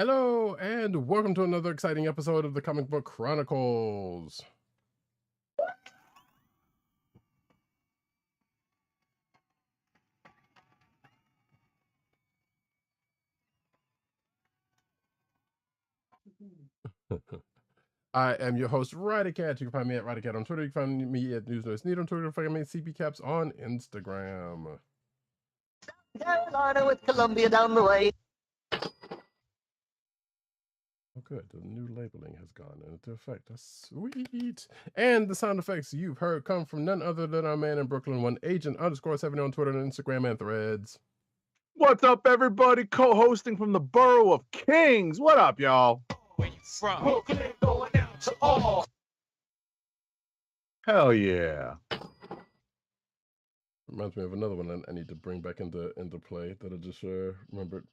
Hello, and welcome to another exciting episode of the Comic Book Chronicles. I am your host, Roddykat. You can find me at Roddykat on Twitter. You can find me at NewsNoiceNeed on Twitter. You can find me at CPCaps on Instagram. Carolina with Columbia down the way. Oh, good. The new labeling has gone into effect. That's sweet. And the sound effects you've heard come from none other than our man in Brooklyn, one agent_70 on Twitter and Instagram and Threads. What's up, everybody? Co-hosting from the borough of Kings. What up, y'all? Where you from? Brooklyn going out to all. Hell yeah. Reminds me of another one I need to bring back into play that I just remembered.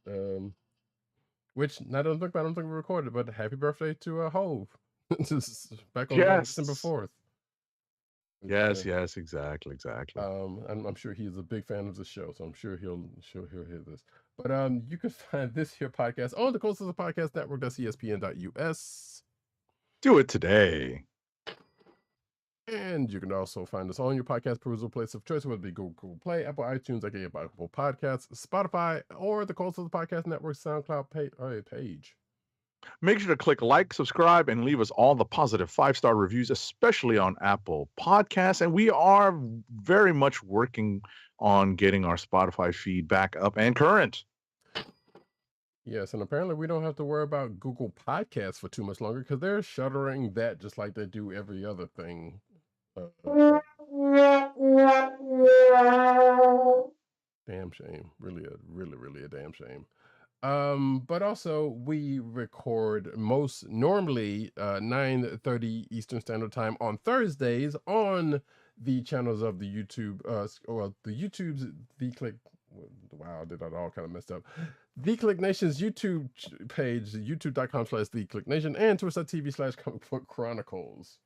Which, I don't think we recorded, but happy birthday to Hove. Back on December 4th. Yes, exactly. I'm sure he is a big fan of the show, so I'm sure he'll hear this. But you can find this here podcast on the Coast of the Podcast Network. That's ESPN.us. Do it today. And you can also find us on your podcast perusal place of choice, whether it be Google Play, Apple iTunes, aka Apple Podcasts, Spotify, or the Coast of the Podcast Network SoundCloud page. Make sure to click like, subscribe, and leave us all the positive 5-star reviews, especially on Apple Podcasts. And we are very much working on getting our Spotify feed back up and current. Yes, and apparently we don't have to worry about Google Podcasts for too much longer because they're shuttering that just like they do every other thing. Damn shame. Really a damn shame. But also we record normally 9:30 Eastern Standard Time on Thursdays on the channels of the YouTube the YouTube's the Kliq. Wow, did that all kind of messed up. The Kliq Nation's YouTube page, youtube.com/The Kliq Nation, and twitch.tv/Comic Book Chronicles.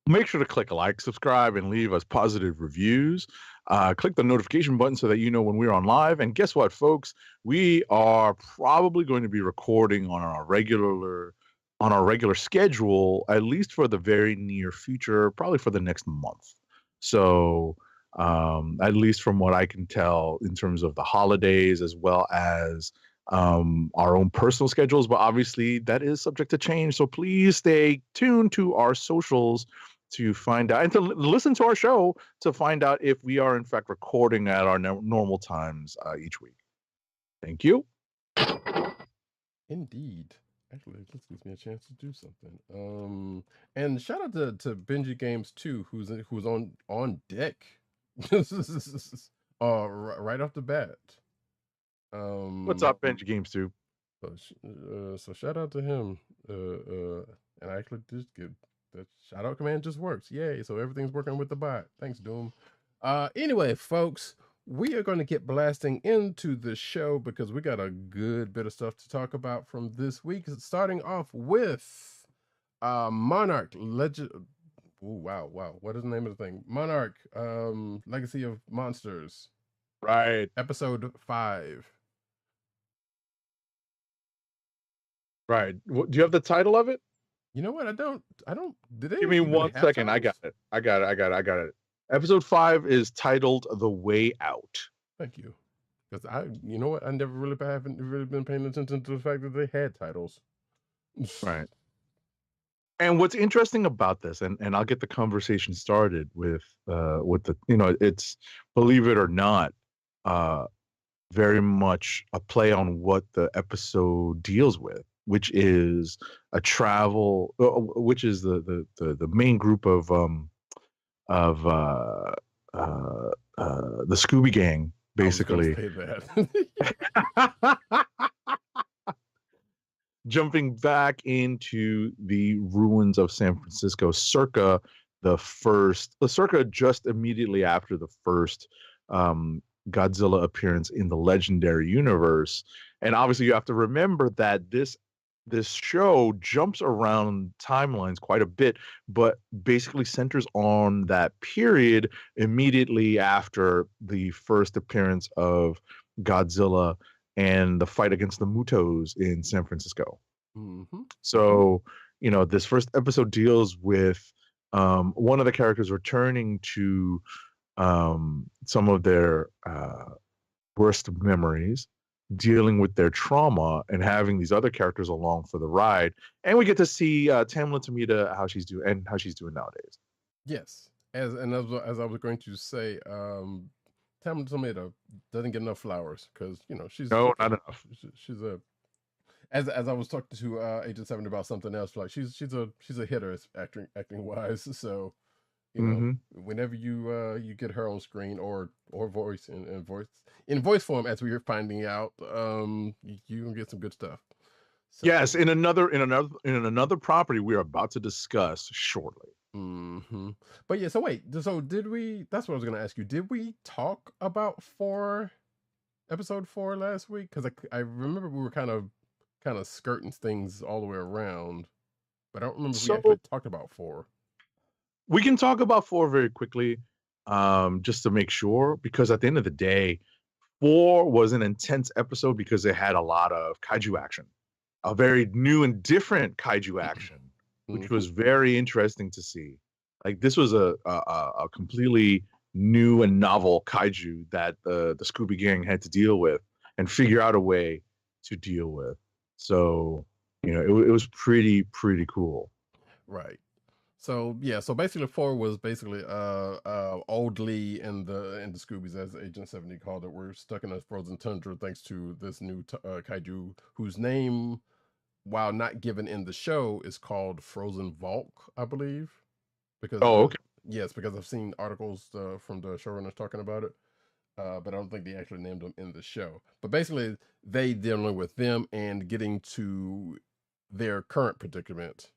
Make sure to click like, subscribe, and leave us positive reviews. Click the notification button so that you know when we're on live. And guess what, folks? We are probably going to be recording on our regular schedule, at least for the very near future, probably for the next month. So at least from what I can tell in terms of the holidays as well as our own personal schedules, but obviously that is subject to change. So please stay tuned to our socials to find out and to listen to our show to find out if we are in fact recording at our normal times each week. Thank you. Indeed. Actually, this gives me a chance to do something. And shout out to Benji Games too, who's on deck. Right off the bat. What's up, Benji Games 2? So shout out to him. And I actually just give that shout out command just works. Yay! So everything's working with the bot. Thanks, Doom. Anyway, folks, we are going to get blasting into the show because we got a good bit of stuff to talk about from this week. Starting off with Monarch Legend. Oh wow! What is the name of the thing? Monarch Legacy of Monsters. Right. Episode 5. Right. Do you have the title of it? You know what? I don't. Did they give me 1 second? titles? I got it. Episode 5 is titled "The Way Out." Thank you. Because you know what? I haven't really been paying attention to the fact that they had titles. Right. And what's interesting about this, and I'll get the conversation started with the, it's, believe it or not, very much a play on what the episode deals with, which is a travel, which is the main group of the Scooby Gang, basically. Jumping back into the ruins of San Francisco, circa just immediately after the first Godzilla appearance in the Legendary universe. And obviously you have to remember that this show jumps around timelines quite a bit, but basically centers on that period immediately after the first appearance of Godzilla and the fight against the Mutos in San Francisco. Mm-hmm. So, this first episode deals with one of the characters returning to some of their worst memories, dealing with their trauma, and having these other characters along for the ride. And we get to see Tamla Tomita how she's doing nowadays. Yes, as I was going to say, Tamla Tomato doesn't get enough flowers because she's No, not enough. She's a as I was talking to Agent 7 about something else, like she's a hitter acting wise. So whenever you get her on screen or voice in voice form, as we are finding out, you can get some good stuff. So, yes, in another property we're about to discuss shortly. Mm-hmm. But yeah, so wait, so did we? That's what I was going to ask you. Did we talk about episode 4 last week? Because I remember we were kind of skirting things all the way around, but I don't remember if we actually talked about 4. We can talk about 4 very quickly, just to make sure, because at the end of the day, 4 was an intense episode because it had a lot of kaiju action, a very new and different kaiju action, which was very interesting to see. Like, this was a completely new and novel kaiju that the Scooby Gang had to deal with and figure out a way to deal with. So, it was pretty cool. Right. So yeah, so basically 4 was basically old Lee and the Scoobies, as Agent 70 called it, were stuck in a frozen tundra thanks to this new kaiju whose name, while not given in the show, is called Frozen Volk, I believe. Because okay. Yes, because I've seen articles from the showrunners talking about it. But I don't think they actually named them in the show. But basically, they dealing with them and getting to their current predicament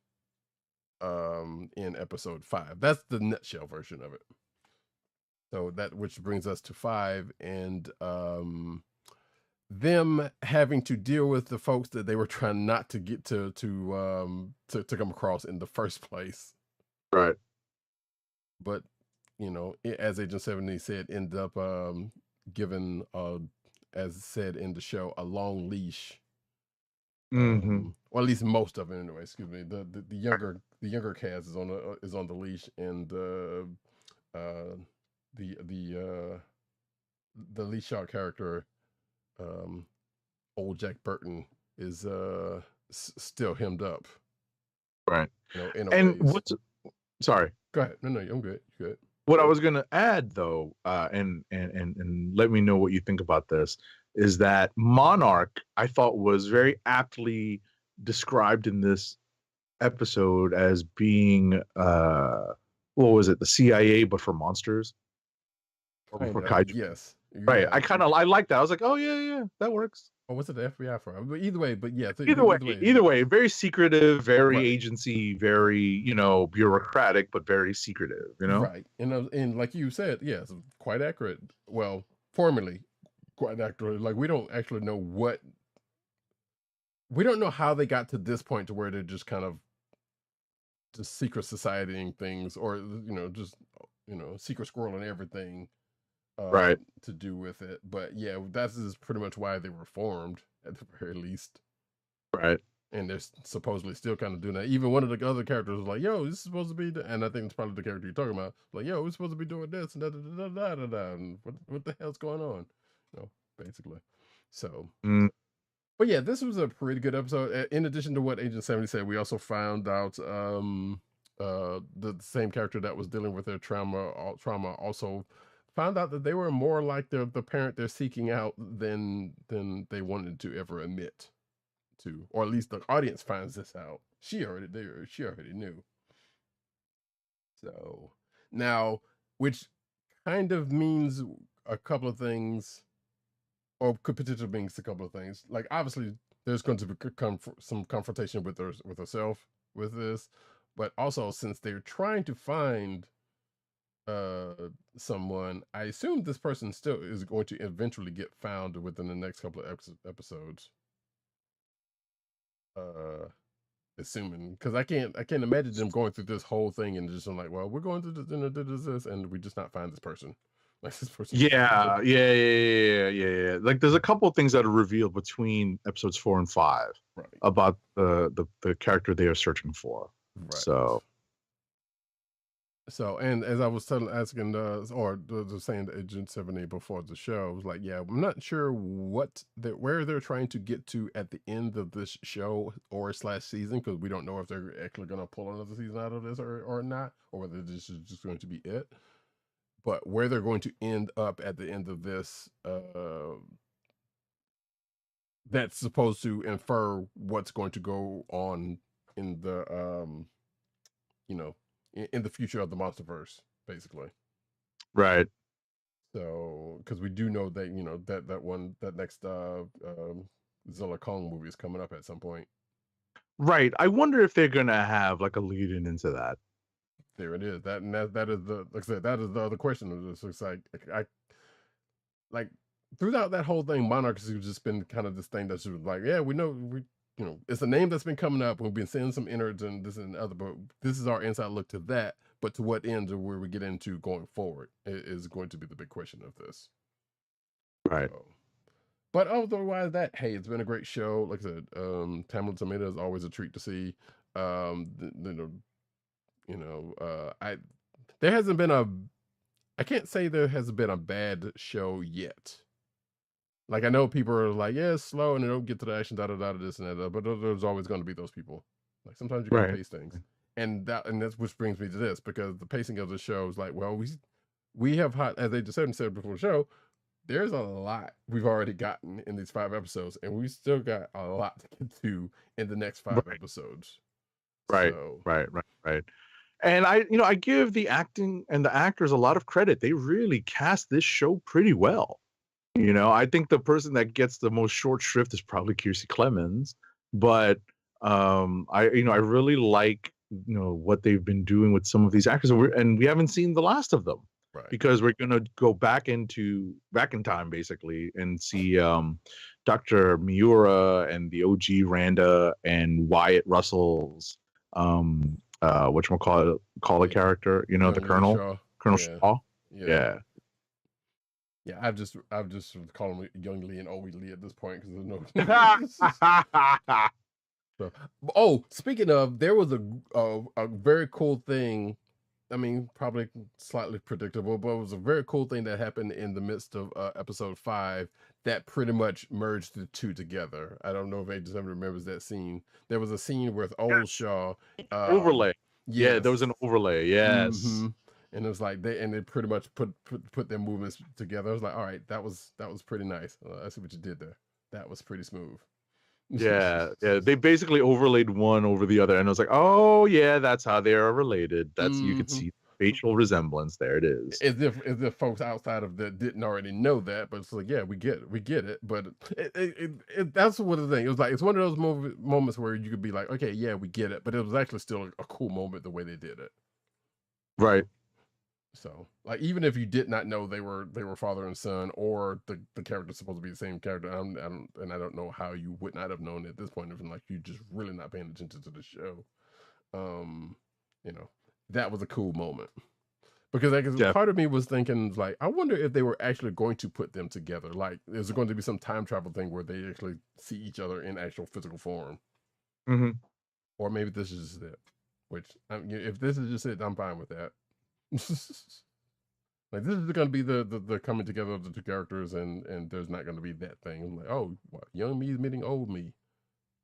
in episode 5. That's the nutshell version of it. So that, which brings us to 5, and them having to deal with the folks that they were trying not to get to come across in the first place. Right. But as Agent 70 said, end up given as said in the show, a long leash. Or at least most of it anyway. Excuse me. The younger cast is on the leash, and the Lee Shaw character, old Jack Burton, is still hemmed up. Right. And what's sorry. Go ahead. No, I'm good. You're good. What I was gonna add, though, and let me know what you think about this, is that Monarch, I thought, was very aptly described in this episode as being what was it, the CIA but for monsters, or for kaiju? Yes, right. Yeah. I like that. I was like, oh yeah, that works. Or what's it, the FBI for? But either way, but yeah. Either way, very secretive, very agency, very bureaucratic, but very secretive. Right, and like you said, yes, quite accurate. Well, formally, quite accurate. Like, we don't actually know we don't know how they got to this point to where they're just kind of just secret society and things, or just secret squirrel and everything. Right. To do with it, but yeah, that is pretty much why they were formed, at the very least. Right. And they're supposedly still kind of doing that. Even one of the other characters was like, "Yo, this is supposed to be," and I think it's probably the character you're talking about. Like, "Yo, we're supposed to be doing this and and what the hell's going on?" Basically. So, but yeah, this was a pretty good episode. In addition to what Agent 70 said, we also found out the same character that was dealing with their trauma also found out that they were more like the parent they're seeking out than they wanted to ever admit to, or at least the audience finds this out. She already knew. So now, which kind of means a couple of things, or could potentially mean a couple of things. Like, obviously, there's going to become some confrontation with herself with this, but also, since they're trying to find someone, I assume this person still is going to eventually get found within the next couple of episodes. Assuming, because I can't imagine them going through this whole thing and just like, well, we're going through this, and we just not find this person. Like this person. Yeah. Like there's a couple of things that are revealed between episodes 4 and 5 Right. about the character they are searching for. Right. So, and as I was asking, or saying to Agent 70 before the show, I was like, yeah, I'm not sure where they're trying to get to at the end of this show or / season, because we don't know if they're actually going to pull another season out of this or not, or whether this is just going to be it. But where they're going to end up at the end of this, that's supposed to infer what's going to go on in the, in the future of the MonsterVerse, basically. Right. So, because we do know that that next Zilla Kong movie is coming up at some point. Right. I wonder if they're gonna have like a lead in into that. There it is. That is the, like I said, that is the other question of this. It's like throughout that whole thing, Monarch has just been kind of this thing that's like, yeah, we know it's a name that's been coming up. We've been seeing some innards and this and other, but this is our inside look to that. But to what end or where we get into going forward is going to be the big question of this. Right. So, but otherwise, hey, it's been a great show. Like I said, Tamlin Tomatoes is always a treat to see. There hasn't been I can't say there has been a bad show yet. Like I know people are like, yeah, it's slow and they don't get to the action, this and that, but there's always going to be those people. Like sometimes you gotta pace things, and that's which brings me to this, because the pacing of the show is like, well, we have as they just said before the show, there's a lot we've already gotten in these 5 episodes, and we still got a lot to get to in the next 5 episodes. Right. So. Right. And I give the acting and the actors a lot of credit. They really cast this show pretty well. I think the person that gets the most short shrift is probably Kiersey Clemens, but I really like what they've been doing with some of these actors, and we haven't seen the last of them, Right. Because we're gonna go back in time basically and see Dr. Miura and the OG Randa and Wyatt Russell's whatchamacallit character, the Colonel Shaw. Yeah. Yeah, I've just call him Young Lee and Old Lee at this point because there's no. So, speaking of, there was a very cool thing. I mean, probably slightly predictable, but it was a very cool thing that happened in the midst of episode 5 that pretty much merged the two together. I don't know if anyone remembers that scene. There was a scene with Old Shaw overlay. Yes. Yeah, there was an overlay. Yes. Mm-hmm. And it was like they pretty much put their movements together. I was like, all right, that was pretty nice. I see what you did there. That was pretty smooth. Yeah. They basically overlaid one over the other, and I was like, oh yeah, that's how they are related. That's you can see facial resemblance. There it is. As if folks outside of that didn't already know that, but it's like, yeah, we get it. But that's what the thing. It was like it's one of those moments where you could be like, okay, yeah, we get it, but it was actually still a cool moment the way they did it. Right. So, like, even if you did not know they were father and son, or the character's supposed to be the same character, I don't know how you would not have known at this point, if like you just really not paying attention to the show. That was a cool moment, because part of me was thinking like, I wonder if they were actually going to put them together. Like, is there going to be some time travel thing where they actually see each other in actual physical form, or maybe this is just it. Which, if this is just it, I'm fine with that. Like, this is going to be the coming together of the two characters, and there's not going to be that thing. I'm like, oh, what, young me is meeting old me,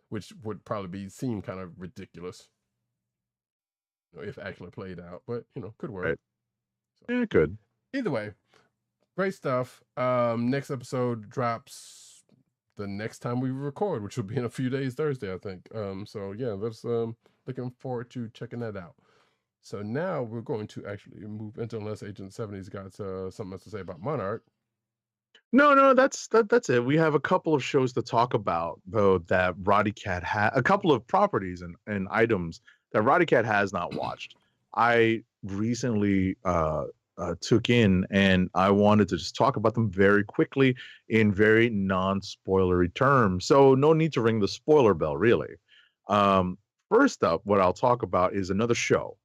which would probably seem kind of ridiculous, if actually played out. But could work. Right. So, yeah, good. Either way, great stuff. Next episode drops the next time we record, which will be in a few days, Thursday, I think. So yeah, that's looking forward to checking that out. So now we're going to actually move into, unless Agent 70's got something else to say about Monarch. No, that's it. We have a couple of shows to talk about, though, that Roddykat had, a couple of properties and items that Roddykat has not watched. I recently took in, and I wanted to just talk about them very quickly in very non-spoilery terms. So no need to ring the spoiler bell, really. First up, what I'll talk about is another show.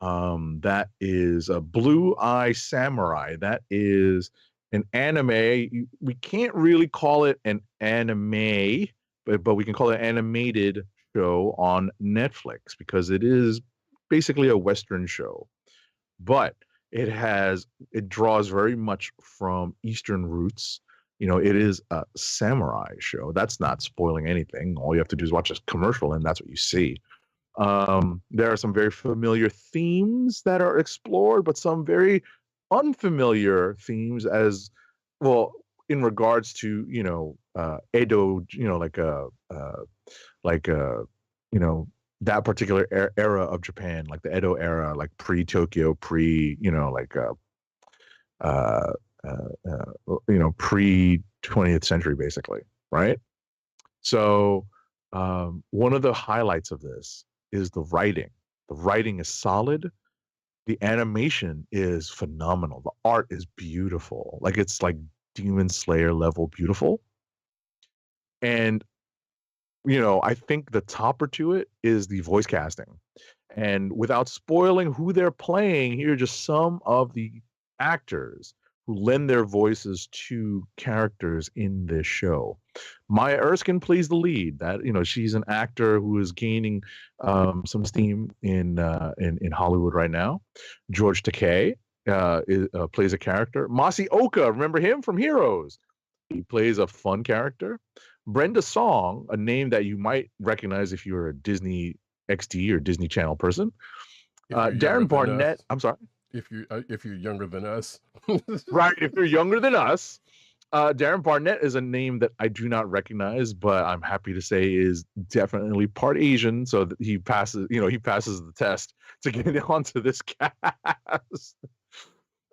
That is a Blue Eye Samurai. That is an anime. We can't really call it an anime, but we can call it an animated show on Netflix because it is basically a Western show. But it draws very much from Eastern roots. It is a samurai show. That's not spoiling anything. All you have to do is watch a commercial, and that's what you see. There are some very familiar themes that are explored, but some very unfamiliar themes as well in regards to Edo, like you know that particular era of Japan, like the Edo era, like pre Tokyo, pre uh, pre 20th century, basically, right? So one of the highlights of this is the writing. The writing is solid. The animation is phenomenal. The art is beautiful. Like it's like Demon Slayer level beautiful. And I think the topper to it is the voice casting. And without spoiling who they're playing, here are just some of the actors who lend their voices to characters in this show. Maya Erskine plays the lead. That she's an actor who is gaining some steam in Hollywood right now. George Takei plays a character. Masi Oka, remember him from Heroes? He plays a fun character. Brenda Song, a name that you might recognize if you're a Disney XD or Disney Channel person. Darren Barnett. I'm sorry. If you're younger than us, right? If you're younger than us, Darren Barnett is a name that I do not recognize, but I'm happy to say is definitely part Asian, so that he passes. He passes the test to get onto this cast.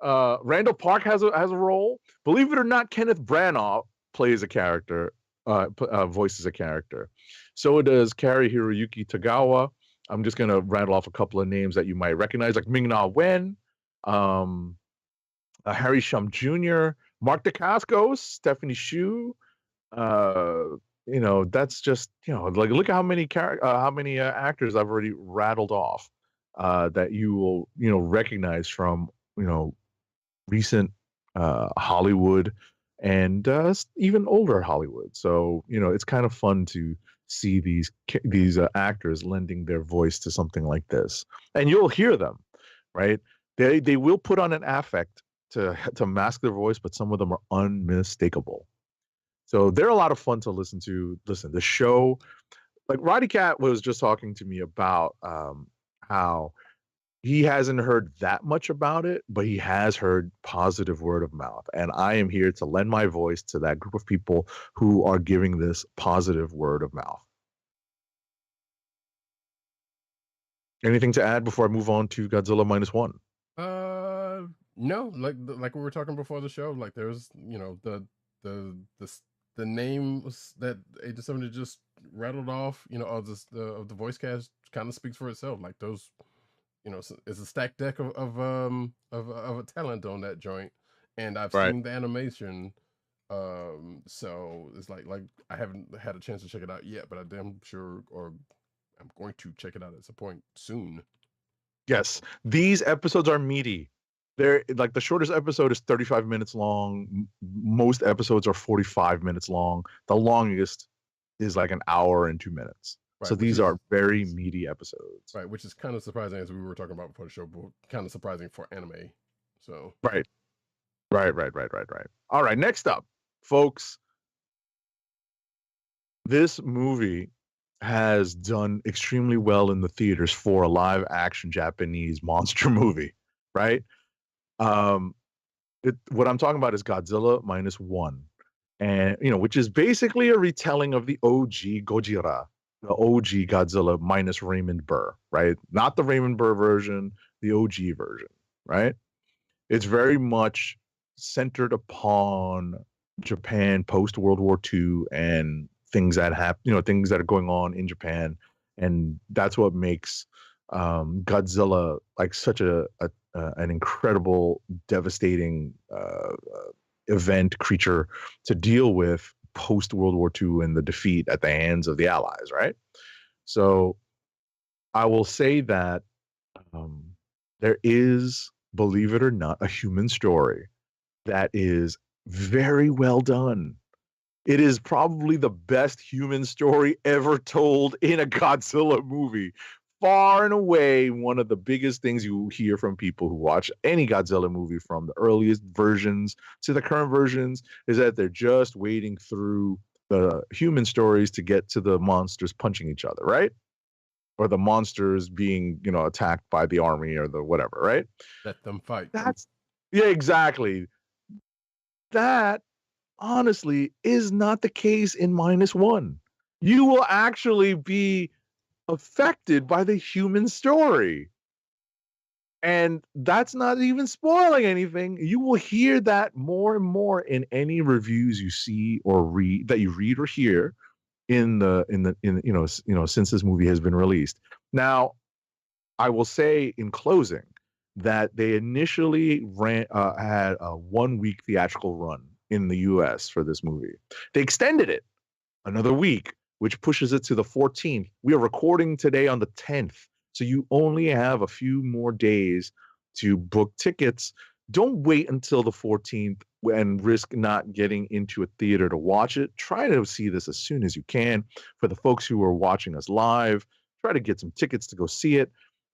Randall Park has a role. Believe it or not, Kenneth Branagh plays a character. Voices a character. So does Kari Hiroyuki Tagawa. I'm just gonna rattle off a couple of names that you might recognize, like Ming-Na Wen, Harry Shum Jr., Mark Dacascos, Stephanie Hsu. That's just like look at how many actors I've already rattled off that you will recognize from recent Hollywood and even older Hollywood. So it's kind of fun to see these actors lending their voice to something like this, and you'll hear them, right? They will put on an affect to mask their voice, but some of them are unmistakable. So they're a lot of fun to listen to. Listen, the show, like Roddykat was just talking to me about how he hasn't heard that much about it, but he has heard positive word of mouth. And I am here to lend my voice to that group of people who are giving this positive word of mouth. Anything to add before I move on to Godzilla Minus One? No, like we were talking before the show, like there's the names that Agent 70 just rattled off, of the voice cast kind of speaks for itself. Like those, it's a stacked deck of a talent on that joint, and I've seen the animation. So it's like I haven't had a chance to check it out yet, but I'm sure, or I'm going to check it out at some point soon. Yes, these episodes are meaty. They're like the shortest episode is 35 minutes long. Most episodes are 45 minutes long. The longest is like an hour and 2 minutes. Right, so these are very meaty episodes. Right, which is kind of surprising, as we were talking about before the show, but kind of surprising for anime. So Right. All right, next up, folks. This movie has done extremely well in the theaters for a live action Japanese monster movie, right? What I'm talking about is Godzilla Minus One, and which is basically a retelling of the OG Gojira, the OG Godzilla minus Raymond Burr, right? Not the Raymond Burr version, the OG version, right? It's very much centered upon Japan post World War II and things that happen, things that are going on in Japan, and that's what makes Godzilla like such an incredible, devastating event creature to deal with post World War II and the defeat at the hands of the Allies, right? So I will say that there is, believe it or not, a human story that is very well done. It is probably the best human story ever told in a Godzilla movie. Far and away, one of the biggest things you hear from people who watch any Godzilla movie, from the earliest versions to the current versions, is that they're just wading through the human stories to get to the monsters punching each other, right? Or the monsters being, attacked by the army or the whatever, right? Let them fight. Yeah, exactly. That honestly is not the case in -1. You will actually be affected by the human story. And that's not even spoiling anything. You will hear that more and more in any reviews you see or read or hear since this movie has been released. Now, I will say in closing that they initially had a 1-week theatrical run in the US for this movie. They extended it another week, which pushes it to the 14th. We are recording today on the 10th. So you only have a few more days to book tickets. Don't wait until the 14th and risk not getting into a theater to watch it. Try to see this as soon as you can. For the folks who are watching us live, try to get some tickets to go see it.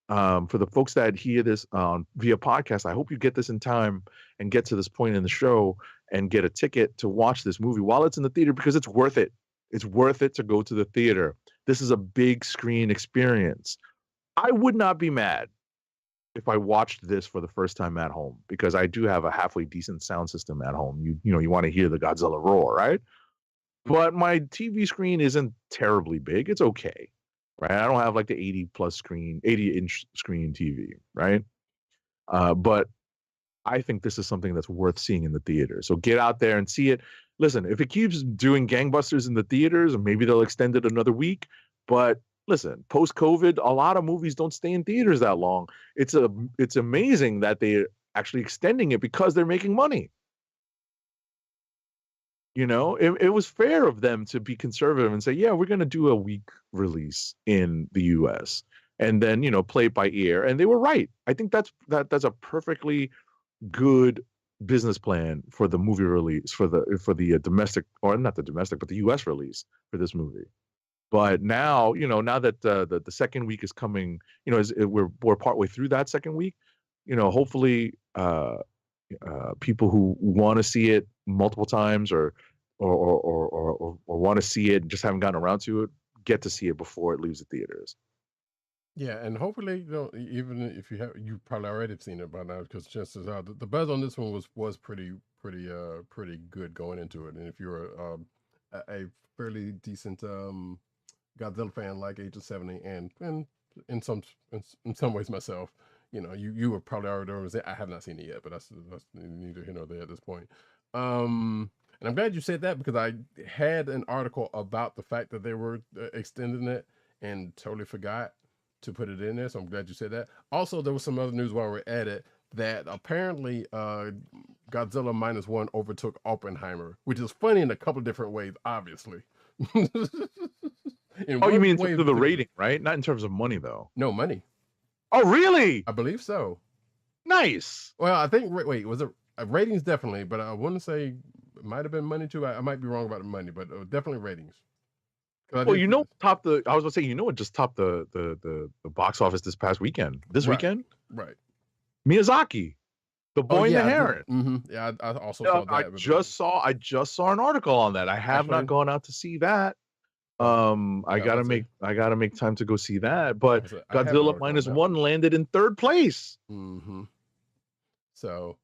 For the folks that hear this via podcast, I hope you get this in time and get to this point in the show and get a ticket to watch this movie while it's in the theater, because it's worth it. It's worth it to go to the theater. This is a big screen experience. I would not be mad if I watched this for the first time at home, because I do have a halfway decent sound system at home. You want to hear the Godzilla roar, right? But my TV screen isn't terribly big. It's okay, right? I don't have like the 80-inch screen TV, right? But I think this is something that's worth seeing in the theater. So get out there and see it. Listen, if it keeps doing gangbusters in the theaters, maybe they'll extend it another week. But listen, post-COVID, a lot of movies don't stay in theaters that long. It's amazing that they're actually extending it because they're making money. It was fair of them to be conservative and say, yeah, we're going to do a week release in the US and then, play it by ear. And they were right. I think that's a perfectly good business plan for the movie release, for the domestic, or not the domestic, but the US release for this movie. But now, now that the second week is coming, we're partway through that second week, hopefully people who want to see it multiple times or want to see it and just haven't gotten around to it, get to see it before it leaves the theaters. Yeah, and hopefully, even if you probably already have seen it by now, because chances are the buzz on this one was pretty good going into it. And if you're a fairly decent Godzilla fan like Age of 70, and in some ways myself, you were probably already over say I have not seen it yet, but that's neither here nor there at this point. And I'm glad you said that, because I had an article about the fact that they were extending it and totally forgot to put it in there. So I'm glad you said that. Also, there was some other news while we're at it that apparently Godzilla Minus One overtook Oppenheimer, which is funny in a couple of different ways, obviously. You mean through the rating, right? Not in terms of money, though. No, money. Oh, really? I believe so. Nice. Well, I think, wait, was it ratings? Definitely, but I want to say it might have been money too. I might be wrong about the money, but definitely ratings. Well, I was going to say, what just topped the box office this past weekend? Weekend? Right. Miyazaki, The Boy and the Heron. Mm-hmm. Yeah, I also saw that. I just saw an article on that. I have not gone out to see that. I gotta make time to go see that. But Godzilla Minus One landed in 3rd place. Mm-hmm. So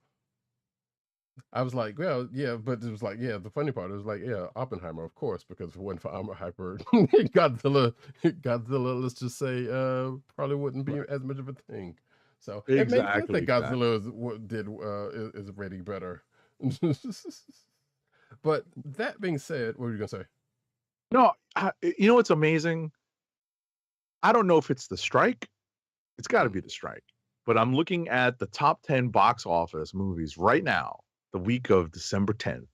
I was like, well, yeah, but it was like, yeah, the funny part, it was like, yeah, Oppenheimer, of course, because if it wasn't for Oppenheimer, Godzilla, let's just say, probably wouldn't be as much of a thing. So it makes sense that Godzilla is rating better. But that being said, what were you gonna say? No, what's amazing? I don't know if it's the strike. It's got to be the strike. But I'm looking at the top 10 box office movies right now, the week of December 10th.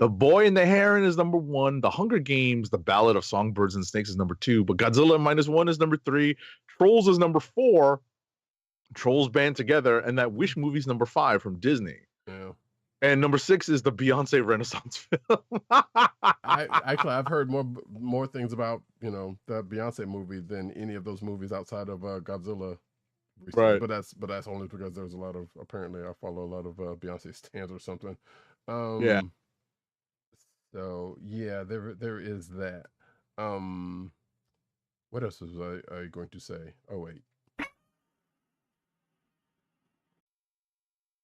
The Boy and the Heron is number 1. The Hunger Games, The Ballad of Songbirds and Snakes is number 2. But Godzilla Minus One is number 3. Trolls is number 4. Trolls Band Together, and that Wish movie's number 5 from Disney. Yeah. And number 6 is the Beyonce Renaissance film. I've heard more things about the Beyonce movie than any of those movies outside of Godzilla. Recently. Right. But that's only because there's a lot of, apparently I follow a lot of Beyonce stands or something. Yeah. So yeah, there is that. What else was I going to say? Oh wait.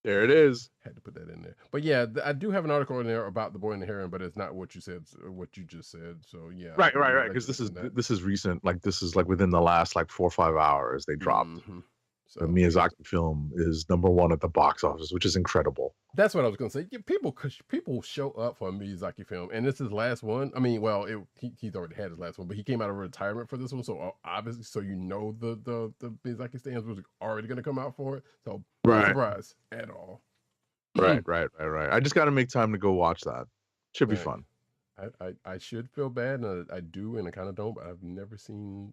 There it is. Had to put that in there. But yeah, I do have an article in there about the Boy and the Heron, but it's not what you said, what you just said. So yeah. Right. Because this is recent. Like this is like within the last like 4 or 5 hours they dropped. Mm-hmm. So the Miyazaki film is number 1 at the box office, which is incredible. That's what I was going to say. Yeah, people show up for a Miyazaki film, and it's his last one. I mean, well, he's already had his last one, but he came out of retirement for this one, so obviously, so the Miyazaki stands was already going to come out for it. So no surprise at all. Right. I just got to make time to go watch that. Should be fun. I should feel bad, and I do, and I kind of don't. But I've never seen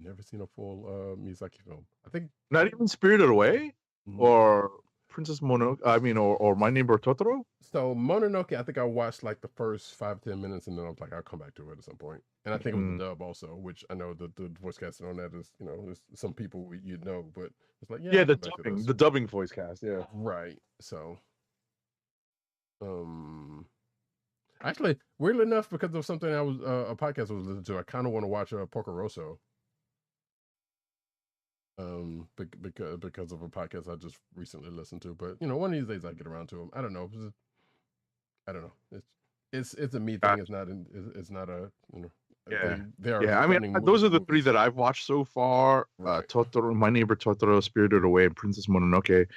a full Miyazaki film. I think not even Spirited Away or Princess Mononoke. I mean, or My Neighbor Totoro. So Mononoke, I think I watched like the first 5-10 minutes, and then I was like, I'll come back to it at some point. And I think it was a dub also, which I know the voice casting on that is, there's some people you'd know, but it's like the dubbing voice cast, right. So, actually, weirdly enough, because of something I was a podcast I was listening to, I kind of want to watch Porco Rosso. Because of a podcast I just recently listened to, but one of these days I get around to them. I don't know. It's a me thing. It's not a I mean, those are the 3 that I've watched so far. Right. Totoro, My Neighbor Totoro, Spirited Away, and Princess Mononoke.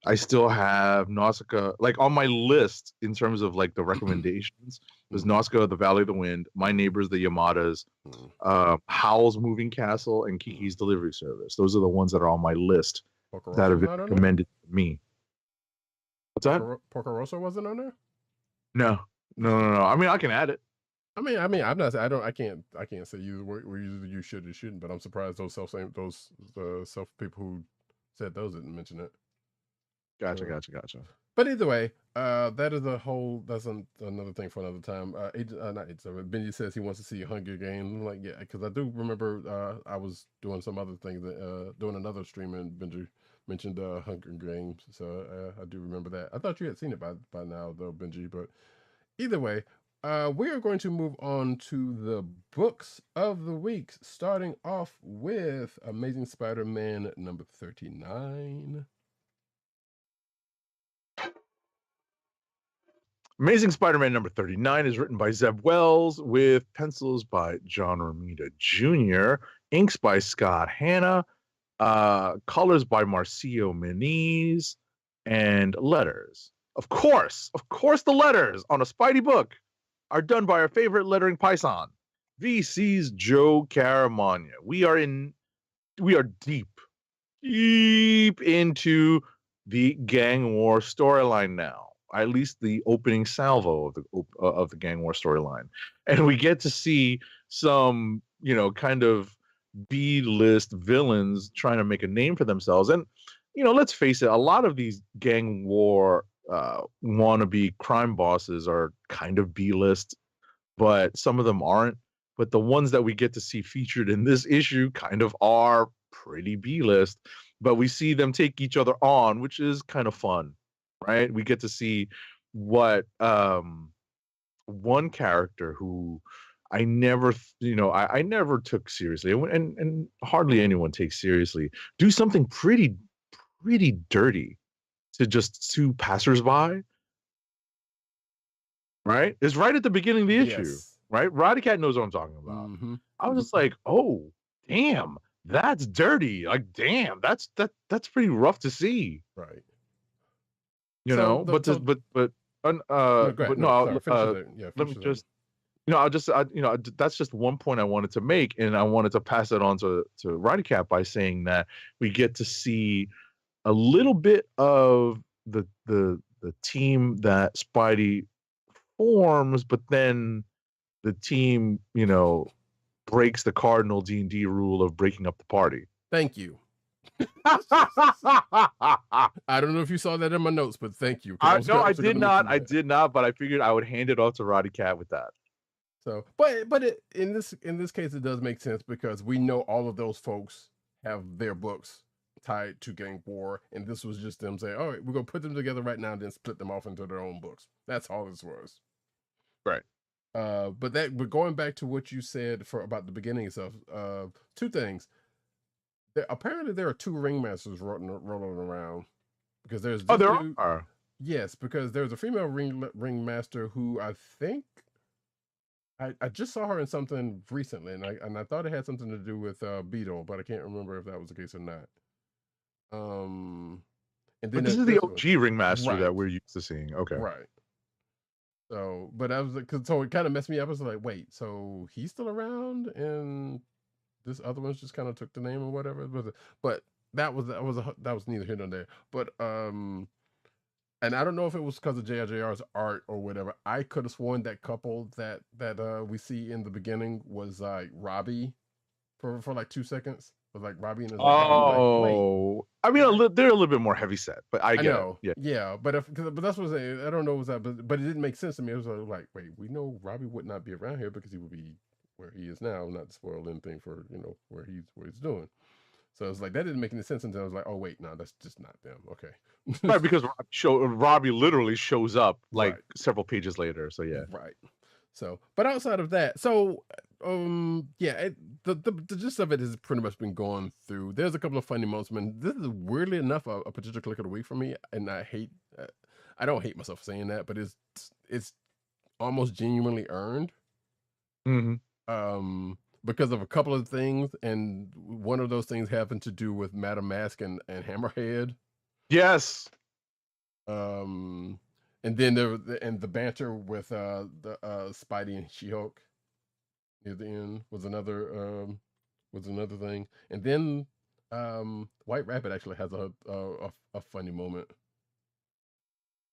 I still have Nausicaa, like on my list in terms of like the recommendations. There's Nausicaa, The Valley of the Wind, My Neighbors, The Yamadas, Howl's Moving Castle, and Kiki's Delivery Service. Those are the ones that are on my list that have been recommended to me. What's that? Porco Rosso wasn't on there? No. I mean, I can add it. I mean, I'm not. I can't say you should or shouldn't. But I'm surprised those self people who said those didn't mention it. Gotcha. But either way, that's another thing for another time. Benji says he wants to see Hunger Games. I'm like, yeah, because I do remember I was doing some other things, doing another stream, and Benji mentioned Hunger Games. So I do remember that. I thought you had seen it by now, though, Benji. But either way, we are going to move on to the books of the week, starting off with Amazing Spider-Man number 39. Amazing Spider-Man number 39 is written by Zeb Wells with pencils by John Romita Jr., inks by Scott Hanna, colors by Marcio Meniz, and letters. Of course, the letters on a Spidey book are done by our favorite lettering Python, VC's Joe Caramagna. We are deep into the gang war storyline now. At least the opening salvo of the gang war storyline, and we get to see some kind of B-list villains trying to make a name for themselves. And let's face it, a lot of these gang war wannabe crime bosses are kind of B-list, but some of them aren't. But the ones that we get to see featured in this issue kind of are pretty B-list, but we see them take each other on, which is kind of fun. Right, we get to see what one character who I never took seriously, and hardly anyone takes seriously, do something pretty dirty to just sue passersby. Right, it's right at the beginning of the issue. Yes. Right, Roddykat knows what I'm talking about. Mm-hmm. I was just like, oh damn, that's dirty. Like, damn, that's pretty rough to see. Right. Let me just, that's just one point I wanted to make, and I wanted to pass it on to Roddykat by saying that we get to see a little bit of the team that Spidey forms, but then the team, breaks the cardinal D&D rule of breaking up the party. Thank you. I don't know if you saw that in my notes, but thank you. I did not, but I figured I would hand it off to Roddykat with that. So, but in this case, it does make sense because we know all of those folks have their books tied to Gang War, and this was just them saying, "All right, we're gonna put them together right now, and then split them off into their own books." That's all this was. Right. But going back to what you said about the beginning and stuff, two things. Apparently, there are two ringmasters rolling around because there's are. Yes, because there's a female ringmaster who I think I just saw her in something recently, and I thought it had something to do with Beetle, but I can't remember if that was the case or not. And then But this is the OG ringmaster that we're used to seeing. Okay. Right. So, but I was like, so it kind of messed me up. I was like, wait, so he's still around, and this other one's just kind of took the name or whatever. But that was neither here nor there. But and I don't know if it was because of JRJR's art or whatever. I could have sworn that couple that we see in the beginning was like Robbie for like 2 seconds. It was like Robbie and his like, I mean, they're a little bit more heavy set, but I know. Yeah, but that's what I'm saying. I don't know what's that, but it didn't make sense to me. I was like, wait, we know Robbie would not be around here because he would be where he is now. Not to spoil anything for where he's doing. So it's like that didn't make any sense until I was like, oh wait, no, that's just not them. Okay. Right, because Robbie literally shows up like several pages later. So yeah. Right. So, but outside of that, so yeah, the gist of it has pretty much been going through. There's a couple of funny moments. I mean, this is weirdly enough a potential click of the week for me, and I don't hate myself for saying that, but it's almost genuinely earned. Mm-hmm. Because of a couple of things, and one of those things happened to do with Madam Mask and Hammerhead. Yes. And then the banter with the Spidey and She-Hulk near the end was another thing. And then White Rabbit actually has a funny moment.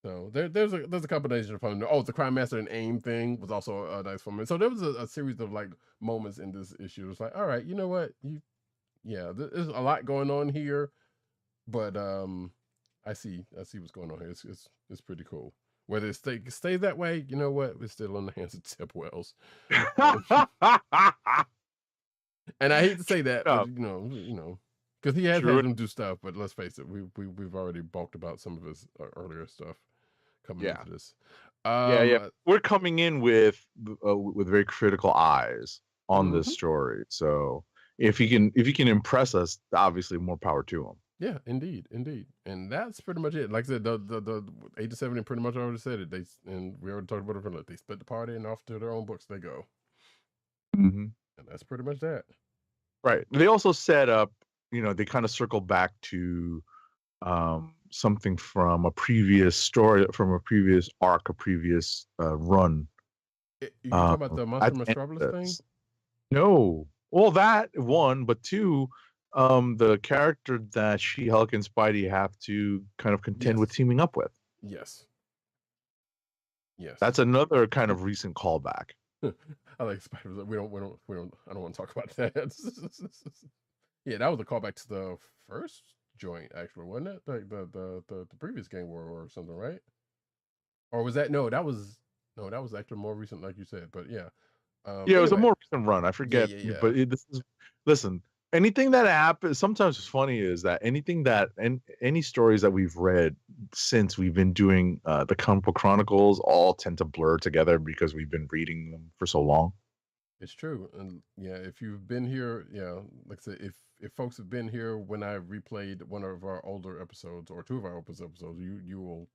So there's a combination of fun. Oh, the Crime Master and AIM thing was also a nice moment. So there was a series of like moments in this issue. It's like, all right, you know what? There's a lot going on here, but I see what's going on here. It's pretty cool. Whether it stays that way, you know what? It's still in the hands of Tip Wells. And I hate to say that, but, because he has had them do stuff. But let's face it, we've already balked about some of his earlier stuff coming into this. We're coming in with very critical eyes on this story. So if he can impress us, obviously more power to him. Yeah, indeed, and that's pretty much it. Like I said, the 8 to 70 pretty much already said it. And we already talked about it. They split the party and off to their own books they go. Mm-hmm. And that's pretty much that. Right. They also set up, they kind of circle back to something from a previous story, from a previous arc, a previous run. You talking about the Monster Metropolis thing? No. Well, that one, but two, the character that She-Hulk and Spidey have to kind of contend with teaming up with. Yes. That's another kind of recent callback. I like Spidey. We don't. I don't want to talk about that. Yeah, that was a callback to the first joint, actually, wasn't it? Like the previous Gang War or something, right? Or was that that was actually more recent, like you said. But yeah. It was a more recent run. I forget. Yeah. But listen. Anything that happens, sometimes what's funny is that any stories that we've read since we've been doing the Comic Book Chronicles all tend to blur together because we've been reading them for so long. It's true. And yeah, if you've been here, like I said, if folks have been here when I replayed one of our older episodes or two of our older episodes, you will,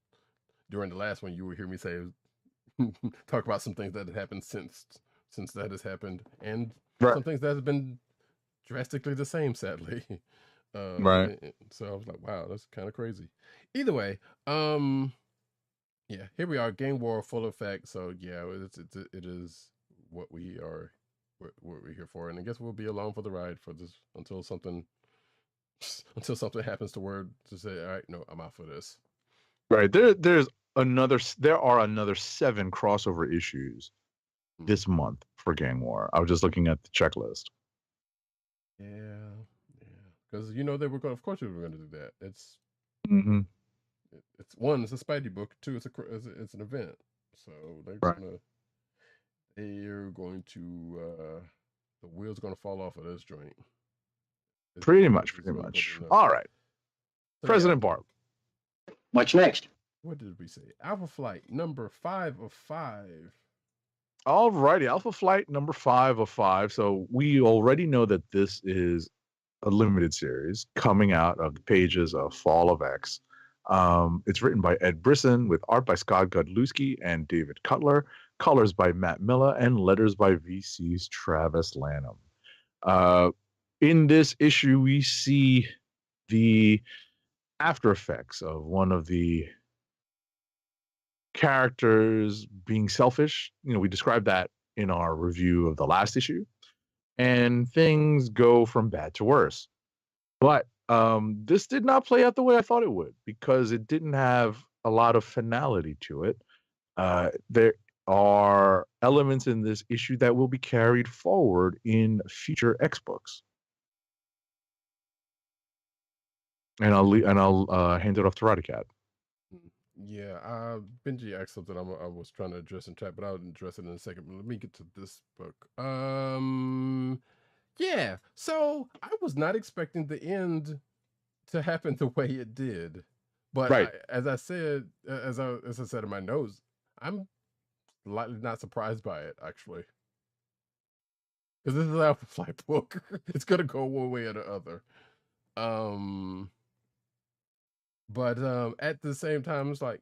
during the last one, you will hear me say, talk about some things that have happened since that has happened, and some things that have been drastically the same, sadly. Right. So I was like, wow, that's kind of crazy. Either way, here we are, Gang War full effect. So yeah, it is what we're here for, and I guess we'll be along for the ride for this until something happens to say, all right, no, I'm out for this. Right. There are another 7 crossover issues this month for Gang War. I was just looking at the checklist. Yeah. because you know they were going. Of course, they were going to do that. It's Mm-hmm. it's one, it's a Spidey book. Two, it's an event. So Right. they're going to the wheels going to fall off of this joint. Pretty It's much. gonna put it in All right. So, President Barb. What's next? What did we say? Alpha Flight number 5 of 5. All righty. Alpha Flight number 5 of 5. So we already know that this is a limited series coming out of the pages of Fall of X. It's written by Ed Brisson with art by Scott Godlewski and David Cutler, colors by Matt Miller, and letters by VC's Travis Lanham. In this issue, we see the after effects of one of the characters being selfish. You know, we described that in our review of the last issue, and things go from bad to worse. But this did not play out the way I thought it would, because it didn't have a lot of finality to it. There are elements in this issue that will be carried forward in future X books. And I'll hand it off to Roddykat. Yeah, Benji asked something I was trying to address in chat, but I'll address it in a second. But let me get to this book. Yeah. So I was not expecting the end to happen the way it did, but Right. as I said, as I said in my notes, I'm slightly not surprised by it actually, because this is an Alpha Flight book. It's gonna go one way or the other. But at the same time, it's like,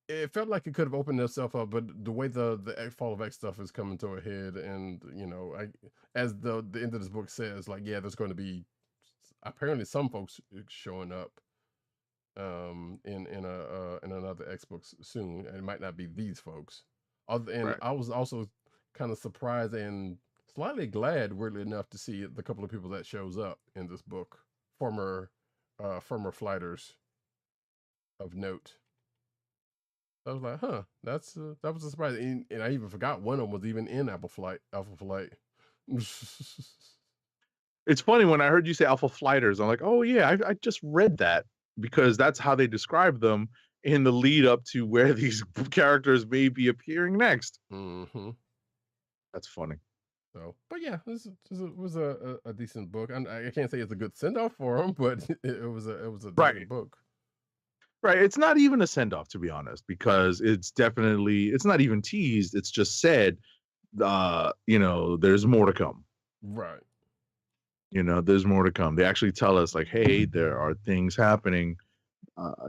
it felt like it could have opened itself up, but the way the Fall of X stuff is coming to a head, and you know, as the end of this book says, like, yeah, there's going to be apparently some folks showing up in another X books soon, and it might not be these folks. And I was also kind of surprised and slightly glad, weirdly enough, to see the couple of people that shows up in this book. Former flighters of note. I was like, that was a surprise, and I even forgot one of them was even in Alpha Flight. It's funny, when I heard you say Alpha Flighters, I'm like, oh yeah, I just read that, because that's how they describe them in the lead up to where these characters may be appearing next. Mm-hmm. That's funny. So, but yeah, this was a decent book. I can't say it's a good send off for him, but it was a decent book. Right. It's not even a send off, to be honest, because it's not even teased. It's just said, you know, there's more to come. Right. You know, there's more to come. They actually tell us, like, hey, there are things happening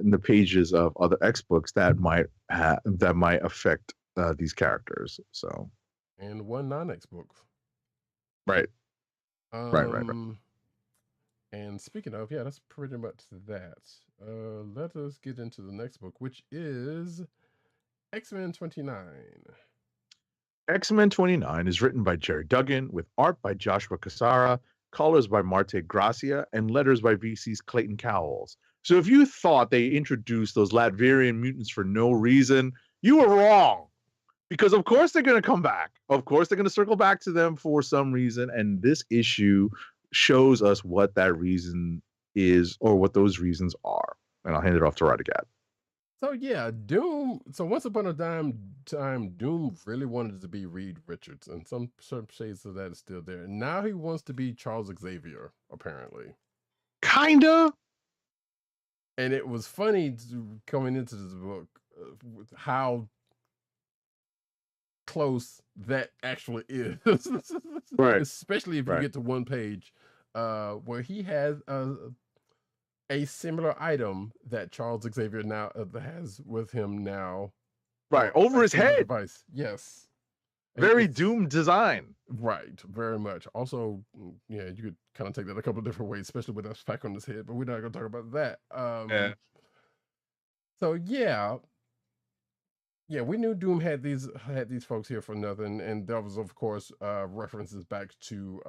in the pages of other X books that might affect these characters. So, and one non-X book. Right. Right. And speaking of, yeah, that's pretty much that. Let us get into the next book, which is X-Men 29. X-Men 29 is written by Jerry Duggan with art by Joshua Cassara, colors by Marte Gracia, and letters by VC's Clayton Cowles. So if you thought they introduced those Latverian mutants for no reason, you were wrong. Because of course they're going to come back. Of course they're going to circle back to them for some reason. And this issue shows us what that reason is, or what those reasons are. And I'll hand it off to Roddykat. So yeah, Doom. So once upon a time, Doom really wanted to be Reed Richards, and some shades of that is still there. Now he wants to be Charles Xavier, apparently. Kinda. And it was funny coming into this book how close that actually is. Right. Especially if you get to one page where he has a similar item that Charles Xavier now has with him now. Right, over his head. Device. Yes. Very Doom design. Right, very much. Also, yeah, you could kind of take that a couple of different ways, especially with that spike on his head, but we're not going to talk about that. So yeah, we knew Doom had these folks here for nothing, and that was, of course, references back to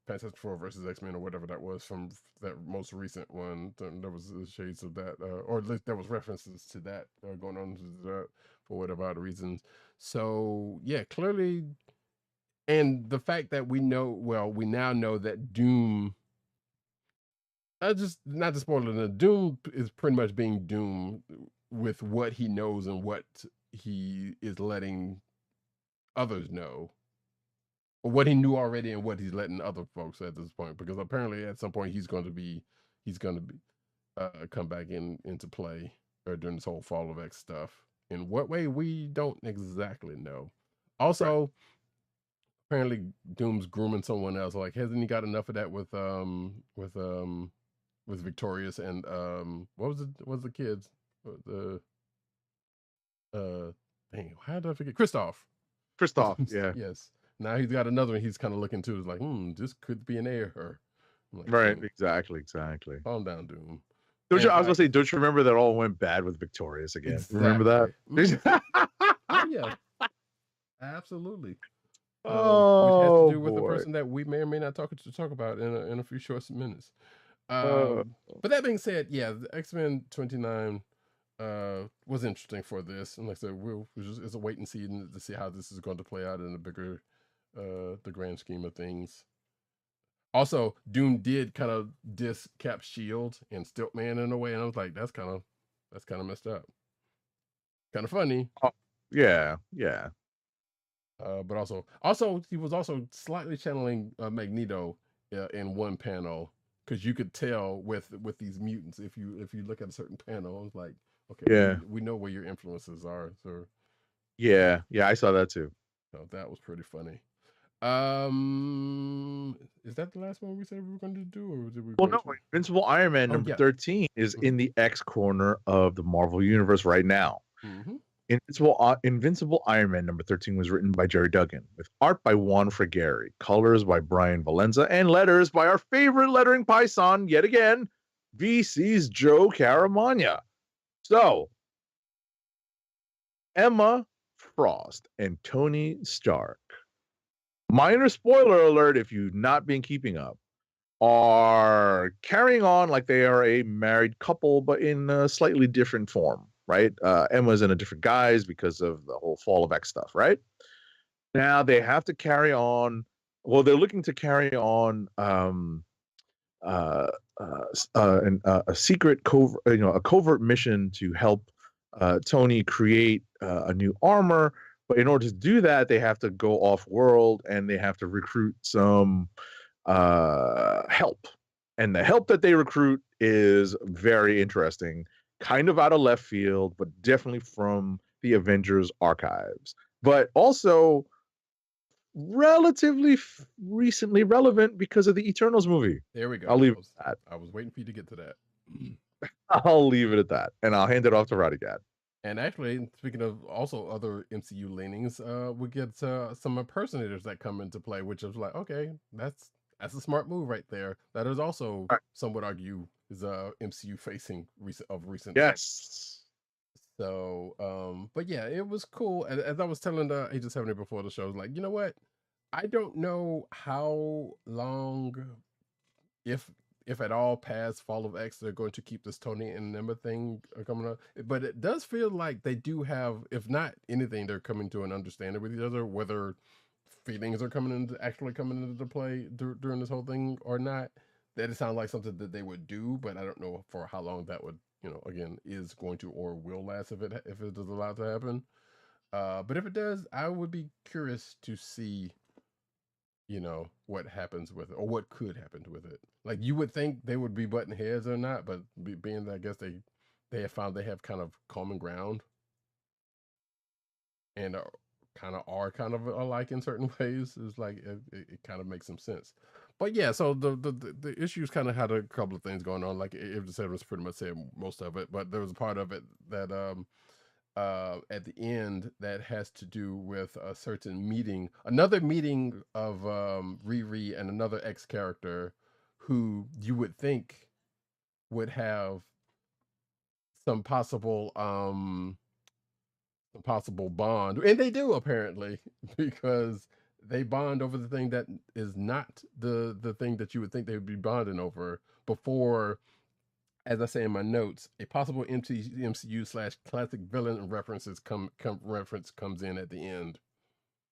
Fantastic Four versus X-Men or whatever that was from that most recent one. There was shades of that, or at least there was references to that going on for whatever other reasons. So yeah, clearly And the fact that we now know that Doom, just not to spoil it, Doom is pretty much being Doom with what he knows and what he is letting others know, or what he knew already and what he's letting other folks at this point. Because apparently, at some point, he's going to be come back into play or during this whole Fall of X stuff. In what way, we don't exactly know. Also, right. Apparently Doom's grooming someone else. Like, hasn't he got enough of that with Victorious and what was the kids? The dang, how did I forget? Kristoff, yeah. Yes. Now he's got another one he's kind of looking to. It's like, this could be an heir. Like, right, exactly. Calm down, Doom. I was gonna say, don't you remember that all went bad with Victorious again? Exactly. Remember that? Oh, yeah, absolutely. Which has to do with the person that we may or may not talk about in a few short minutes. But that being said, yeah, the X-Men 29 was interesting for this, and like I said, it's a wait and see to see how this is going to play out in the bigger, the grand scheme of things. Also, Doom did kind of diss Cap's shield and Stiltman in a way, and I was like, that's kind of messed up. Kind of funny. Oh, yeah. But also he was also slightly channeling Magneto in one panel, because you could tell with these mutants if you look at a certain panel, it's like, okay, yeah, we know where your influences are. So yeah, I saw that too. So that was pretty funny. Is that the last one we said we were going to do, or did we? Well, no, Invincible Iron Man number 13 is in the X corner of the Marvel Universe right now. Mm-hmm. Invincible Iron Man number 13 was written by Jerry Duggan, with art by Juan Frigeri, colors by Brian Valenza, and letters by our favorite lettering python yet again, VC's Joe Caramagna. So, Emma Frost and Tony Stark, minor spoiler alert if you've not been keeping up, are carrying on like they are a married couple, but in a slightly different form, right? Emma's in a different guise because of the whole Fall of X stuff, right? Now they have to carry on. Well, they're looking to carry on a secret covert mission to help Tony create a new armor. But in order to do that, they have to go off world and they have to recruit some help. And the help that they recruit is very interesting, kind of out of left field, but definitely from the Avengers archives, but also relatively recently relevant because of the Eternals movie. There we go. I'll leave it at that. I was waiting for you to get to that. I'll leave it at that, and I'll hand it off to Roddykat. And actually, speaking of also other MCU leanings, we get some impersonators that come into play, which is like, okay, that's a smart move right there. That is also, some would argue, is MCU facing recent. Yes. So, but yeah, it was cool. As I was telling Agent 70 before the show, I was like, you know what? I don't know how long, if at all, past Fall of X, they're going to keep this Tony and Emma thing coming up. But it does feel like they do have, if not anything, they're coming to an understanding with each other, whether feelings are actually coming into play during this whole thing or not. That it sounds like something that they would do, but I don't know for how long that would, again, is going to or will last if it is allowed to happen. But if it does, I would be curious to see, what happens with it, or what could happen with it. Like, you would think they would be butting heads or not, but being that I guess they have found they have kind of common ground and are kind of alike in certain ways, is like it kind of makes some sense. But yeah, so the issues kind of had a couple of things going on. Like, if the said was pretty much said most of it, but there was a part of it that at the end that has to do with a certain meeting, another meeting of Riri and another X character who you would think would have some possible bond, and they do apparently, because they bond over the thing that is not the thing that you would think they would be bonding over before. As I say in my notes, a possible MCU / classic villain reference comes in at the end.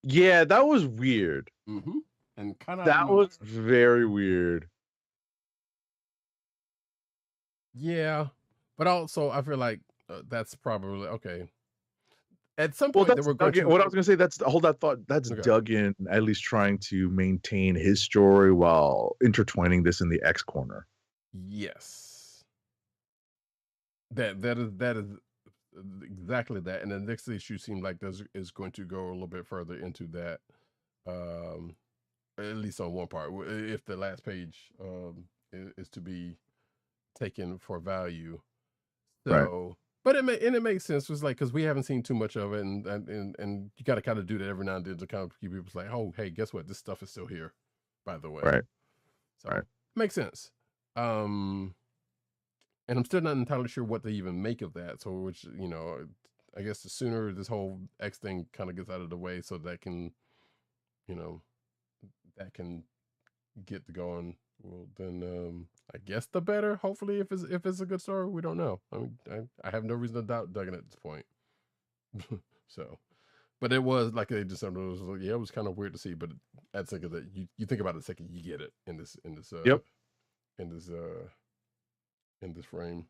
Yeah, that was weird. Mm-hmm. And kind of That was very weird. Yeah, but also I feel like that's probably okay. At some Well, point, they that's were going Duggan. to. What I was gonna say, that's hold that thought. That's Okay. Duggan at least trying to maintain his story while intertwining this in the X corner. Yes, that is exactly that. And the next issue seemed like this is going to go a little bit further into that. Um, at least on one part, if the last page is to be taken for value. Right. So, but it makes sense. It was like because we haven't seen too much of it, and you got to kind of do that every now and then to kind of keep people like, oh, hey, guess what? This stuff is still here, by the way. Right. So Right. makes sense. And I'm still not entirely sure what to even make of that. So, which I guess the sooner this whole X thing kind of gets out of the way, so that can, that can get to going. Well, then I guess the better. Hopefully, if it's a good story, we don't know. I mean, I have no reason to doubt Duggan at this point. So, but it was like they just said, it was kind of weird to see. But at second that you think about it a second, you get it in this Yep. in this frame.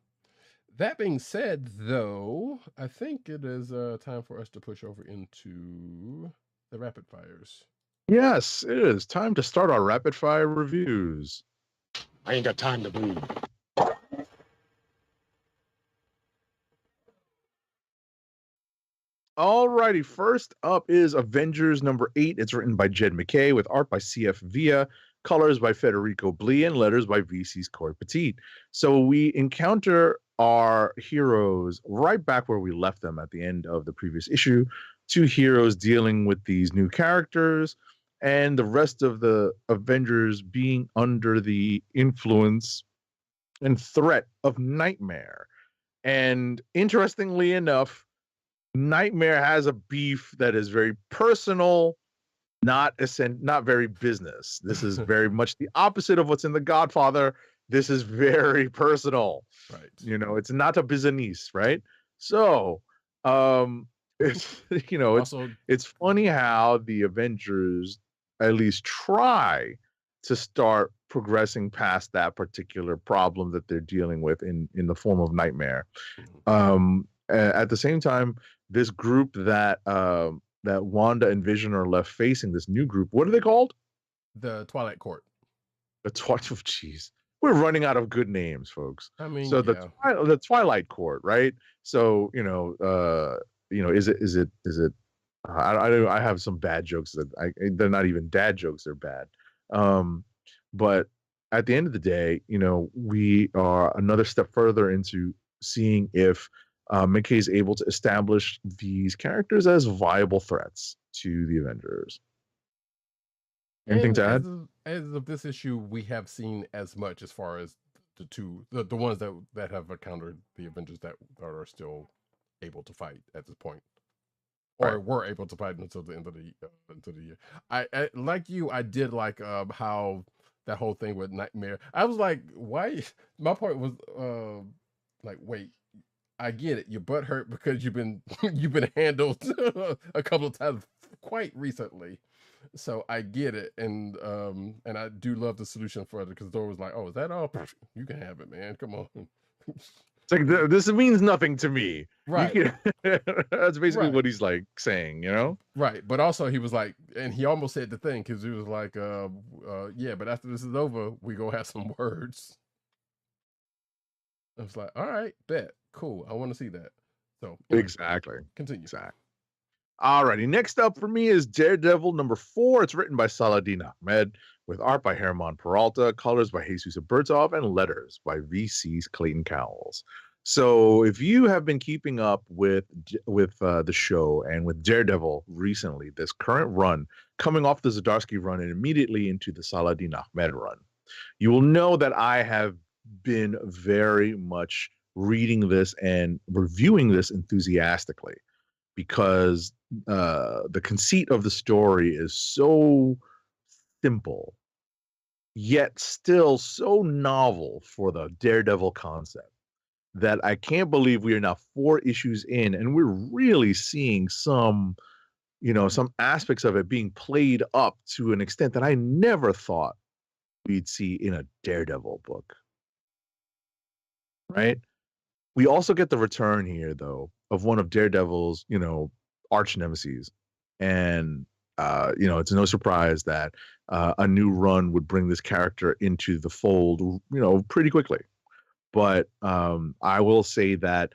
That being said, though, I think it is time for us to push over into the rapid fires. Yes, it is time to start our rapid fire reviews. I ain't got time to breathe. Alrighty, first up is Avengers number 8. It's written by Jed MacKay with art by CF Villa, colors by Federico Blee, and letters by VC's Corey Petit. So we encounter our heroes right back where we left them at the end of the previous issue. 2 heroes dealing with these new characters, and the rest of the Avengers being under the influence and threat of Nightmare. And interestingly enough, Nightmare has a beef that is very personal, not very business. This is very much the opposite of what's in The Godfather. This is very personal. Right. It's not a business, right? So, it's Also, it's funny how the Avengers at least try to start progressing past that particular problem that they're dealing with in the form of Nightmare. At the same time, this group that Wanda and Vision are left facing, this new group, what are they called? The Twilight Court. The jeez, we're running out of good names, folks. I mean, so yeah. the Twilight Court, right? So is it? I have some bad jokes that they're not even dad jokes; they're bad. But at the end of the day, we are another step further into seeing if MacKay is able to establish these characters as viable threats to the Avengers. Anything to add? As of this issue, we have seen as much as far as the ones that have encountered the Avengers that are still able to fight at this point, or were able to fight until the end of the year. I like you. I did like how that whole thing with Nightmare. I was like, why? My point was like, wait. I get it. Your butt hurt because you've been handled a couple of times quite recently. So I get it, and I do love the solution for it because Thor was like, "Oh, is that all? You can have it, man. Come on." It's like this means nothing to me, right? That's basically what he's like saying, Right, but also he was like, and he almost said the thing because he was like, "Yeah, but after this is over, we gonna have some words." I was like, "All right, bet, cool. I want to see that." So anyway, exactly. Continue. Exactly. Alrighty, next up for me is Daredevil number 4. It's written by Saladin Ahmed with art by Herman Peralta, colors by Jesus Bertov, and letters by VC's Clayton Cowles. So if you have been keeping up with the show and with Daredevil recently, this current run coming off the Zdarsky run and immediately into the Saladin Ahmed run, you will know that I have been very much reading this and reviewing this enthusiastically, because the conceit of the story is so simple, yet still so novel for the Daredevil concept, that I can't believe we are now 4 issues in and we're really seeing some some aspects of it being played up to an extent that I never thought we'd see in a Daredevil book. Right? We also get the return here, though, of one of Daredevil's, arch nemesis. And, it's no surprise that a new run would bring this character into the fold, pretty quickly. But I will say that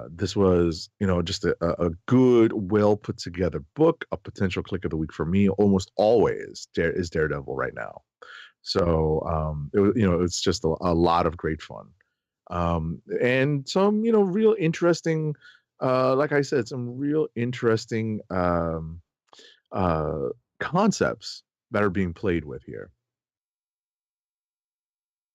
this was, just a good, well put together book, a potential click of the week for me. Almost always is Daredevil right now. So it's just a lot of great fun. And some, real interesting, like I said, some real interesting concepts that are being played with here.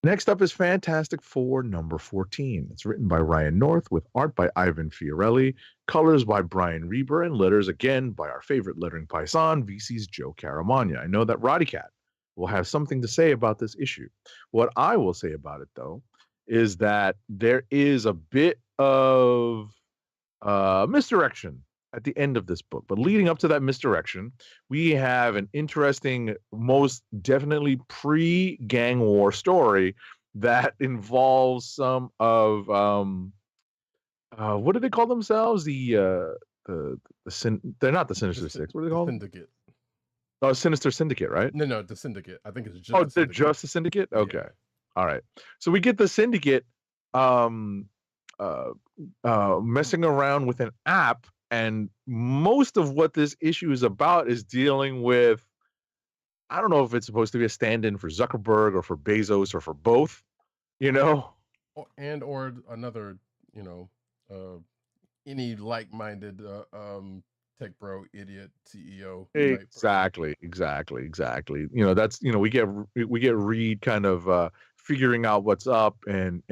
Next up is Fantastic Four number 14. It's written by Ryan North with art by Ivan Fiorelli, colors by Brian Reber, and letters again by our favorite lettering paisan, VC's Joe Caramagna. I know that Roddykat will have something to say about this issue. What I will say about it, though, is that there is a bit of misdirection at the end of this book. But leading up to that misdirection, we have an interesting, most definitely pre-gang war story that involves some of what do they call themselves? They're not the Sinister Six. What are they called? Syndicate. Oh, Sinister Syndicate, right? No, the Syndicate. I think it's just. Oh, they're just the Syndicate. Okay, yeah. All right. So we get the Syndicate messing around with an app, and most of what this issue is about is dealing with, I don't know if it's supposed to be a stand-in for Zuckerberg or for Bezos or for both, or another, any like-minded tech bro idiot CEO. Exactly. That's, we get Reed kind of figuring out what's up and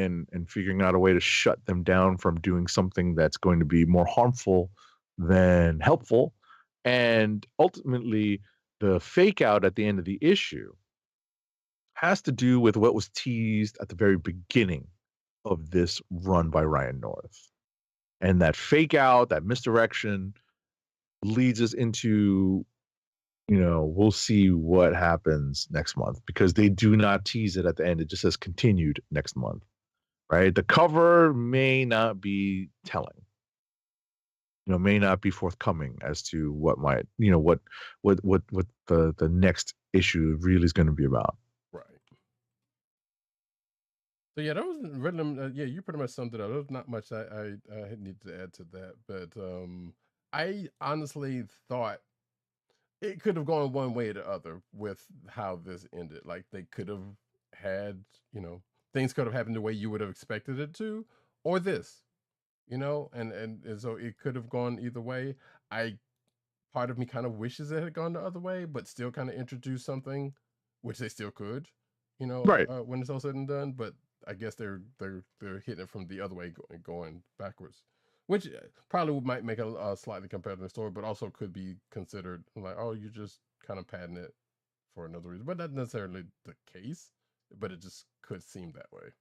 figuring out a way to shut them down from doing something that's going to be more harmful than helpful. And ultimately, the fake out at the end of the issue has to do with what was teased at the very beginning of this run by Ryan North. And that fake out, that misdirection, leads us into, we'll see what happens next month, because they do not tease it at the end. It just says continued next month, right? The cover may not be telling, may not be forthcoming as to what might, what the next issue really is going to be about. Right. So yeah, that was random. Yeah, you pretty much summed it up. There's not much I need to add to that, but I honestly thought it could have gone one way or the other with how this ended. Like they could have had, things could have happened the way you would have expected it to, or this, and so it could have gone either way. Part of me kind of wishes it had gone the other way, but still kind of introduced something, which they still could, right, when it's all said and done. But I guess they're hitting it from the other way, going backwards, which probably might make a slightly competitive story, but also could be considered like, oh, you're just kind of padding it for another reason. But that's not necessarily the case, but it just could seem that way.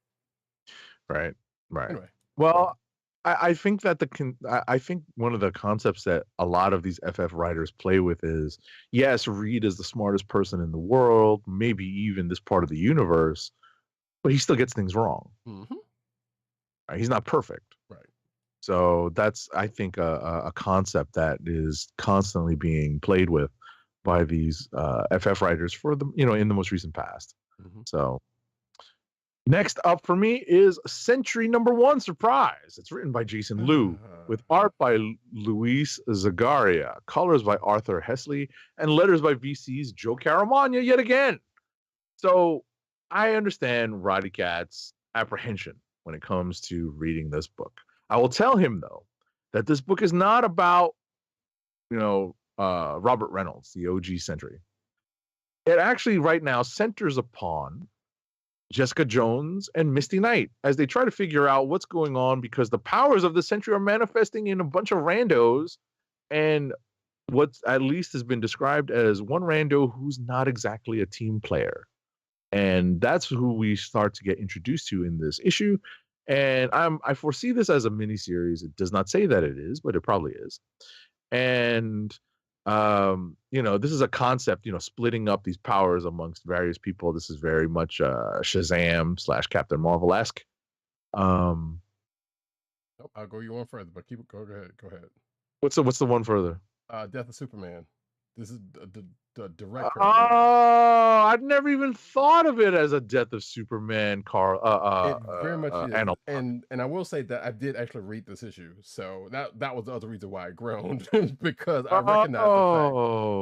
Right. Anyway. Well, I think that I think one of the concepts that a lot of these FF writers play with is, yes, Reed is the smartest person in the world, maybe even this part of the universe, but he still gets things wrong. Mm-hmm. Right? He's not perfect. Right. So that's, I think, a concept that is constantly being played with by these FF writers for the, in the most recent past. Mm-hmm. So next up for me is Century #1 Surprise. It's written by Jason Liu with art by Luis Zagaria, colors by Arthur Hesley, and letters by VC's Joe Caramagna yet again. So I understand Roddykat's apprehension when it comes to reading this book. I will tell him, though, that this book is not about, Robert Reynolds, the OG Sentry. It actually right now centers upon Jessica Jones and Misty Knight as they try to figure out what's going on, because the powers of the Sentry are manifesting in a bunch of randos, and what at least has been described as one rando who's not exactly a team player. And that's who we start to get introduced to in this issue. And I foresee this as a miniseries. It does not say that it is, but it probably is. And This is a concept, splitting up these powers amongst various people. This is very much Shazam / Captain Marvel-esque. I'll go you one further, but go ahead. Go ahead. What's the one further? Death of Superman. This is the director. Oh, I'd never even thought of it as a Death of Superman It very much is, analog. and I will say that I did actually read this issue, so that was the other reason why I groaned because I recognized the fact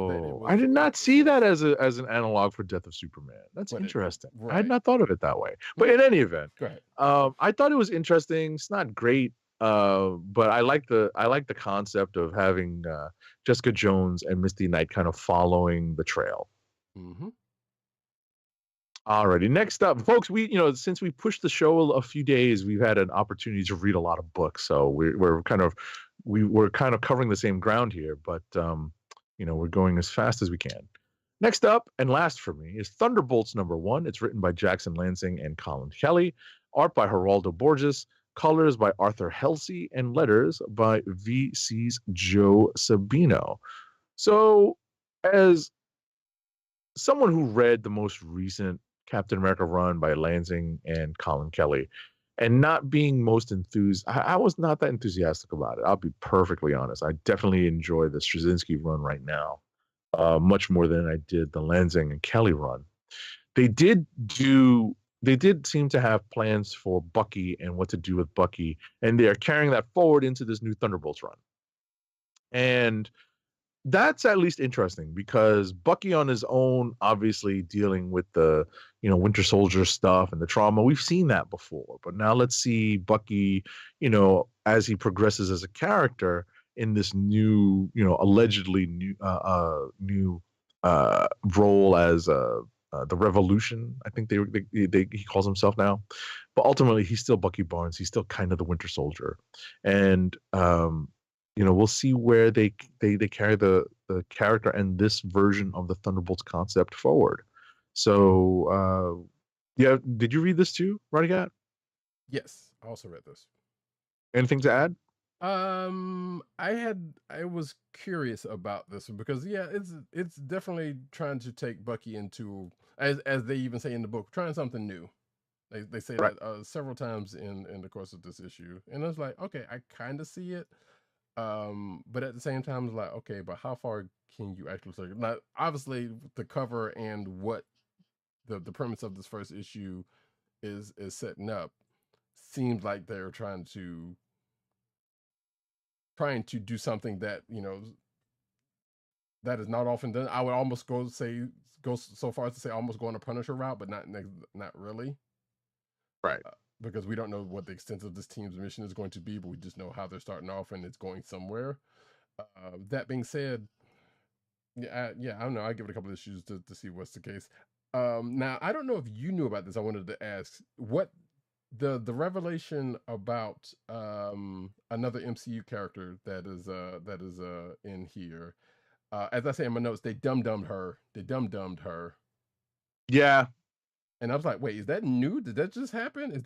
that it was. I did not see that as an analog for Death of Superman. That's interesting. I had not thought of it that way. But in any event, go ahead. I thought it was interesting. It's not great, but I like the concept of having Jessica Jones and Misty Knight kind of following the trail. Mm-hmm. Alrighty, next up, folks. Since we pushed the show a few days, we've had an opportunity to read a lot of books. So we're kind of covering the same ground here, but we're going as fast as we can. Next up and last for me is Thunderbolts #1. It's written by Jackson Lansing and Colin Kelly, art by Geraldo Borges, colors by Arthur Helsey, and letters by VC's Joe Sabino. So, as someone who read the most recent Captain America run by Lansing and Colin Kelly, and not being most enthused, I was not that enthusiastic about it. I'll be perfectly honest. I definitely enjoy the Straczynski run right now, much more than I did the Lansing and Kelly run. They did seem to have plans for Bucky and what to do with Bucky, and they are carrying that forward into this new Thunderbolts run. And that's at least interesting because Bucky on his own, obviously dealing with the, Winter Soldier stuff and the trauma. We've seen that before, but now let's see Bucky, as he progresses as a character in this new, allegedly new role as the Revolution. I think he calls himself now, but ultimately he's still Bucky Barnes. He's still kind of the Winter Soldier, and we'll see where they carry the character and this version of the Thunderbolts concept forward. So, did you read this too, Roddykat? Yes, I also read this. Anything to add? I was curious about this one because it's definitely trying to take Bucky into, as they even say in the book, trying something new. They say that several times in the course of this issue, and I was like, okay, I kind of see it. But at the same time, it's like, okay, but how far can you actually take it? Now, obviously, the cover and what the premise of this first issue is setting up seems like they're trying to do something that that is not often done. I would almost go so far as to say almost going a Punisher route, but not really, right? Because we don't know what the extent of this team's mission is going to be, but we just know how they're starting off and it's going somewhere. That being said, I don't know. I give it a couple of issues to see what's the case. Now, I don't know if you knew about this. I wanted to ask what the revelation about another MCU character that is in here. As I say in my notes, they dum-dummed her. Yeah. And I was like, wait, is that new? Did that just happen? Is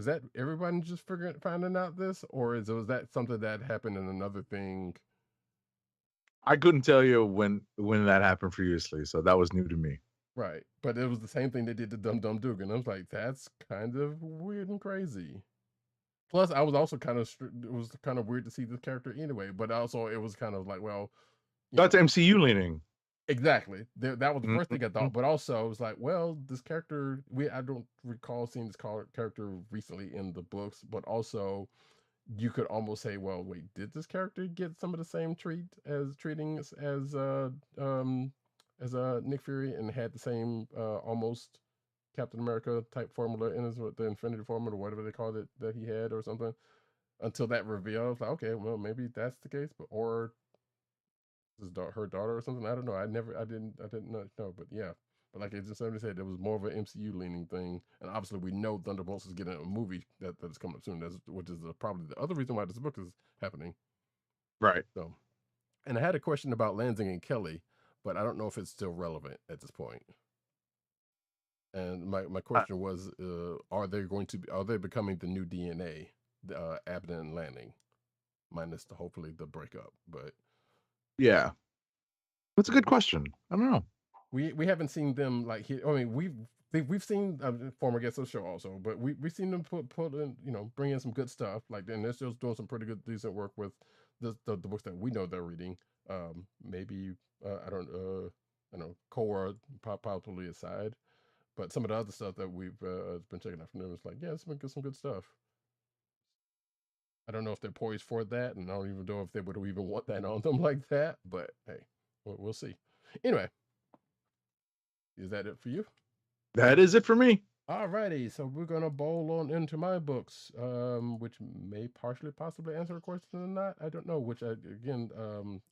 that everybody just finding out this? Or was that something that happened in another thing? I couldn't tell you when that happened previously, so that was new to me. Right. But it was the same thing they did to Dum Dum Dugan. I was like, that's kind of weird and crazy. Plus, I was also it was kind of weird to see this character anyway, but also it was kind of like, well... That's MCU leaning. Exactly. That was the first thing I thought, but also it was like, well, this character, I don't recall seeing this character recently in the books, but also you could almost say, well, wait, did this character get some of the same treating as Nick Fury and had the same almost Captain America type formula in the Infinity Formula or whatever they called it that he had or something, until that reveal. I was like, okay, well, maybe that's the case, or her daughter or something. I don't know. I didn't know, but yeah. But like somebody said, it was more of an MCU leaning thing, and obviously we know Thunderbolts is getting a movie that is coming up soon. Which is probably the other reason why this book is happening. Right. So, and I had a question about Lansing and Kelly, but I don't know if it's still relevant at this point. And my question was, are they becoming the new DNA, Abner and Lanning, minus hopefully the breakup, but yeah. That's a good question. I don't know. We haven't seen them like here. I mean, we've seen former guests of the show also, but we've seen them put in, bring in some good stuff. Like, and they're still doing some pretty good, decent work with the books that we know they're reading. Maybe I don't know, Korra probably aside, but some of the other stuff that we've been checking out from them is like, yeah, it's been some good stuff. I don't know if they're poised for that, and I don't even know if they would even want that on them like that. But hey, we'll see. Anyway, is that it for you? That is it for me. Alrighty, so we're gonna bowl on into my books, which may possibly answer a question or not. I don't know. Which again,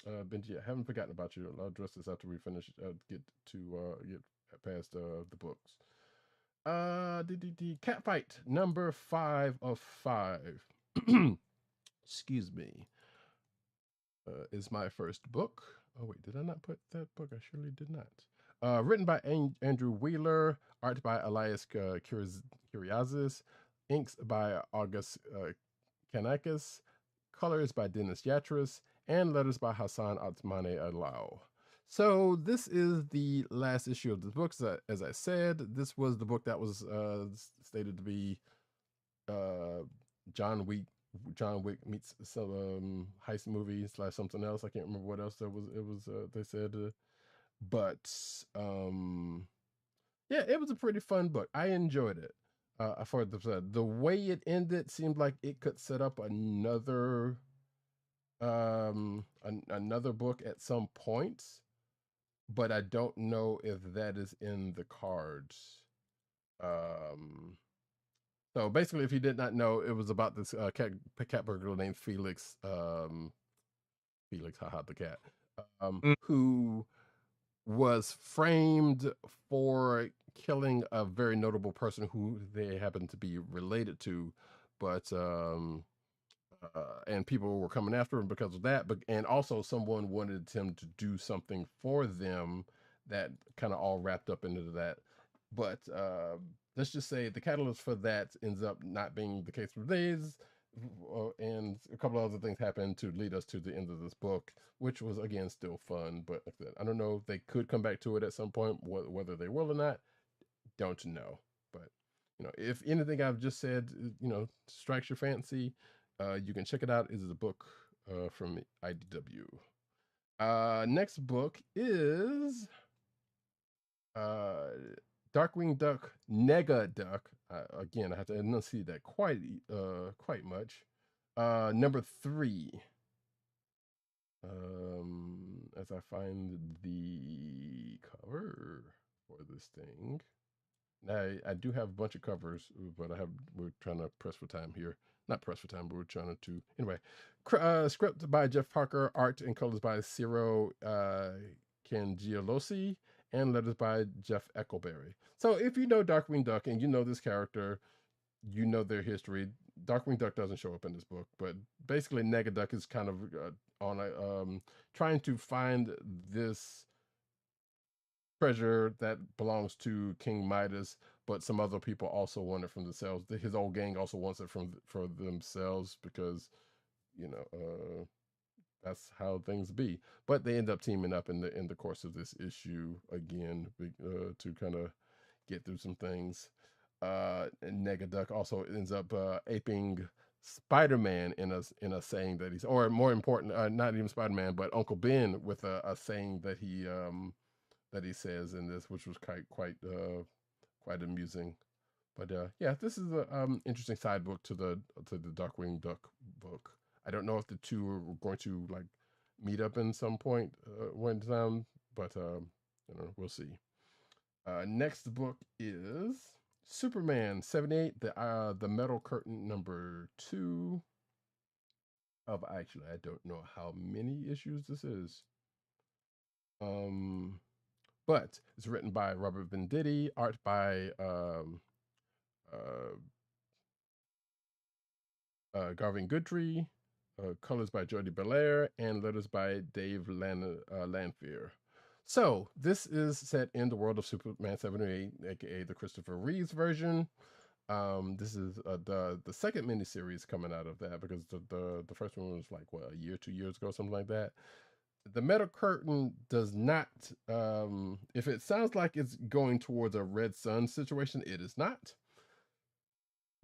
Benji, I haven't forgotten about you. I'll address this after we finish. Get past the books. The cat fight number 5 of 5. Excuse me. Is my first book. Oh wait, did I not put that book? I surely did not. Written by Andrew Wheeler, art by Elias Kyriazis, inks by August Kanakis, colors by Dennis Yatras, and letters by Hassan Atmane Alao. So this is the last issue of the book. As I said, this was the book that was stated to be John Wick meets some heist movie / something else. I can't remember what else there was. It was they said. But yeah, it was a pretty fun book. I enjoyed it. For the way it ended seemed like it could set up another another book at some point, but I don't know if that is in the cards. So basically, if you did not know, it was about this cat burglar named Felix. Felix, haha, the cat, who was framed for killing a very notable person who they happened to be related to, but and people were coming after him because of that. But and also someone wanted him to do something for them that kind of all wrapped up into that. But let's just say the catalyst for that ends up not being the case for these. And a couple of other things happened to lead us to the end of this book, which was again still fun. But like I don't know if they could come back to it at some point, whether they will or not. Don't know. But if anything I've just said, strikes your fancy, you can check it out. It is a book from IDW. Next book is Darkwing Duck, Nega Duck. Again, I have to enunciate that quite much. Number 3. As I find the cover for this thing. Now, I do have a bunch of covers, but we're trying to press for time here. Not press for time, but we're trying to anyway. Script by Jeff Parker, art and colors by Ciro Cangialosi, and letters by Jeff Eckleberry. So if you know Darkwing Duck and you know this character, you know their history. Darkwing Duck doesn't show up in this book, but basically Nega Duck is kind of on a trying to find this treasure that belongs to King Midas, but some other people also want it from themselves. His old gang also wants it for themselves because that's how things be. But they end up teaming up in the course of this issue again to kind of get through some things. And Negaduck also ends up aping Spider-Man in a saying that he's, or more important, not even Spider-Man, but Uncle Ben with a saying that he says in this, which was quite amusing. But yeah, this is a interesting side book to the Darkwing Duck book. I don't know if the two are going to like meet up in some point one time, but we'll see. Next book is Superman 78, the Metal Curtain number 2. Of actually, I don't know how many issues this is. But it's written by Robert Venditti, art by Garvin Goodrey, colors by Jody Belair, and letters by Dave Lanfear. So this is set in the world of Superman 78, aka the Christopher Reeves version. This is the second miniseries coming out of that, because the first one was like what, a year, 2 years ago, something like that. the metal curtain does not. If it sounds like it's going towards a Red Sun situation, it is not.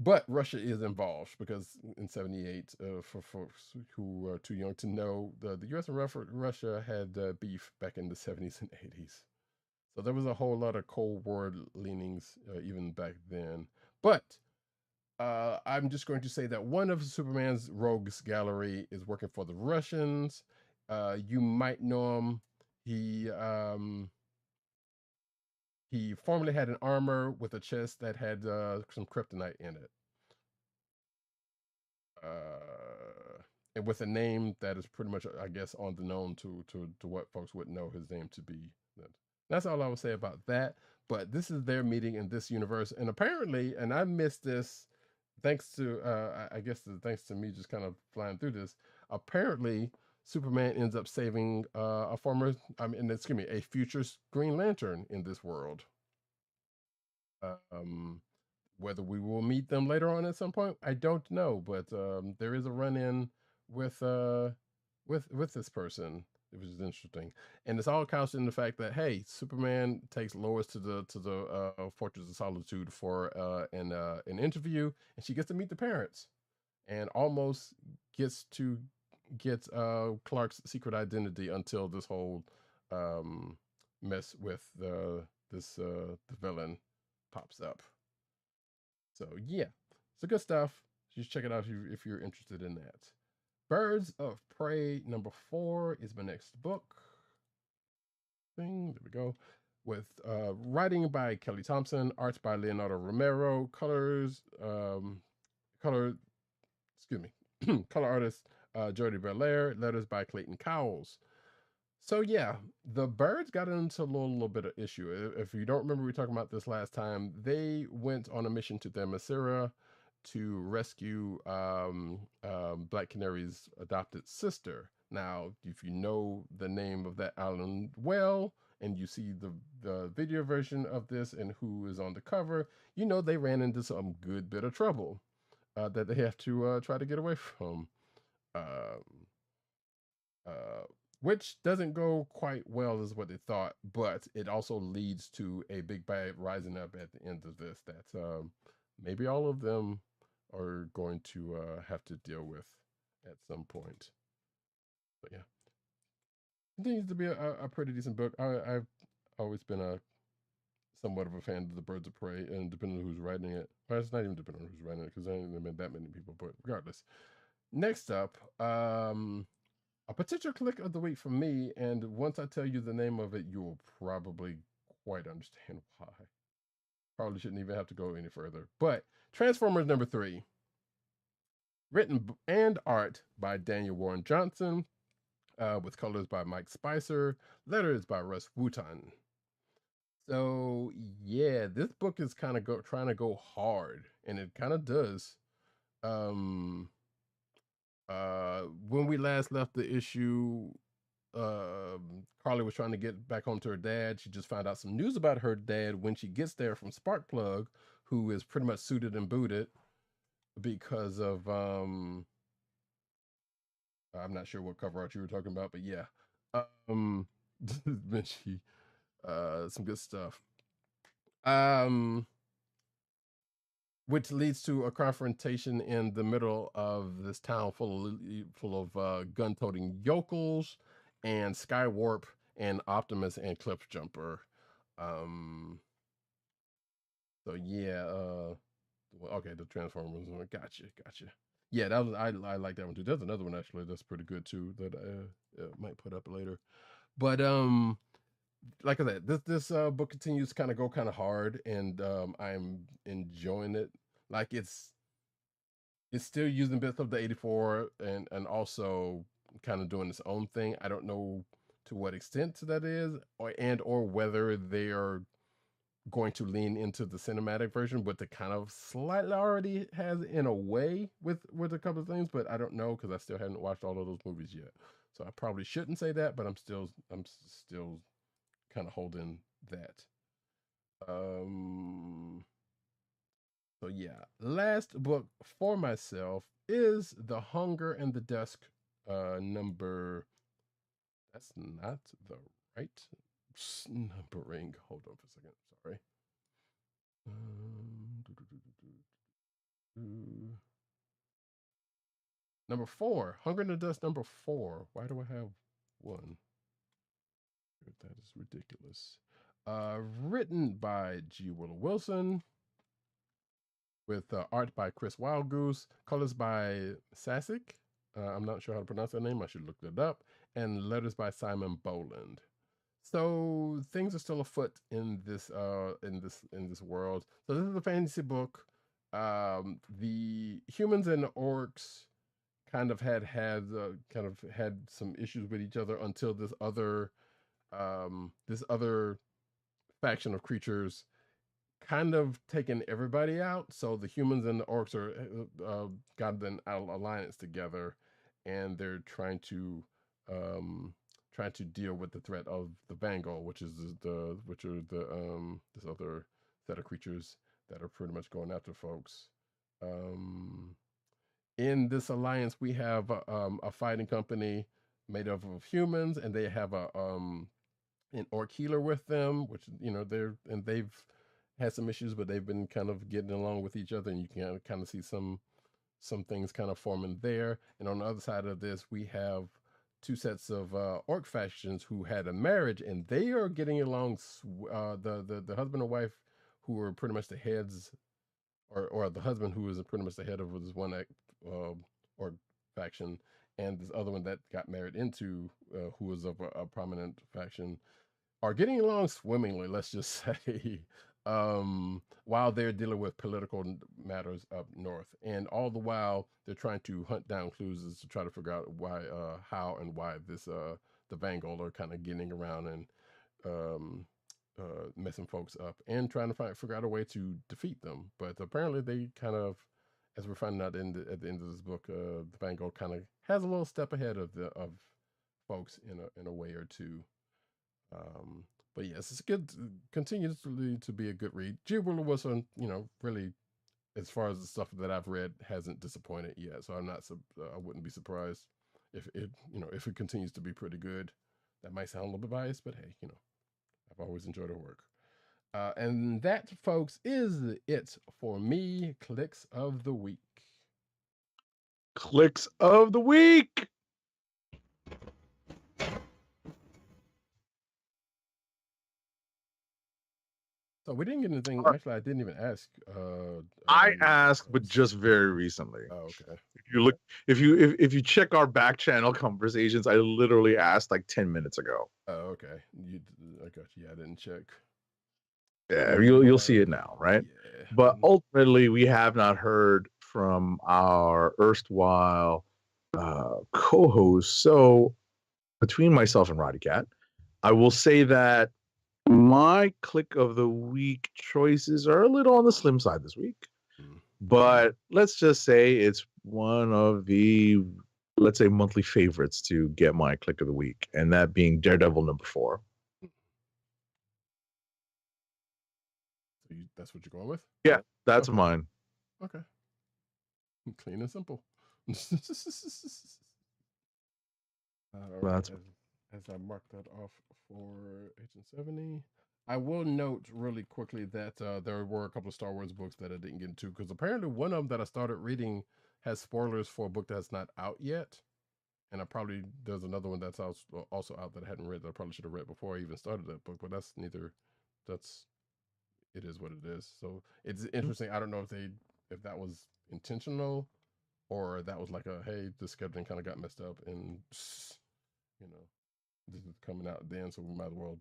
But Russia is involved because in '78, for folks who are too young to know, the U.S. and Russia had beef back in the '70s and '80s. So there was a whole lot of Cold War leanings even back then. But I'm just going to say that one of Superman's rogues gallery is working for the Russians. You might know him. He formerly had an armor with a chest that had some kryptonite in it. And with a name that is pretty much, I guess, on the known to what folks would know his name to be. That's all I would say about that. But this is their meeting in this universe, and apparently, and I missed this, thanks to thanks to me just kind of flying through this. Apparently, Superman ends up saving a former, a future Green Lantern in this world. Whether we will meet them later on at some point, I don't know, but there is a run-in with this person, which is interesting, and it's all couched in the fact that hey, Superman takes Lois to the Fortress of Solitude for an interview, and she gets to meet the parents, and almost gets to get Clark's secret identity until this whole mess with the villain pops up. So yeah, it's good stuff. Just check it out if you're interested in that. Birds of Prey #4 is my next book. There we go. With writing by Kelly Thompson, art by Leonardo Romero, color artist Jody Belair, letters by Clayton Cowles. So yeah, the birds got into a little bit of issue. If you don't remember, we were talking about this last time. They went on a mission to Themyscira to rescue Black Canary's adopted sister. Now, if you know the name of that island well, and you see the video version of this and who is on the cover, you know they ran into some good bit of trouble that they have to try to get away from. Which doesn't go quite well as what they thought, but it also leads to a big bad rising up at the end of this that maybe all of them are going to have to deal with at some point. But yeah, continues to be a pretty decent book. I've always been a somewhat of a fan of the Birds of Prey, and depending on who's writing it, well, it's not even depending on who's writing it because there ain't been that many people. But regardless, next up, a potential click of the week for me, and once I tell you the name of it, you will probably quite understand why. Probably shouldn't even have to go any further. But Transformers #3, written and art by Daniel Warren Johnson, with colors by Mike Spicer, letters by Russ Wooton. So yeah, this book is kind of trying to go hard, and it kind of does. When we last left the issue, Carly was trying to get back home to her dad. She just found out some news about her dad when she gets there from Sparkplug, who is pretty much suited and booted because of I'm not sure what cover art you were talking about, but yeah, she some good stuff. Which leads to a confrontation in the middle of this town full of gun-toting yokels and Skywarp and Optimus and Cliffjumper. So yeah, okay, the Transformers one. Gotcha. Yeah, that was I like that one too. There's another one actually that's pretty good too that I might put up later. But like I said, this book continues to kind of go kind of hard, and I'm enjoying it. Like it's still using bits of the '84 and also kind of doing its own thing. I don't know to what extent that is, or whether they are going to lean into the cinematic version, but they kind of slightly already has in a way with a couple of things, but I don't know because I still haven't watched all of those movies yet. So I probably shouldn't say that, but I'm still kind of holding that. So yeah, last book for myself is The Hunger and the Dusk number That's not the right numbering. Hold on for a second. Sorry. Number 4, Hunger in the Dust. Number 4. Why do I have 1? That is ridiculous. Written by G. Willow Wilson, with art by Chris Wildgoose, colors by Sasek. I'm not sure how to pronounce that name. I should look that up. And letters by Simon Boland. So things are still afoot in this world. So this is a fantasy book. The humans and the orcs kind of had some issues with each other until this other faction of creatures kind of taken everybody out. So the humans and the orcs are got an alliance together, and they're trying to deal with the threat of the Vanguard, which is this other set of creatures that are pretty much going after folks. In this alliance, we have a fighting company made up of humans, and they have an orc healer with them, which they've had some issues, but they've been kind of getting along with each other, and you can kind of see some things kind of forming there. And on the other side of this, we have two sets of orc factions who had a marriage, and they are getting along. The husband and wife, who are pretty much the heads, or the husband who is pretty much the head of this one orc faction, and this other one that got married into, who was of a prominent faction, are getting along swimmingly, let's just say, while they're dealing with political matters up north. And all the while, they're trying to hunt down clues to try to figure out why, how and why the Vanguard are kind of getting around and messing folks up, and trying to figure out a way to defeat them. But apparently they kind of, as we're finding out at the end of this book, the Vanguard kind of has a little step ahead of folks in a way or two. But yes, it's good. Continues to be a good read. G. Willow Wilson, really, as far as the stuff that I've read, hasn't disappointed yet. So I wouldn't be surprised if it continues to be pretty good. That might sound a little bit biased, but hey, I've always enjoyed her work. And that, folks, is it for me. Kliqs of the week. Kliqs of the week. So we didn't get anything. Actually, I didn't even ask. I asked, but just very recently. Oh, okay. If you check our back channel conversations, I literally asked like 10 minutes ago. Oh, okay. I got you. Yeah, I didn't check. Yeah, you'll see it now, right? Yeah. But ultimately, we have not heard from our erstwhile co-host. So between myself and Roddykat, I will say that my Kliq of the week choices are a little on the slim side this week. But let's just say it's one of the, let's say, monthly favorites to get my Kliq of the week, and that being Daredevil number 4. So that's what you're going with? Yeah, that's mine. Okay. Clean and simple. Right, as I mark that off for Agent 70. I will note really quickly that there were a couple of Star Wars books that I didn't get into, because apparently one of them that I started reading has spoilers for a book that's not out yet. And there's another one that's also out that I hadn't read that I probably should have read before I even started that book, but it is what it is. So it's interesting. I don't know if that was intentional, or that was like hey, the scheduling kind of got messed up, and this is coming out then, so we might as well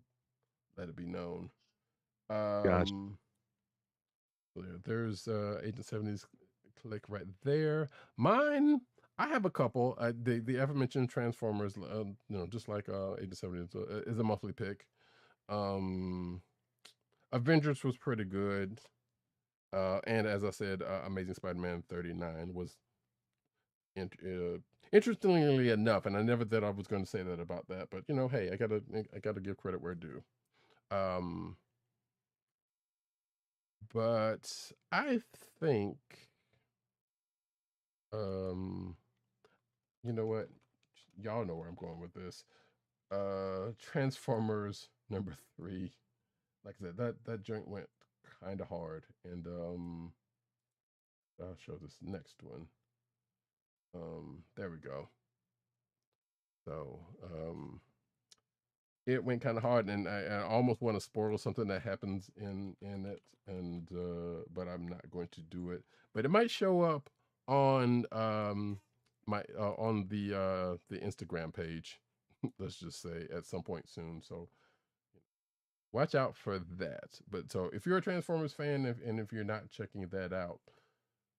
let it be known. Gotcha. There's Agent 70's Kliq right there. Mine, I have a couple. The aforementioned Transformers, just like Agent 70 is a monthly pick. Avengers was pretty good. And as I said, Amazing Spider-Man 39 was interestingly enough, and I never thought I was going to say that about that, but hey, I gotta give credit where due. But I think, you know what, y'all know where I'm going with this. Transformers #3. Like I said, that joint went kind of hard, and I'll show this next one. There we go. So it went kind of hard, and I almost want to spoil something that happens in it, and but I'm not going to do it. But it might show up on my on the Instagram page. Let's just say at some point soon. So watch out for that. But so if you're a Transformers fan, and if you're not checking that out,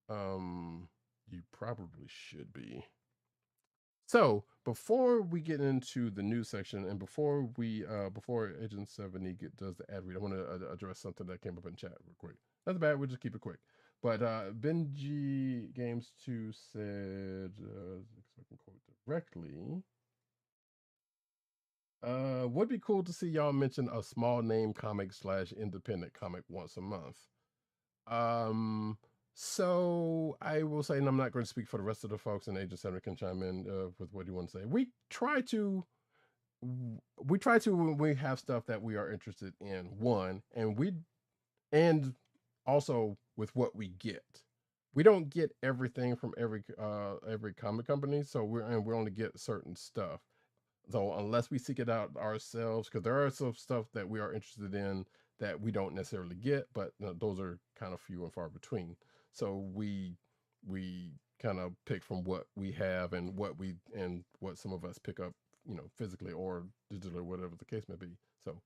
you probably should be. So before we get into the news section, and before Agent 70 does the ad read, I want to address something that came up in chat real quick. That's bad. We'll just keep it quick. But Benji Games 2 said, if I can quote directly, would be cool to see y'all mention a small name comic / independent comic once a month. So I will say, and I'm not going to speak for the rest of the folks, and Agent 70 can chime in with what you want to say. We try to when we have stuff that we are interested in, and also with what we get. We don't get everything from every comic company, so we only get certain stuff. So unless we seek it out ourselves, because there are some stuff that we are interested in that we don't necessarily get, but those are kind of few and far between. So we kind of pick from what we have and what some of us pick up, physically or digitally, whatever the case may be. So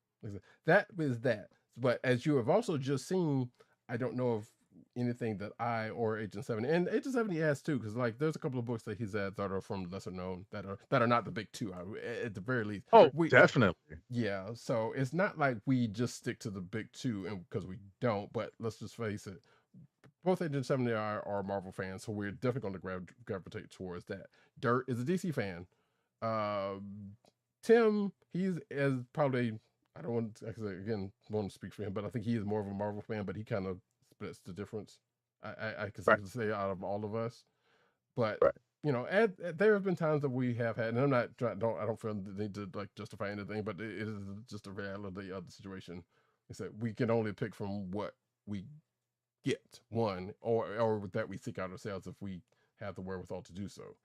that is that. But as you have also just seen, I don't know if anything that I or Agent 70 and Agent 70 has too, because like there's a couple of books that he's had that are from lesser known that are not the big two at the very least. Oh, definitely. Yeah, so it's not like we just stick to the big two, and because we don't. But let's just face it, both Agent 70 are Marvel fans, so we're definitely going to gravitate towards that. Dirt is a DC fan. Tim, he's as probably, I don't want to, again, want to speak for him, but I think he is more of a Marvel fan, but he kind of splits the difference. I can say out of all of us, but there have been times that we have had, and I don't feel the need to like justify anything, but it is just a reality of the situation. Is that we can only pick from what we get, or that we seek out ourselves if we have the wherewithal to do so.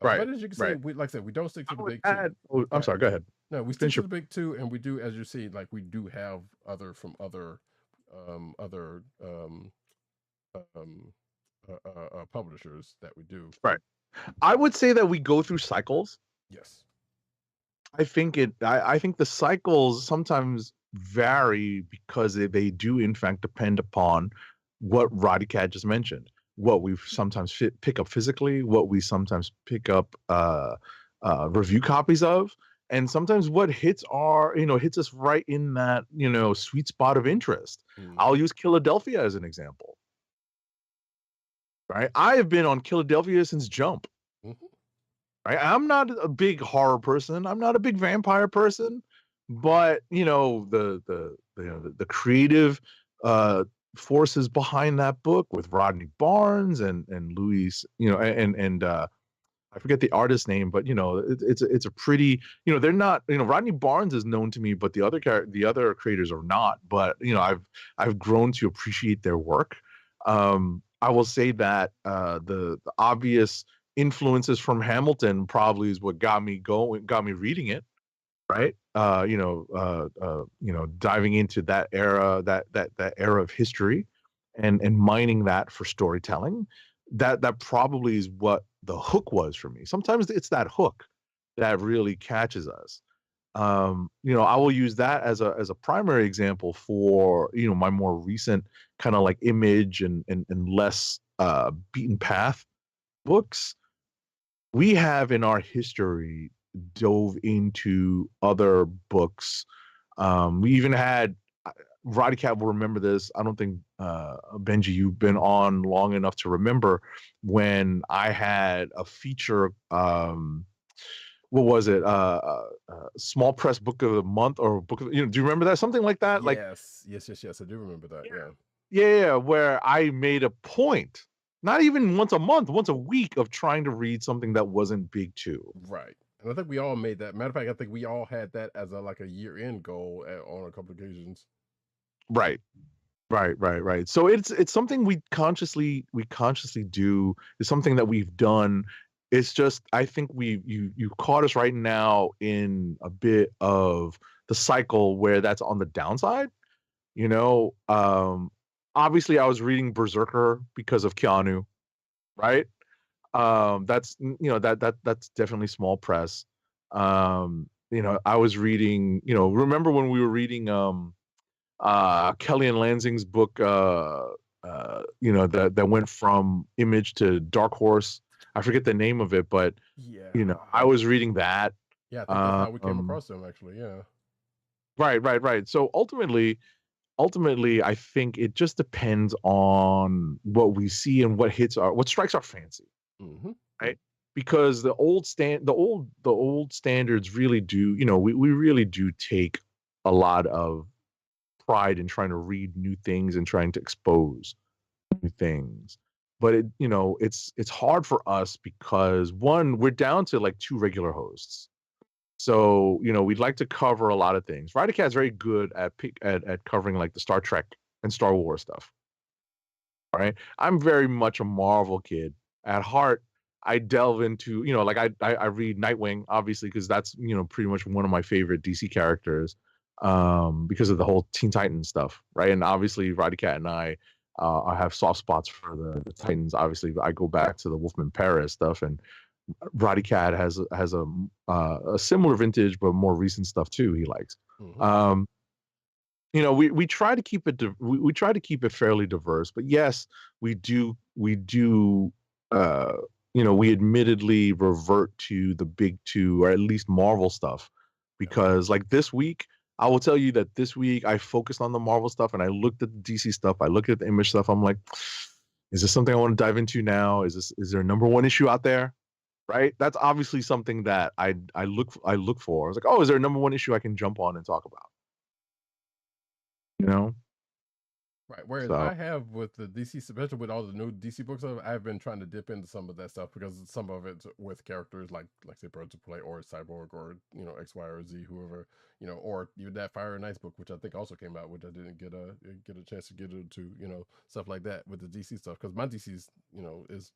Right. But as you can see, like I said, we don't stick to the big two. Oh, I'm sorry. Go ahead. No, we stick to the big two, and we do, as you see, like we do have other publishers that we do. Right. I would say that we go through cycles. Yes. I think the cycles sometimes vary because they do in fact depend upon what Roddykat just mentioned. What we sometimes pick up physically, what we sometimes pick up review copies of, and sometimes what hits us right in that sweet spot of interest. I'll use Philadelphia as an example. Right, I have been on Philadelphia since Jump. Right, I'm not a big horror person. I'm not a big vampire person, but the creative forces behind that book with Rodney Barnes and Louis, and I forget the artist's name, but it's a pretty, they're not, Rodney Barnes is known to me, but the other creators are not. But I've grown to appreciate their work. I will say that the obvious influences from Hamilton probably is what got me reading it, right? Diving into that era, that era of history, and mining that for storytelling. That probably is what the hook was for me. Sometimes it's that hook that really catches us. I will use that as a primary example for my more recent kind of like Image and less beaten path books. We have in our history dove into other books. We even had Roddykat will remember this. I don't think Benji, you've been on long enough to remember when I had a feature. What was it? Small press book of the month or book of, do you remember that? Something like that? Yes. I do remember that. Yeah. Where I made a point, not even once a month, once a week, of trying to read something that wasn't big two. Right. And I think we all made that. Matter of fact, I think we all had that as a year-end goal on a couple of occasions. Right. So it's something we consciously do. It's something that we've done. It's just I think you caught us right now in a bit of the cycle where that's on the downside. You know, obviously I was reading Berserker because of Keanu, right? That's that's definitely small press. I was reading, remember when we were reading Kelly and Lansing's book, that went from Image to Dark Horse. I forget the name of it, but yeah, I was reading that. Yeah, I think that's how we came across them, actually. Yeah. Right. So ultimately, I think it just depends on what we see and what strikes our fancy, right? Because the old standards really do, we really do take a lot of pride in trying to read new things and trying to expose new things. But it's hard for us because one, we're down to like 2 regular hosts. So, we'd like to cover a lot of things. Roddykat very good at covering like the Star Trek and Star Wars stuff. All right. I'm very much a Marvel kid. At heart, I delve into, like I read Nightwing, obviously, because that's, pretty much one of my favorite DC characters, because of the whole Teen Titans stuff, right? And obviously Roddykat and I have soft spots for the Titans. Obviously, I go back to the Wolfman Paris stuff, and Roddykat has a similar vintage but more recent stuff too he likes. We try to keep it we try to keep it fairly diverse, but yes, we admittedly revert to the big 2, or at least Marvel stuff, because like this week, I will tell you that this week I focused on the Marvel stuff and I looked at the DC stuff, I looked at the Image stuff. I'm like, is this something I want to dive into now? Is there a number 1 issue out there? Right? That's obviously something that I look for. I was like, oh, is there a number 1 issue I can jump on and talk about? Right. Whereas I have with the DC, especially with all the new DC books, I've been trying to dip into some of that stuff because some of it's with characters like say Birds of Prey or Cyborg or X, Y, or Z, whoever, or even that Fire and Ice book, which I think also came out, which I didn't get a chance to get into, stuff like that with the DC stuff, because my DC's is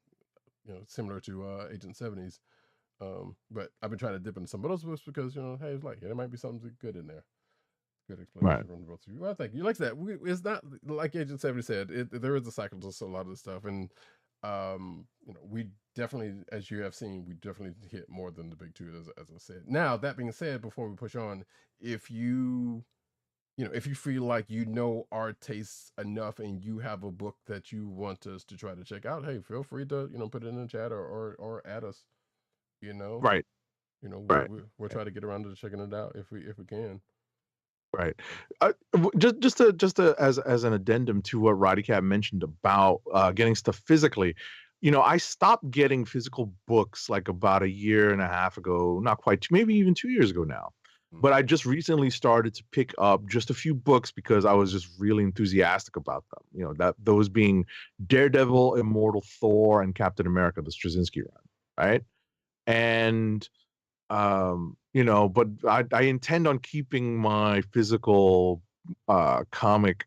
similar to Agent 70s. But I've been trying to dip into some of those books because, hey, it's like, there might be something good in there. Good explanation from both of you. Well, thank you. Like that, it's not like Agent 70 said. There is a cycle to a lot of this stuff, and we definitely, as you have seen, we definitely hit more than the big 2, as I said. Now, that being said, before we push on, if you feel like our tastes enough and you have a book that you want us to try to check out, hey, feel free to put it in the chat or add us. Right. We'll try to get around to checking it out if we can. Right. Just to as an addendum to what Roddykat mentioned about getting stuff physically, I stopped getting physical books like about 1.5 years ago, not quite, maybe even 2 years ago now. But I just recently started to pick up just a few books because I was just really enthusiastic about them. Those being Daredevil, Immortal Thor, and Captain America, the Straczynski run, right? And but I intend on keeping my physical comic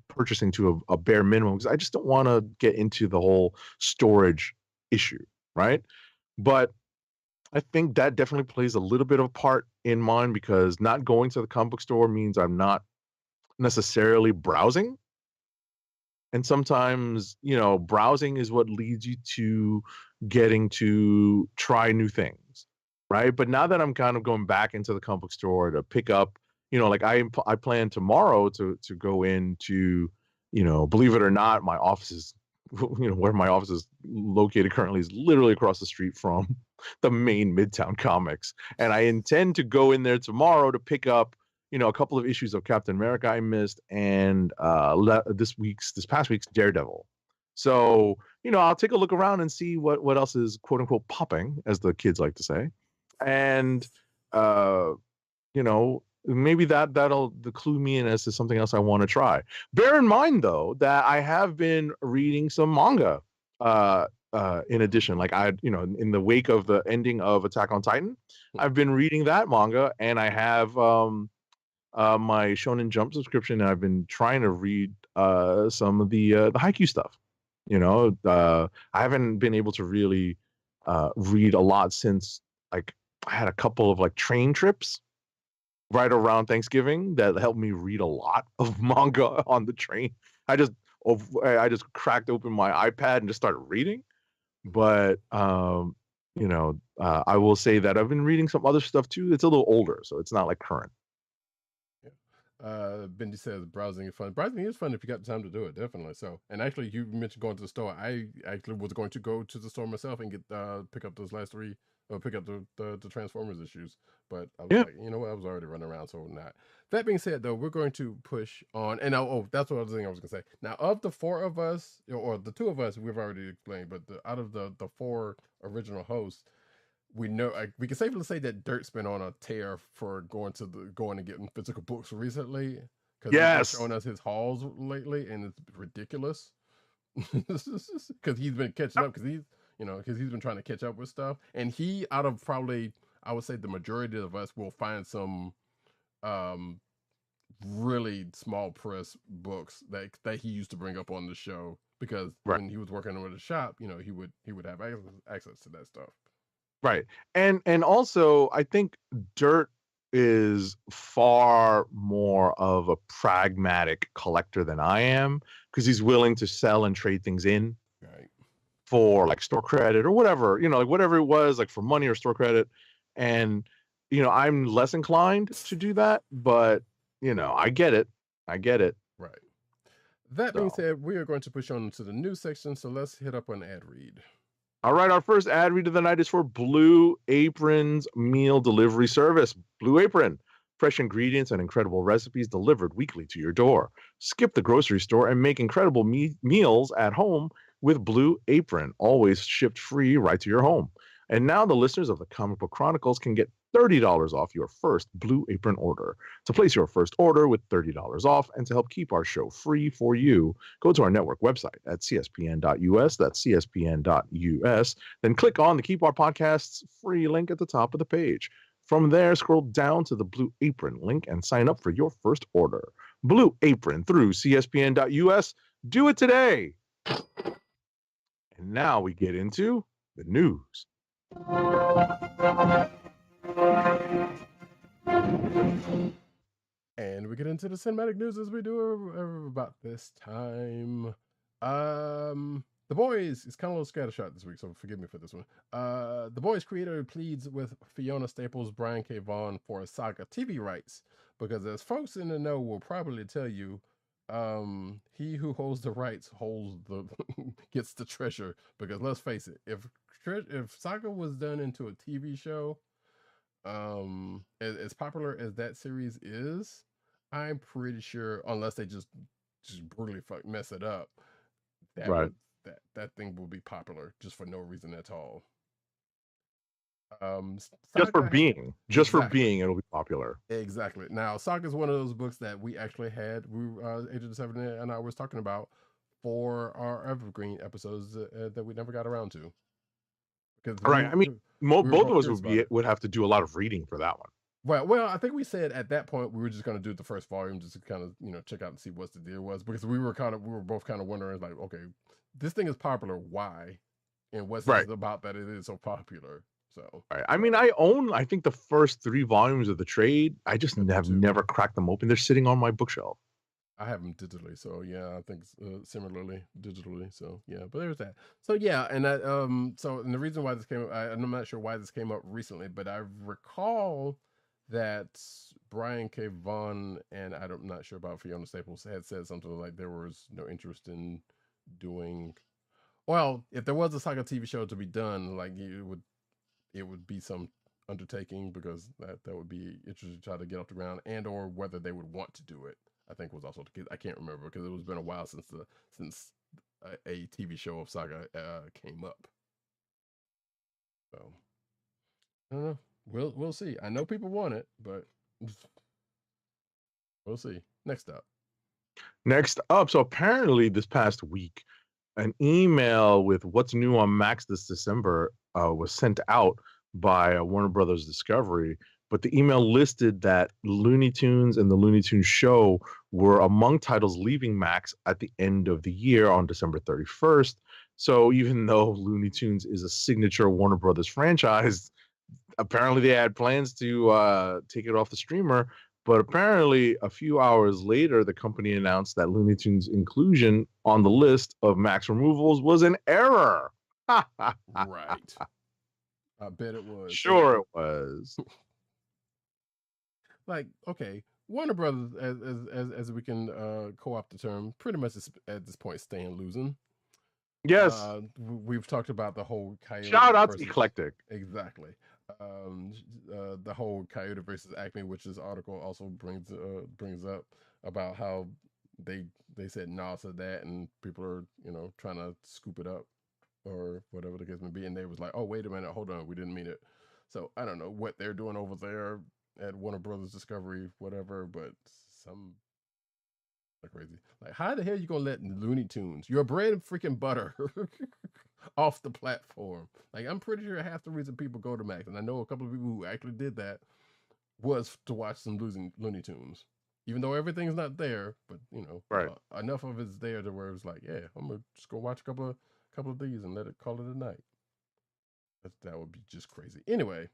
purchasing to a bare minimum, because I just don't want to get into the whole storage issue, right? But I think that definitely plays a little bit of a part in mine, because not going to the comic book store means I'm not necessarily browsing. And sometimes, browsing is what leads you to getting to try new things, right? But now that I'm kind of going back into the comic book store to pick up, like I plan tomorrow to go into, believe it or not, my office is, where my office is located currently is literally across the street from the main Midtown Comics. And I intend to go in there tomorrow to pick up, a couple of issues of Captain America I missed, and this past week's Daredevil. So, I'll take a look around and see what else is quote unquote popping, as the kids like to say. And, maybe that'll clue me in as to something else I want to try. Bear in mind, though, that I have been reading some manga in addition, like in the wake of the ending of Attack on Titan, I've been reading that manga, and I have my Shonen Jump subscription, and I've been trying to read some of the Haikyuu stuff. I haven't been able to really read a lot since, like, I had a couple of like train trips right around Thanksgiving that helped me read a lot of manga on the train. I just cracked open my iPad and just started reading. But I will say that I've been reading some other stuff too. It's a little older, so it's not like current. Bendy says browsing is fun. Browsing is fun if you got the time to do it, definitely. So, and actually, you mentioned going to the store. I actually was going to go to the store myself and get pick up those last three, or pick up the Transformers issues. But I was like, you know what? I was already running around, so not. That being said, though, we're going to push on. And that's what other thing I was gonna say. Now, of the four of us, or the two of us, we've already explained. But out of the four original hosts, we know we can safely say that Dirt's been on a tear for going and getting physical books recently, because he's been showing us his hauls lately, and it's ridiculous. Because he's been catching up, because he's been trying to catch up with stuff, and he, out of probably, I would say, the majority of us will find some really small press books that he used to bring up on the show, because when he was working with a shop, he would have access to that stuff. Right. And also, I think Dirt is far more of a pragmatic collector than I am, because he's willing to sell and trade things in for like store credit or whatever, like whatever it was, like for money or store credit. And, I'm less inclined to do that, but, I get it. Right. That being said, we are going to push on to the news section, so let's hit up an ad read. All right, our first ad read of the night is for Blue Apron's meal delivery service. Blue Apron, fresh ingredients and incredible recipes delivered weekly to your door. Skip the grocery store and make incredible meals at home with Blue Apron, always shipped free right to your home. And now the listeners of the Comic Book Chronicles can get $30 off your first Blue Apron order. To place your first order with $30 off and to help keep our show free for you, go to our network website at cspn.us. That's cspn.us. Then click on the Keep Our Podcasts free link at the top of the page. From there, scroll down to the Blue Apron link and sign up for your first order. Blue Apron through cspn.us. Do it today. And now we get into the news. And we get into the cinematic news as we do about this time. The Boys is kind of a little scattershot this week, so forgive me for this one. The Boys creator pleads with Fiona Staples, Brian K. Vaughan for a Saga TV rights, because as folks in the know will probably tell you, he who holds the rights gets the treasure. Because let's face it, if Saga was done into a TV show, as popular as that series is, I'm pretty sure, unless they just brutally mess it up, that thing will be popular just for no reason at all. Just for being, it'll be popular. Exactly. Now, Saga is one of those books that we actually had. Agent 7 and I was talking about for our Evergreen episodes that we never got around to. Right. I mean, both of us would have to do a lot of reading for that one. Well, I think we said at that point we were just going to do the first volume just to kind of check out and see what the deal was, because we were both kind of wondering, like, okay, this thing is popular, why, and what's it about that it is so popular. So I mean, I think the first 3 volumes of the trade. I just have never cracked them open. They're sitting on my bookshelf. I have them digitally, so yeah, I think similarly digitally. So yeah, but there's that. So yeah, and that and the reason why this came up, I'm not sure why this came up recently, but I recall that Brian K. Vaughan and I'm not sure about Fiona Staples had said something like there was no interest in doing. Well, if there was a Saga TV show to be done, like it would be some undertaking, because that would be interesting to try to get off the ground, and or whether they would want to do it. I think was also the case. I can't remember, because it was been a while since a TV show of Saga came up. So I don't know. We'll see. I know people want it, but we'll see. Next up. So apparently this past week, an email with what's new on Max this December was sent out by Warner Brothers Discovery, but the email listed that Looney Tunes and the Looney Tunes show were among titles leaving Max at the end of the year on December 31st. So even though Looney Tunes is a signature Warner Brothers franchise, apparently they had plans to take it off the streamer. But apparently, a few hours later, the company announced that Looney Tunes' inclusion on the list of Max removals was an error. Right. I bet it was. Sure, it was. Like, okay, Warner Brothers, as we can co-opt the term, pretty much is, at this point staying losing. Yes. We've talked about the whole Coyote. Shout out to Eclectic. Exactly. The whole Coyote versus Acme, which this article also brings up about how they said no to that, and people are trying to scoop it up or whatever the case may be, and they was like, oh wait a minute, hold on, we didn't mean it. So I don't know what they're doing over there at Warner Brothers Discovery, whatever, but some crazy. Like, how the hell you gonna let Looney Tunes, your bread and freaking butter, off the platform? Like, I'm pretty sure half the reason people go to Max, and I know a couple of people who actually did that, was to watch some Looney Tunes. Even though everything's not there, but right. Enough of it's there to where it's like, yeah, I'm gonna just go watch a couple of these and let it call it a night. That would be just crazy. Anyway,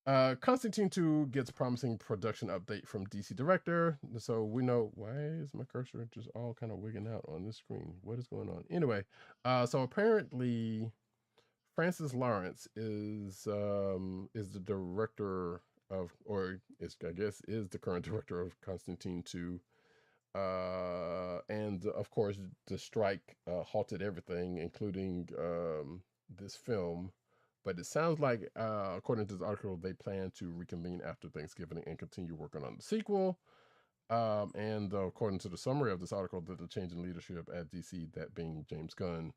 Constantine 2 gets promising production update from DC director. So we know, why is my cursor just all kind of wigging out on this screen? What is going on? Anyway, so apparently Francis Lawrence is the director of, or is, I guess, is the current director of Constantine 2. And of course the strike halted everything, including this film. But it sounds like, according to this article, they plan to reconvene after Thanksgiving and continue working on the sequel. And according to the summary of this article, that the change in leadership at DC, that being James Gunn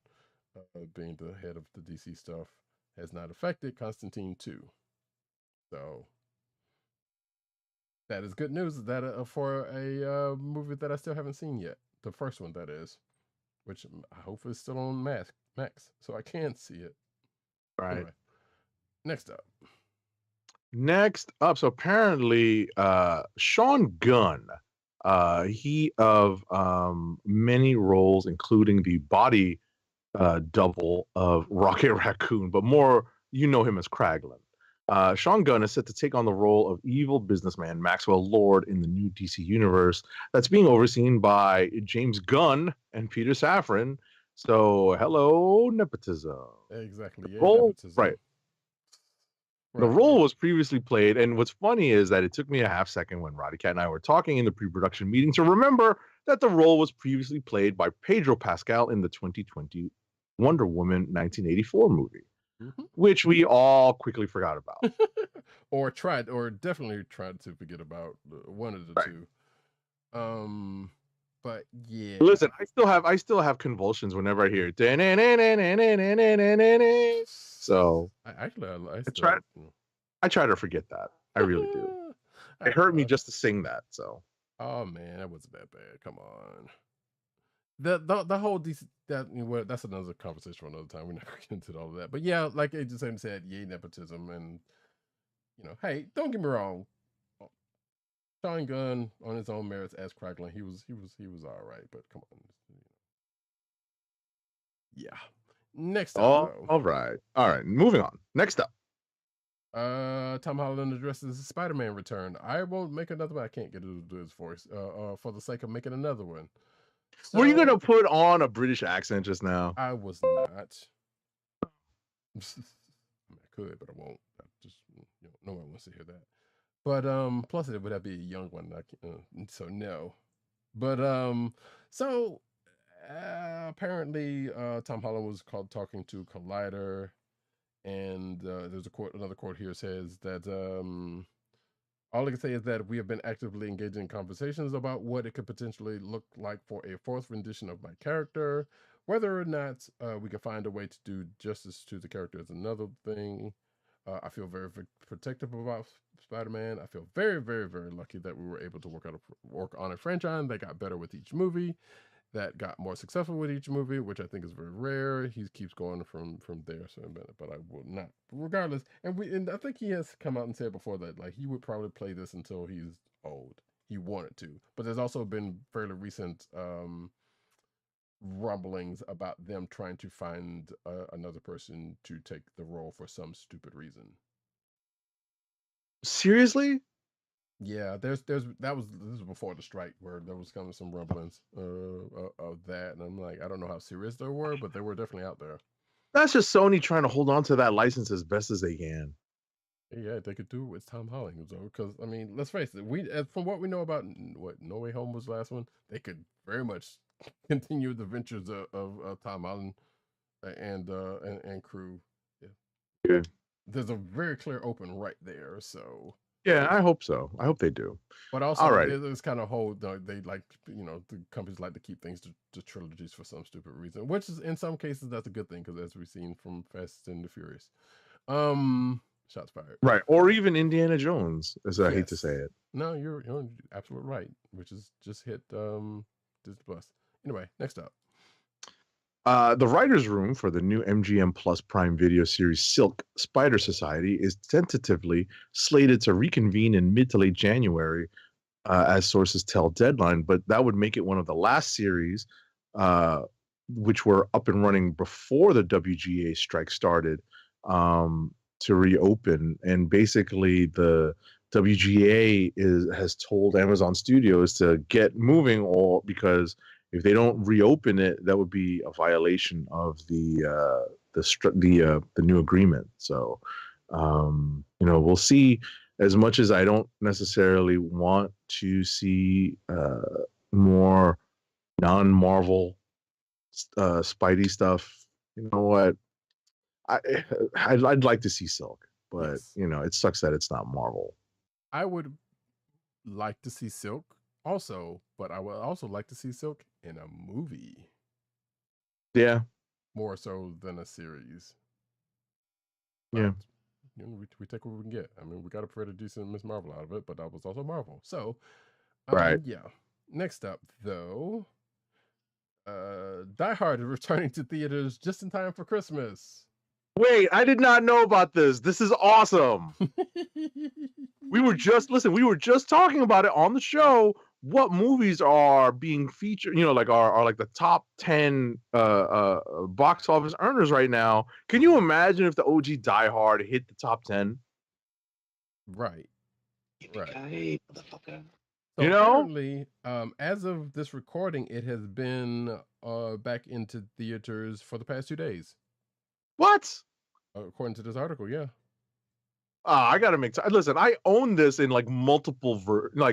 being the head of the DC stuff, has not affected Constantine 2. So that is good news. That for a movie that I still haven't seen yet, the first one that is, which I hope is still on Max, so I can see it. Right. Anyway, next up, so apparently Sean Gunn, he of many roles, including the body double of Rocket Raccoon, but more you know him as Kraglin. Sean Gunn is set to take on the role of evil businessman Maxwell Lord in the new DC universe that's being overseen by James Gunn and Peter Safran. So, hello, nepotism. Exactly. Yeah, nepotism. Right. The role was previously played, and what's funny is that it took me a half second when Roddykat and I were talking in the pre-production meeting to remember that the role was previously played by Pedro Pascal in the 2020 Wonder Woman 1984 movie, which we all quickly forgot about. or definitely tried to forget about, one of the two. But yeah. Listen, I still have convulsions whenever I hear it. So I try to forget that. I really do. It hurt me just to sing that. So. Oh man, that wasn't that bad. Come on. The whole DC, that's another conversation for another time. We're not going to get into all of that. But yeah, like Agent Sam said, yay nepotism, and hey, don't get me wrong. Sean Gunn on his own merits as Kraglin, he was all right, but come on. Yeah. Next up. All right. Moving on. Next up. Tom Holland addresses Spider-Man return. I won't make another one. I can't get to do his voice. For the sake of making another one. So, were you gonna put on a British accent just now? I was not. I could, but I won't. No one wants to hear that. But plus it would have to be a young one. So no. But apparently Tom Holland was talking to Collider, and there's another quote here says that all I can say is that we have been actively engaging in conversations about what it could potentially look like for a fourth rendition of my character. Whether or not we can find a way to do justice to the character is another thing. I feel very, very protective about Spider-Man. I feel very, very, very lucky that we were able to work on a franchise that got better with each movie. that got more successful with each movie, which I think is very rare. He keeps going from there, so but I will not. Regardless, and I think he has come out and said before that like he would probably play this until he's old. He wanted to, but there's also been fairly recent rumblings about them trying to find another person to take the role for some stupid reason. Seriously? Yeah, this was before the strike where there was kind of some rumblings of that, and I'm like, I don't know how serious they were, but they were definitely out there. That's just Sony trying to hold on to that license as best as they can. Yeah, they could do it with Tom Holland, because I mean, let's face it, from what we know about what No Way Home was the last one, they could very much continue the ventures of Tom Holland and crew. Yeah. There's a very clear open right there, so. Yeah, I hope so. I hope they do. But also, all right, there's kind of whole they like the companies like to keep things to trilogies for some stupid reason, which is in some cases that's a good thing because as we've seen from Fast and the Furious, shots fired. Right, or even Indiana Jones, as I hate to say it. No, you're absolutely right. Which is just hit Disney Plus. Anyway, next up. The writer's room for the new MGM Plus Prime Video series Silk Spider Society is tentatively slated to reconvene in mid to late January, as sources tell Deadline, but that would make it one of the last series which were up and running before the WGA strike started to reopen. And basically the WGA has told Amazon Studios to get moving, or because if they don't reopen it, that would be a violation of the new agreement. So, we'll see. As much as I don't necessarily want to see more non-Marvel Spidey stuff, you know what? I'd like to see Silk, but yes. It sucks that it's not Marvel. I would like to see Silk also, but I would also like to see Silk in a movie. Yeah. More so than a series. Yeah. We take what we can get. I mean, we got a pretty decent Miss Marvel out of it, but that was also Marvel. So, right. Yeah. Next up, though, Die Hard is returning to theaters just in time for Christmas. Wait, I did not know about this. This is awesome. we were just talking about it on the show. What movies are being featured, are like the top 10 box office earners right now. Can you imagine if the OG Die Hard hit the top 10? Right. Right. Motherfucker. So apparently, as of this recording, it has been back into theaters for the past 2 days. What? According to this article, yeah. I gotta make time. Listen, I own this in like multiple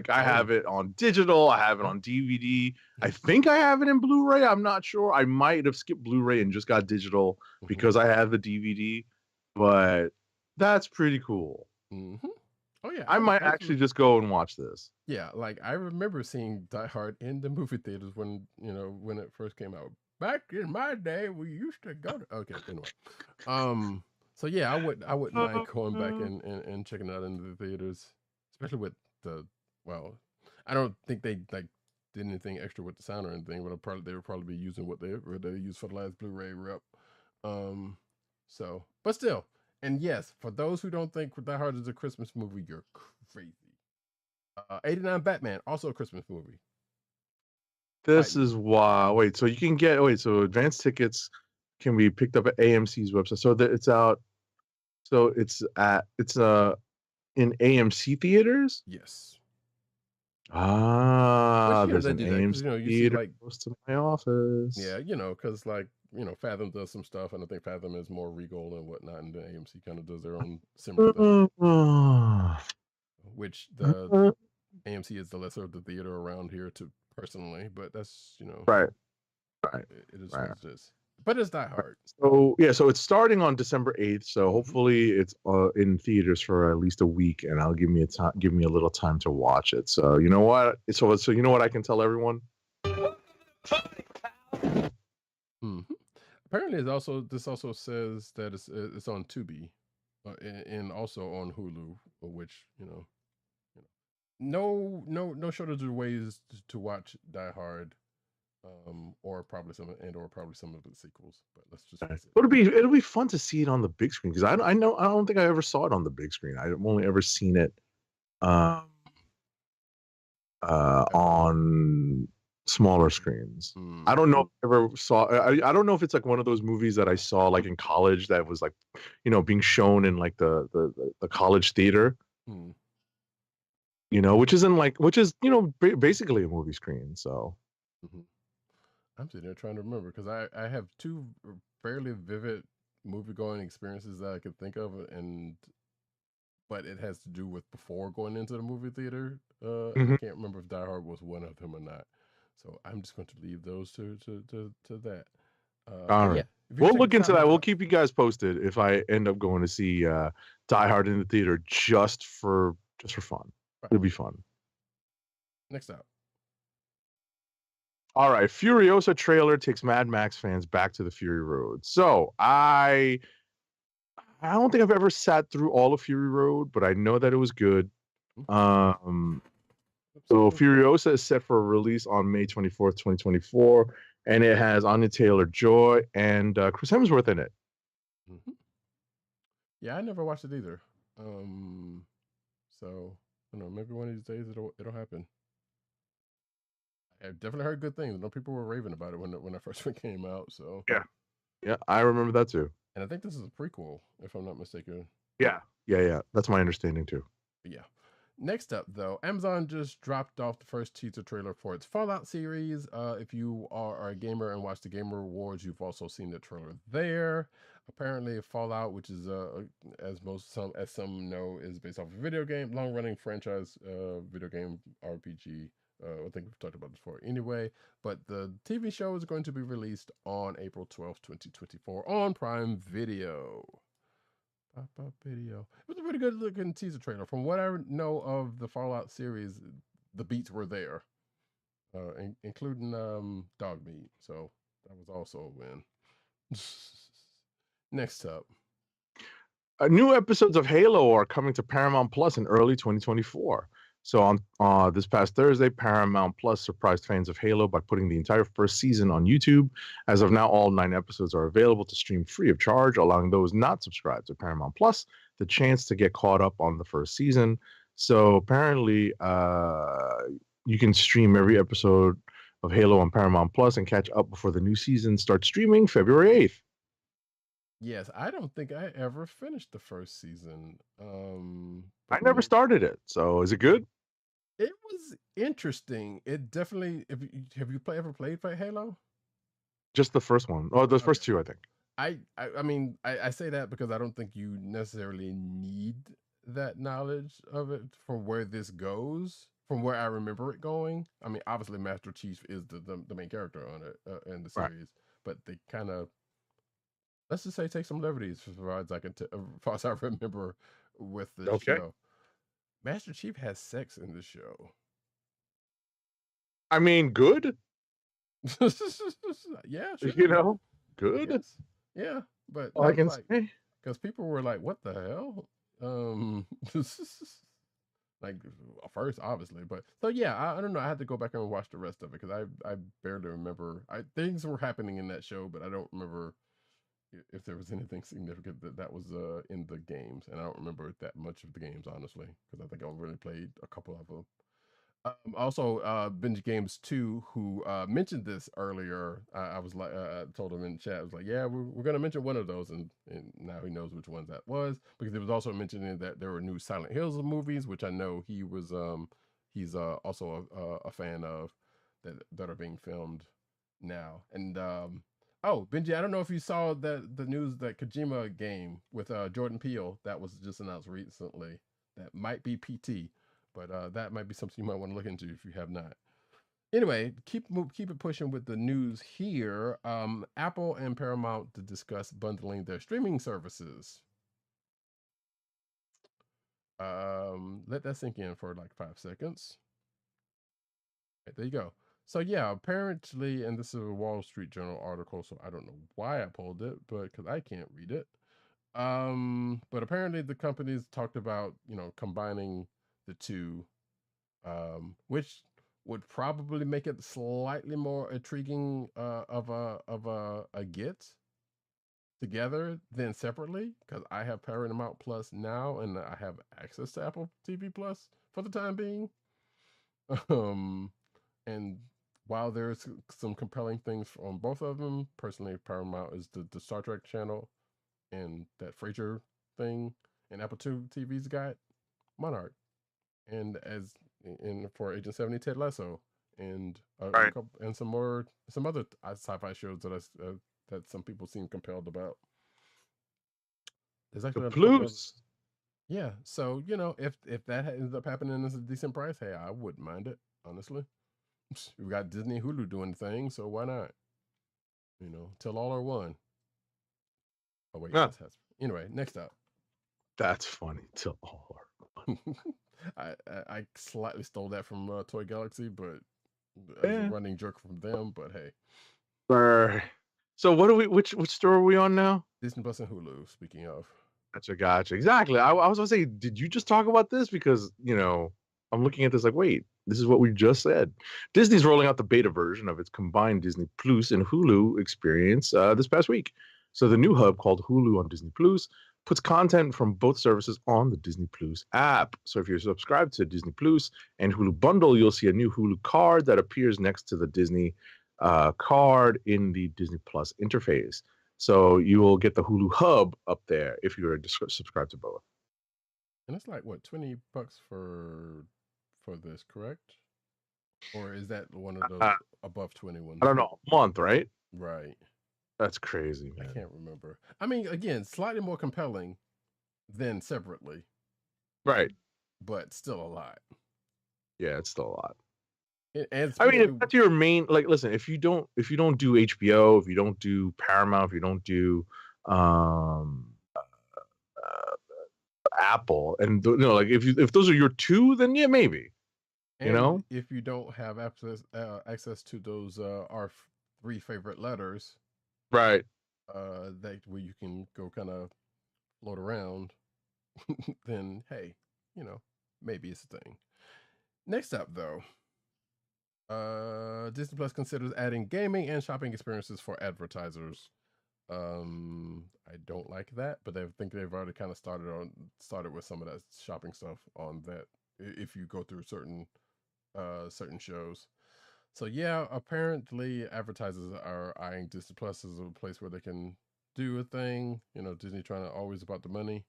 I have it on digital, I have it on DVD. I think I have it in Blu-ray. I'm not sure. I might have skipped Blu-ray and just got digital because I have the DVD. But that's pretty cool. Mm-hmm. Oh yeah, I might actually just go and watch this. Yeah, like I remember seeing Die Hard in the movie theaters when it first came out. Back in my day, we used to go to. Okay, anyway. So yeah, I wouldn't mind going back and checking it out in the theaters, especially with well, I don't think they like did anything extra with the sound or anything, but they would probably be using what they used for the last Blu-ray rep. So, but still, and yes, for those who don't think Die Hard is a Christmas movie, you're crazy. 89 Batman, also a Christmas movie. This is why. Wait, so you can get so advance tickets can be picked up at AMC's website. So that it's out. So it's in AMC theaters. Yes. There's an AMC theater like close to my office. Yeah, because Fathom does some stuff, and I think Fathom is more Regal and whatnot, and the AMC kind of does their own similar thing. Which the AMC is the lesser of the theater around here, personally, but that's right. It is what it is. But it's Die Hard. So yeah, so it's starting on December 8th. So hopefully it's in theaters for at least a week, and I'll give me a little time to watch it. So you know what? So you know what I can tell everyone. Apparently, this also says that it's on Tubi, and also on Hulu, which no shortage of ways to watch Die Hard or probably some of the sequels. But let's just face it. It'll be fun to see it on the big screen because I don't think I ever saw it on the big screen. I've only ever seen it um on smaller screens. I don't know if I ever saw. I don't know if it's like one of those movies that I saw like in college that was like, being shown in like the college theater. Which is basically a movie screen. So I'm sitting there trying to remember because I have two fairly vivid movie going experiences that I could think of, but it has to do with before going into the movie theater. And I can't remember if Die Hard was one of them or not. So I'm just going to leave those to that. All right. Yeah, we'll look into that. We'll keep you guys posted if I end up going to see Die Hard in the theater just for fun. Right. It'll be fun. Next up. All right, Furiosa trailer takes Mad Max fans back to the Fury Road. So I don't think I've ever sat through all of Fury Road, but I know that it was good. So Furiosa is set for a release on May 24th, 2024, and it has Anya Taylor-Joy and Chris Hemsworth in it. Yeah, I never watched it either. So I don't know, maybe one of these days it'll happen. I've definitely heard good things. People were raving about it when that first one came out. So yeah, I remember that too. And I think this is a prequel, if I'm not mistaken. Yeah. That's my understanding too. Yeah. Next up, though, Amazon just dropped off the first teaser trailer for its Fallout series. If you are a gamer and watch the Gamer Awards, you've also seen the trailer there. Apparently, Fallout, which is as some know, is based off a video game, long-running franchise, video game RPG. I think we've talked about this before anyway, but the TV show is going to be released on April 12th, 2024 on Prime Video. Pop-up video. It was a pretty good looking teaser trailer. From what I know of the Fallout series, the beats were there, including dog meat. So that was also a win. Next up. New episodes of Halo are coming to Paramount Plus in early 2024. So on this past Thursday, Paramount Plus surprised fans of Halo by putting the entire first season on YouTube. As of now, all 9 episodes are available to stream free of charge, allowing those not subscribed to Paramount Plus the chance to get caught up on the first season. So apparently, you can stream every episode of Halo on Paramount Plus and catch up before the new season starts streaming February 8th. Yes, I don't think I ever finished the first season. I never started it. So is it good? It was interesting. It definitely. Have you ever played Halo? Just the first one. Oh, the first two, I think. I mean, I say that because I don't think you necessarily need that knowledge of it from where this goes, from where I remember it going. I mean, obviously, Master Chief is the main character on it in the series, but they kind of, let's just say, take some liberties as far as I remember with the show. Master Chief has sex in the show. I mean, good. Yeah, sure. Good. Yes. Yeah, but I can say because people were like, "What the hell?" Like first, obviously, but so yeah, I don't know. I had to go back and watch the rest of it because I barely remember. Things were happening in that show, but I don't remember if there was anything significant that was in the games, and I don't remember that much of the games honestly because I think I really played a couple of them. Also, Binge Games 2, who mentioned this earlier, I was like, I told him in chat, I was like, yeah, we're going to mention one of those, and now he knows which ones that was, because he was also mentioning that there were new Silent Hills movies, which I know he was, he's also a fan of, that are being filmed now. And oh, Benji, I don't know if you saw the news that Kojima game with Jordan Peele that was just announced recently. That might be PT. But that might be something you might want to look into if you have not. Anyway, keep it pushing with the news here. Apple and Paramount to discuss bundling their streaming services. Let that sink in for like 5 seconds. Right, there you go. So yeah, apparently, and this is a Wall Street Journal article, so I don't know why I pulled it, but because I can't read it. But apparently the companies talked about combining the two, which would probably make it slightly more intriguing of a get together than separately, because I have Paramount Plus now and I have access to Apple TV Plus for the time being. And while there's some compelling things on both of them, personally, Paramount is the Star Trek channel and that Frasier thing, and Apple TV's got Monarch, and for Agent 70, Ted Lasso, and a Right. couple, and some other sci-fi shows that some people seem compelled about. There's The actually a couple of, Plus. yeah. So if that ends up happening as a decent price, hey, I wouldn't mind it, honestly. We've got Disney, Hulu doing things, so why not? Till all are one. Oh wait, Yeah, anyway. Next up, that's funny. Till all are one. I slightly stole that from Toy Galaxy, but as a running joke from them. But hey, So what do we? Which store are we on now? Disney Plus and Hulu. Speaking of, Gotcha. Exactly. I was gonna say, did you just talk about this? Because I'm looking at this like, wait, this is what we just said. Disney's rolling out the beta version of its combined Disney Plus and Hulu experience this past week. So the new hub called Hulu on Disney Plus puts content from both services on the Disney Plus app. So if you're subscribed to Disney Plus and Hulu bundle, you'll see a new Hulu card that appears next to the Disney card in the Disney Plus interface. So you will get the Hulu hub up there if you're subscribed to both. and it's like what, $20 for this, correct? Or is that one of those above 21? I don't know, a month, right? Right. That's crazy, man. I can't remember. I mean, again, slightly more compelling than separately, Right. but still a lot. Yeah, it's still a lot. And I mean, if that's your main, like, listen, if you don't do HBO, if you don't do Paramount, if you don't do Apple, and like if those are your two, then yeah, maybe. And if you don't have access to those our three favorite letters, right? That where you can go kind of float around, then hey, maybe it's a thing. Next up, though, Disney Plus considers adding gaming and shopping experiences for advertisers. I don't like that, but I think they've already kind of started with some of that shopping stuff on that. If you go through certain shows, so yeah, apparently advertisers are eyeing Disney Plus as a place where they can do a thing. Disney trying to always about the money.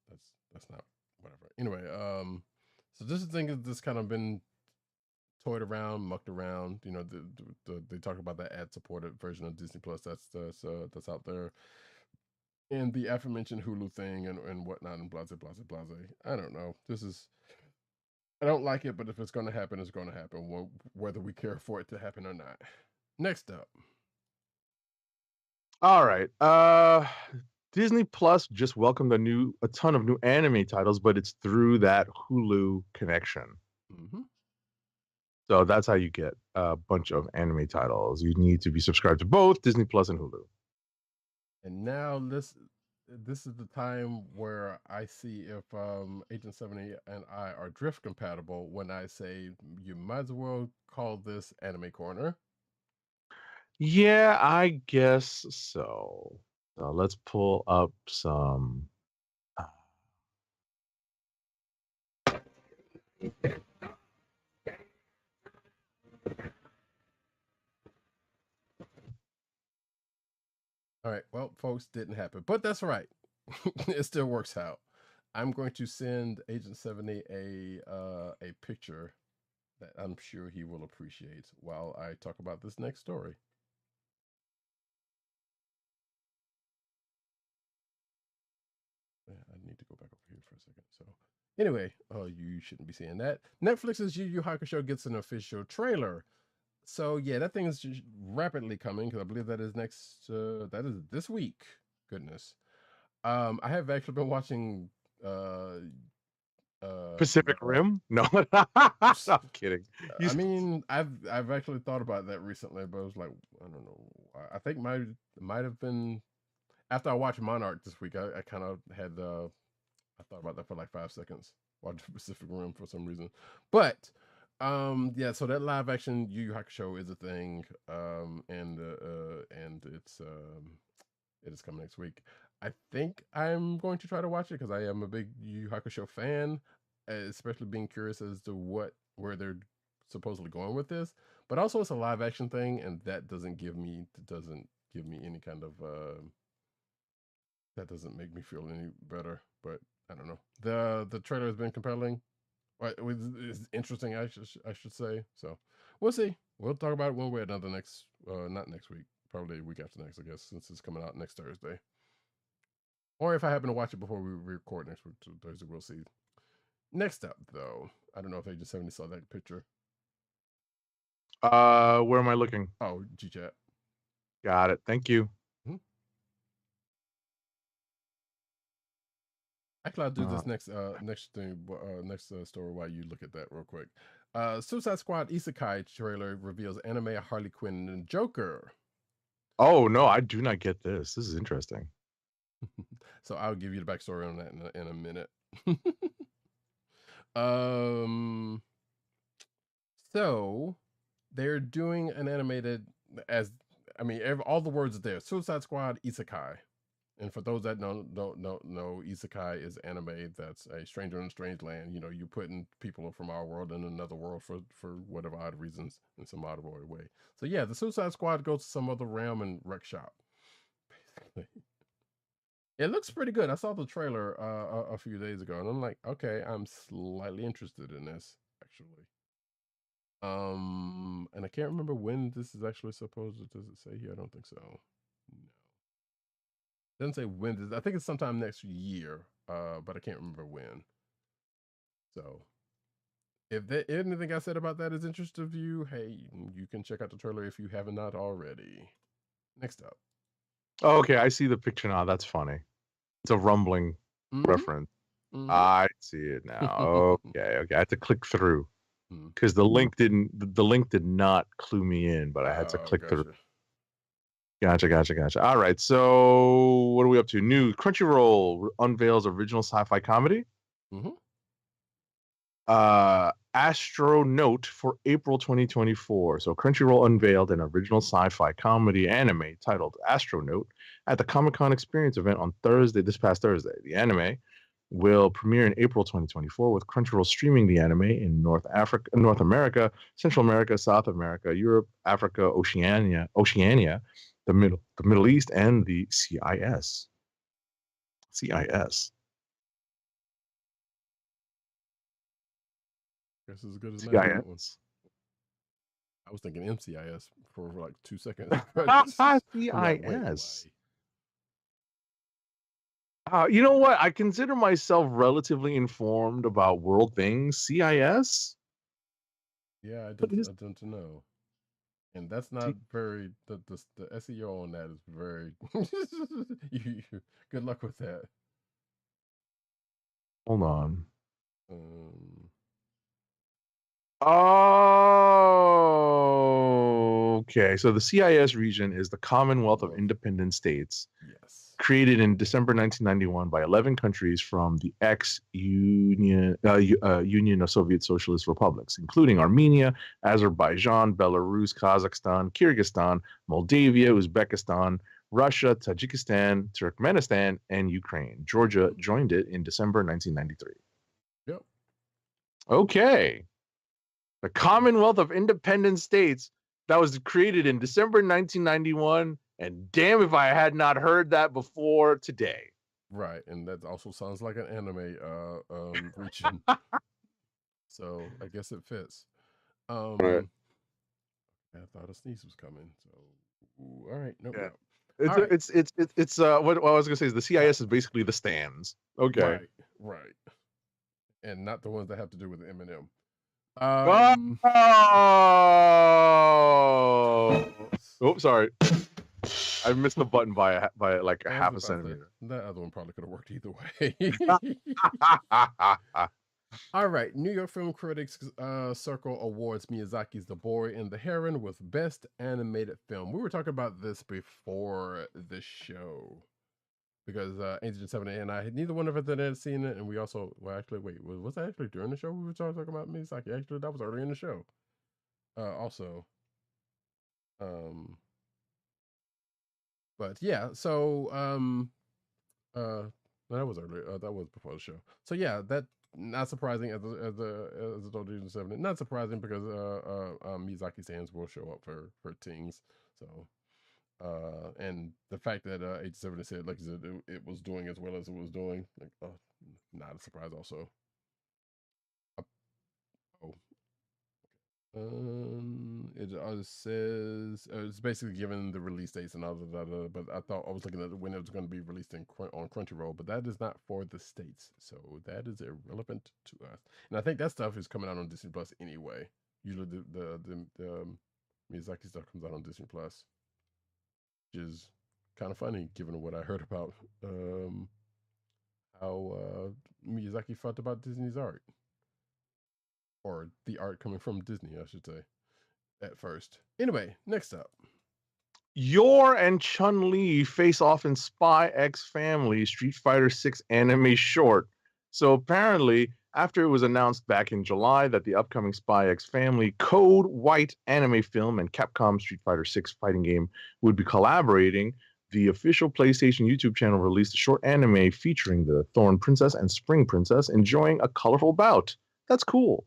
That's not whatever. Anyway, so this thing that's kind of been toyed around, mucked around. They talk about the ad-supported version of Disney Plus that's out there, and the aforementioned Hulu thing and whatnot, and blase. I don't know. I don't like it, but if it's going to happen, it's going to happen, whether we care for it to happen or not. Next up. All right. Disney Plus just welcomed a ton of new anime titles, but it's through that Hulu connection. Mm-hmm. So that's how you get a bunch of anime titles. You need to be subscribed to both Disney Plus and Hulu. And now this is the time where I see if Agent 70 and I are drift compatible when I say you might as well call this Anime Corner. Yeah, I guess so. So let's pull up some. All right. Well, folks, didn't happen, but that's right. It still works out. I'm going to send Agent 70 a picture that I'm sure he will appreciate while I talk about this next story. I need to go back over here for a second. So anyway, you shouldn't be seeing that. Netflix's Yu Yu Hakusho gets an official trailer. So yeah, that thing is just rapidly coming because I believe that is that is this week. Goodness. I have actually been watching Pacific Rim? No, I'm kidding. I mean, I've actually thought about that recently, but I was like, I don't know. I think might have been after I watched Monarch this week. I kind of had I thought about that for like 5 seconds. Watched Pacific Rim for some reason, but Yeah, so that live action Yu Yu Hakusho is a thing. And it is coming next week. I think I'm going to try to watch it because I am a big Yu Yu Hakusho fan, especially being curious as to where they're supposedly going with this. But also, it's a live action thing, and that doesn't give me any kind of that doesn't make me feel any better. But I don't know. The trailer has been compelling. It was interesting, I should say. So we'll see. We'll talk about it one way or another next. Not next week. Probably a week after next, I guess, since it's coming out next Thursday. Or if I happen to watch it before we record next week, Thursday, we'll see. Next up, though, I don't know if Agent 70 saw that picture. Where am I looking? Oh, G-Chat. Got it. Thank you. Actually, I'll do this next story while you look at that real quick. Suicide Squad Isekai trailer reveals anime Harley Quinn and Joker. Oh no, I do not get this. This is interesting. So I'll give you the backstory on that in a minute. So they're doing an animated all the words are there. Suicide Squad Isekai. And for those that don't know, Isekai is anime that's a stranger in a strange land. You know, you're putting people from our world in another world for whatever odd reasons in some odd way. So yeah, the Suicide Squad goes to some other realm and wreck shop. Basically. It looks pretty good. I saw the trailer a few days ago, and I'm like, okay, I'm slightly interested in this, actually. And I can't remember when this is actually supposed to. Does it say here? I don't think so. No. Doesn't say when this. I think it's sometime next year, but I can't remember when. So, if anything I said about that is interesting to you, hey, you can check out the trailer if you have not already. Next up. Oh, okay, I see the picture now. That's funny. It's a rumbling reference. I see it now. Okay. I had to click through because the link did not clue me in, but I had to click through. Gotcha. All right. So what are we up to? New Crunchyroll unveils original sci-fi comedy. Astronaut for April 2024. So Crunchyroll unveiled an original sci-fi comedy anime titled Astronaut at the Comic-Con Experience event on this past Thursday. The anime will premiere in April 2024, with Crunchyroll streaming the anime in North America, Central America, South America, Europe, Africa, Oceania, the Middle East, and the CIS. Guess as good as mine. That one. I was thinking MCIS for like 2 seconds. CIS. You know what? I consider myself relatively informed about world things. CIS? Yeah, I don't know. And that's not very, the SEO on that is very, good luck with that. Hold on. Okay. So the CIS region is the Commonwealth of Independent States. Yes. Created in December 1991 by 11 countries from the ex-Union of Soviet Socialist Republics, including Armenia, Azerbaijan, Belarus, Kazakhstan, Kyrgyzstan, Moldavia, Uzbekistan, Russia, Tajikistan, Turkmenistan, and Ukraine. Georgia joined it in December 1993. Yep. Okay. The Commonwealth of Independent States that was created in December 1991. And damn if I had not heard that before today. Right. And that also sounds like an anime region. So I guess it fits. Right. I thought a sneeze was coming. So all right. Nope. Yeah. No. It's what I was gonna say is the CIS is basically the stands. Okay. Right. And not the ones that have to do with Eminem. Oh, sorry. I missed the button by like a half a centimeter. That other one probably could have worked either way. All right. New York Film Critics Circle awards Miyazaki's The Boy and the Heron with Best Animated Film. We were talking about this before the show. because Agent 70 and I, neither one of us had seen it, and we also, well, actually, wait, was that actually during the show we were talking about Miyazaki? Actually, that was early in the show. Also, but yeah, so that was early. That was before the show. So yeah, that not surprising as a told Agent 70. Not surprising because Miyazaki fans will show up for things. So and the fact that H70 said, like you said, it was doing as well as it was doing, like, not a surprise. Also, oh, it says it's basically given the release dates and other, but I thought I was looking at when it was going to be released on Crunchyroll, but that is not for the states, so that is irrelevant to us. And I think that stuff is coming out on Disney Plus anyway. Usually, the Miyazaki stuff comes out on Disney Plus, which is kind of funny given what I heard about how Miyazaki felt about Disney's art, or the art coming from Disney, I should say, at first. Anyway, next up. Yor and Chun-Li face off in Spy X Family Street Fighter 6 anime short. So apparently, after it was announced back in July that the upcoming Spy X Family Code White anime film and Capcom Street Fighter 6 fighting game would be collaborating, the official PlayStation YouTube channel released a short anime featuring the Thorn Princess and Spring Princess enjoying a colorful bout. That's cool.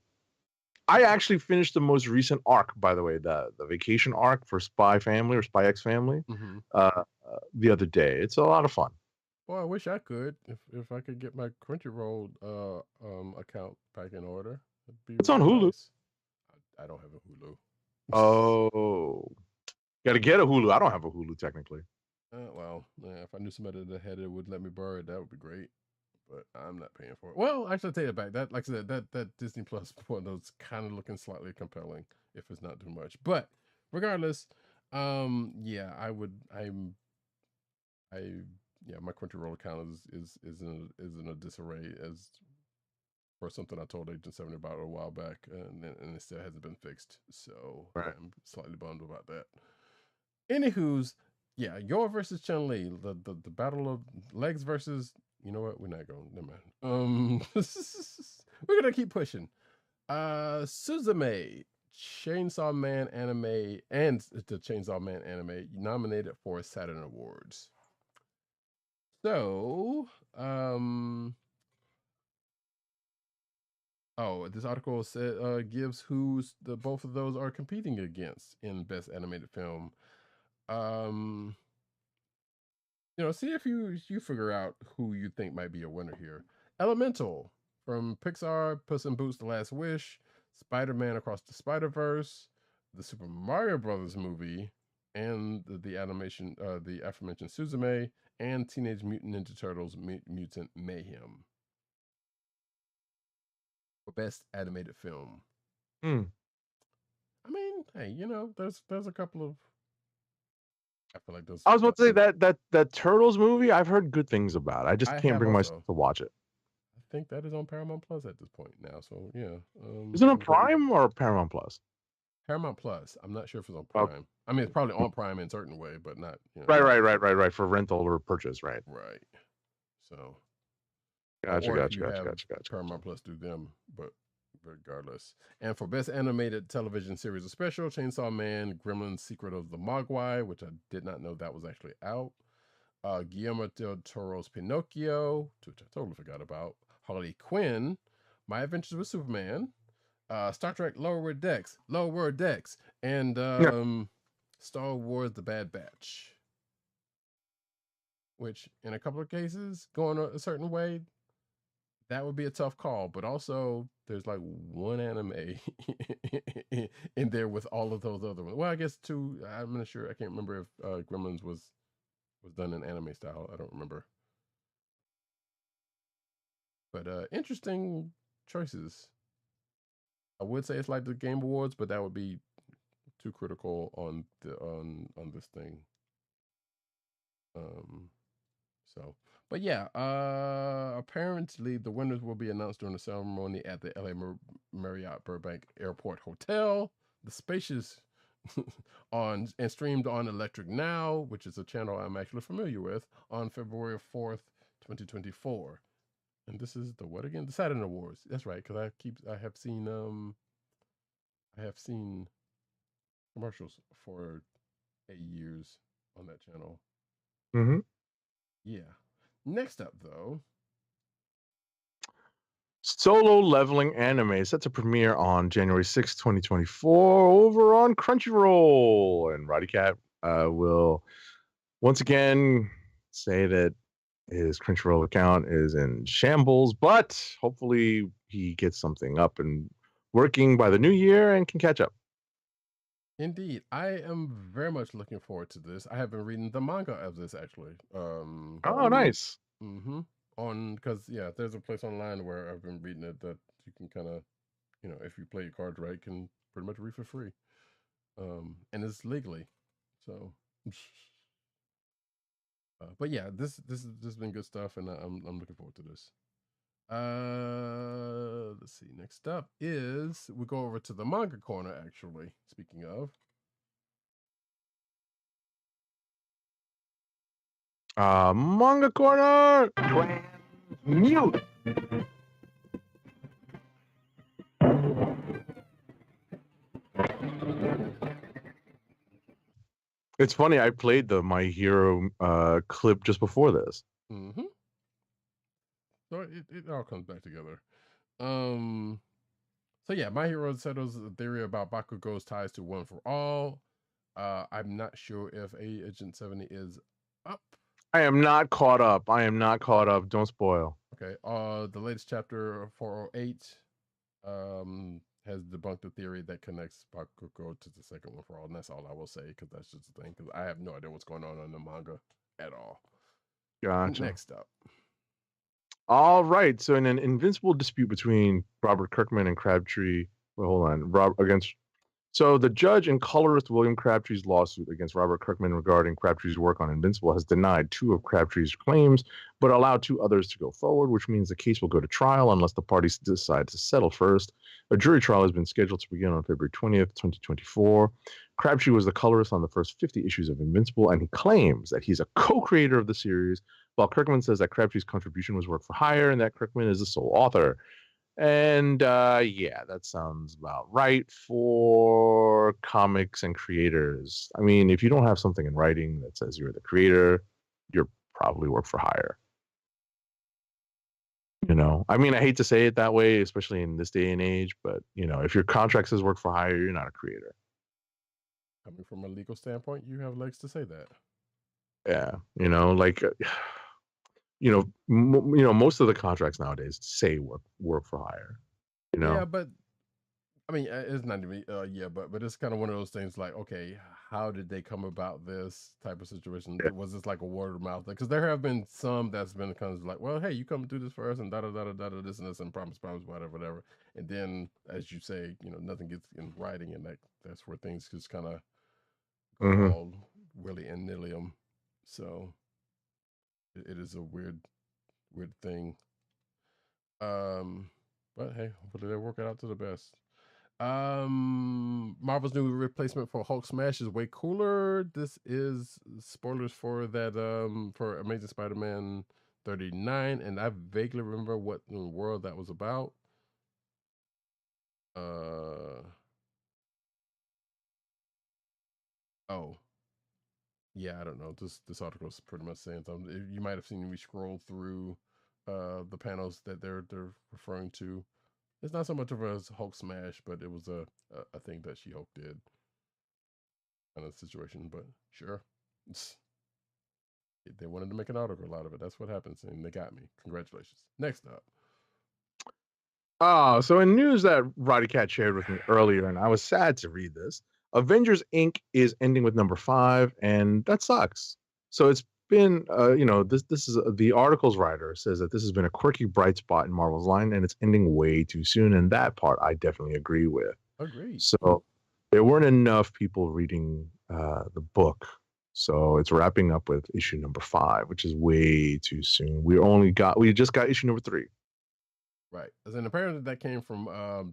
I actually finished the most recent arc, by the way, the vacation arc for Spy Family or Spy X Family, the other day. It's a lot of fun. Well, I wish I could. If I could get my Crunchyroll account back in order, it'd be It's on Hulu. nice. I don't have a Hulu. Oh, gotta get a Hulu. I don't have a Hulu technically. Well, if I knew somebody that had it would let me borrow it, that would be great. But I'm not paying for it. Well, actually, I take it back. That, like I said, that Disney Plus one, those kind of looking slightly compelling if it's not too much. But regardless, yeah, yeah, my Crunchyroll account is in a disarray as for something I told Agent 70 about a while back, and it still hasn't been fixed. So right. I'm slightly bummed about that. Anywho's, yeah, Yor versus Chun-Li, the battle of legs versus, you know what? We're not going. Never mind. We're gonna keep pushing. Suzume, Chainsaw Man anime, and the Chainsaw Man anime nominated for Saturn Awards. So, oh, this article gives who's both of those are competing against in Best Animated Film. See if you figure out who you think might be a winner here. Elemental from Pixar, Puss in Boots: The Last Wish, Spider-Man Across the Spider-Verse, the Super Mario Brothers movie, and the animation, the aforementioned Suzume, and Teenage Mutant Ninja Turtles: Mutant Mayhem for Best Animated Film. I mean, hey, there's a couple of. I feel like those. I was about to say that Turtles movie. I've heard good things about. I just can't bring myself to watch it. I think that is on Paramount Plus at this point now. So yeah, is it on Prime or Paramount Plus? Paramount Plus. I'm not sure if it's on Prime. I mean, it's probably on Prime in a certain way, but not. Right. For rental or purchase, right? Right. So. Gotcha. Paramount Plus do them, but regardless. And for Best Animated Television Series or Special, Chainsaw Man, Gremlins: Secret of the Mogwai, which I did not know that was actually out. Guillermo del Toro's Pinocchio, which I totally forgot about. Harley Quinn, My Adventures with Superman, Star Trek Lower Decks, and Star Wars: The Bad Batch. Which, in a couple of cases, going a certain way, that would be a tough call. But also, there's like one anime in there with all of those other ones. Well, I guess two. I'm not sure. I can't remember if Gremlins was done in anime style. I don't remember. But interesting choices. I would say it's like the Game Awards, but that would be too critical on this thing. But yeah, apparently the winners will be announced during the ceremony at the LA Marriott Burbank Airport Hotel. The spacious and streamed on Electric Now, which is a channel I'm actually familiar with, on February 4th, 2024. And this is the what again? The Saturn Awards. That's right, because I have seen commercials for 8 years on that channel. Mm-hmm. Yeah. Next up, though, Solo Leveling Anime set to premiere on January 6th, 2024 over on Crunchyroll. And Roddykat will once again say that his Crunchyroll account is in shambles, but hopefully he gets something up and working by the new year and can catch up. Indeed, I am very much looking forward to this. I have been reading the manga of this actually. Oh, nice. Mm-hmm. Because there's a place online where I've been reading it that you can kind of, if you play your cards right, can pretty much read for free. And it's legally, so. But yeah, this has been good stuff, and I'm looking forward to this. Let's see. Next up is we go over to the manga corner. Actually, speaking of, Manga corner. Mute. It's funny. I played the My Hero clip just before this. Mm-hmm. So it all comes back together. So yeah, My Hero settles the theory about Bakugo's ties to One for All. I'm not sure if Agent 70 is up. I am not caught up. Don't spoil. Okay. The latest chapter 408 has debunked the theory that connects Bakugo to the second One for All, and that's all I will say because that's just the thing. Because I have no idea what's going on in the manga at all. Gotcha. Next up. All right. So in an invincible dispute between Robert Kirkman and Crabtree, so the judge and colorist William Crabtree's lawsuit against Robert Kirkman regarding Crabtree's work on Invincible has denied 2 of Crabtree's claims, but allowed 2 others to go forward, which means the case will go to trial unless the parties decide to settle first. A jury trial has been scheduled to begin on February 20th, 2024. Crabtree was the colorist on the first 50 issues of Invincible, and he claims that he's a co-creator of the series, while Kirkman says that Crabtree's contribution was work for hire and that Kirkman is the sole author. And that sounds about right for comics and creators. I mean, if you don't have something in writing that says you're the creator, you're probably work for hire. I mean, I hate to say it that way, especially in this day and age, but if your contract says work for hire, you're not a creator. Coming from a legal standpoint, you have legs to say that. Yeah, most of the contracts nowadays say work for hire. Yeah, but I mean, it's not even but it's kind of one of those things like, okay, how did they come about this type of situation? Yeah. Was this like a word of mouth? Because there have been some that's been kind of like, well, hey, you come do this for us and da da da da da this and this and promise, whatever, and then as you say, nothing gets in writing, and that's where things just kind of go all willy and nilly. So it is a weird thing. But hey, hopefully they work it out to the best. Marvel's new replacement for Hulk Smash is way cooler. This is spoilers for that for Amazing Spider-Man 39, and I vaguely remember what in the world that was about. Yeah, I don't know. This article is pretty much saying something. You might have seen me scroll through the panels that they're referring to. It's not so much of a Hulk smash, but it was a thing that She-Hulk did kind of situation. But sure, they wanted to make an article out of it. That's what happens, and they got me. Congratulations. Next up. So in news that Roddykat shared with me earlier, and I was sad to read this, Avengers Inc. is ending with number 5, and that sucks. So it's been, this is the article's writer says that this has been a quirky bright spot in Marvel's line, and it's ending way too soon. And that part I definitely agree with. Agreed. So there weren't enough people reading the book, so it's wrapping up with issue number 5, which is way too soon. We just got issue number 3. Right. And apparently that came from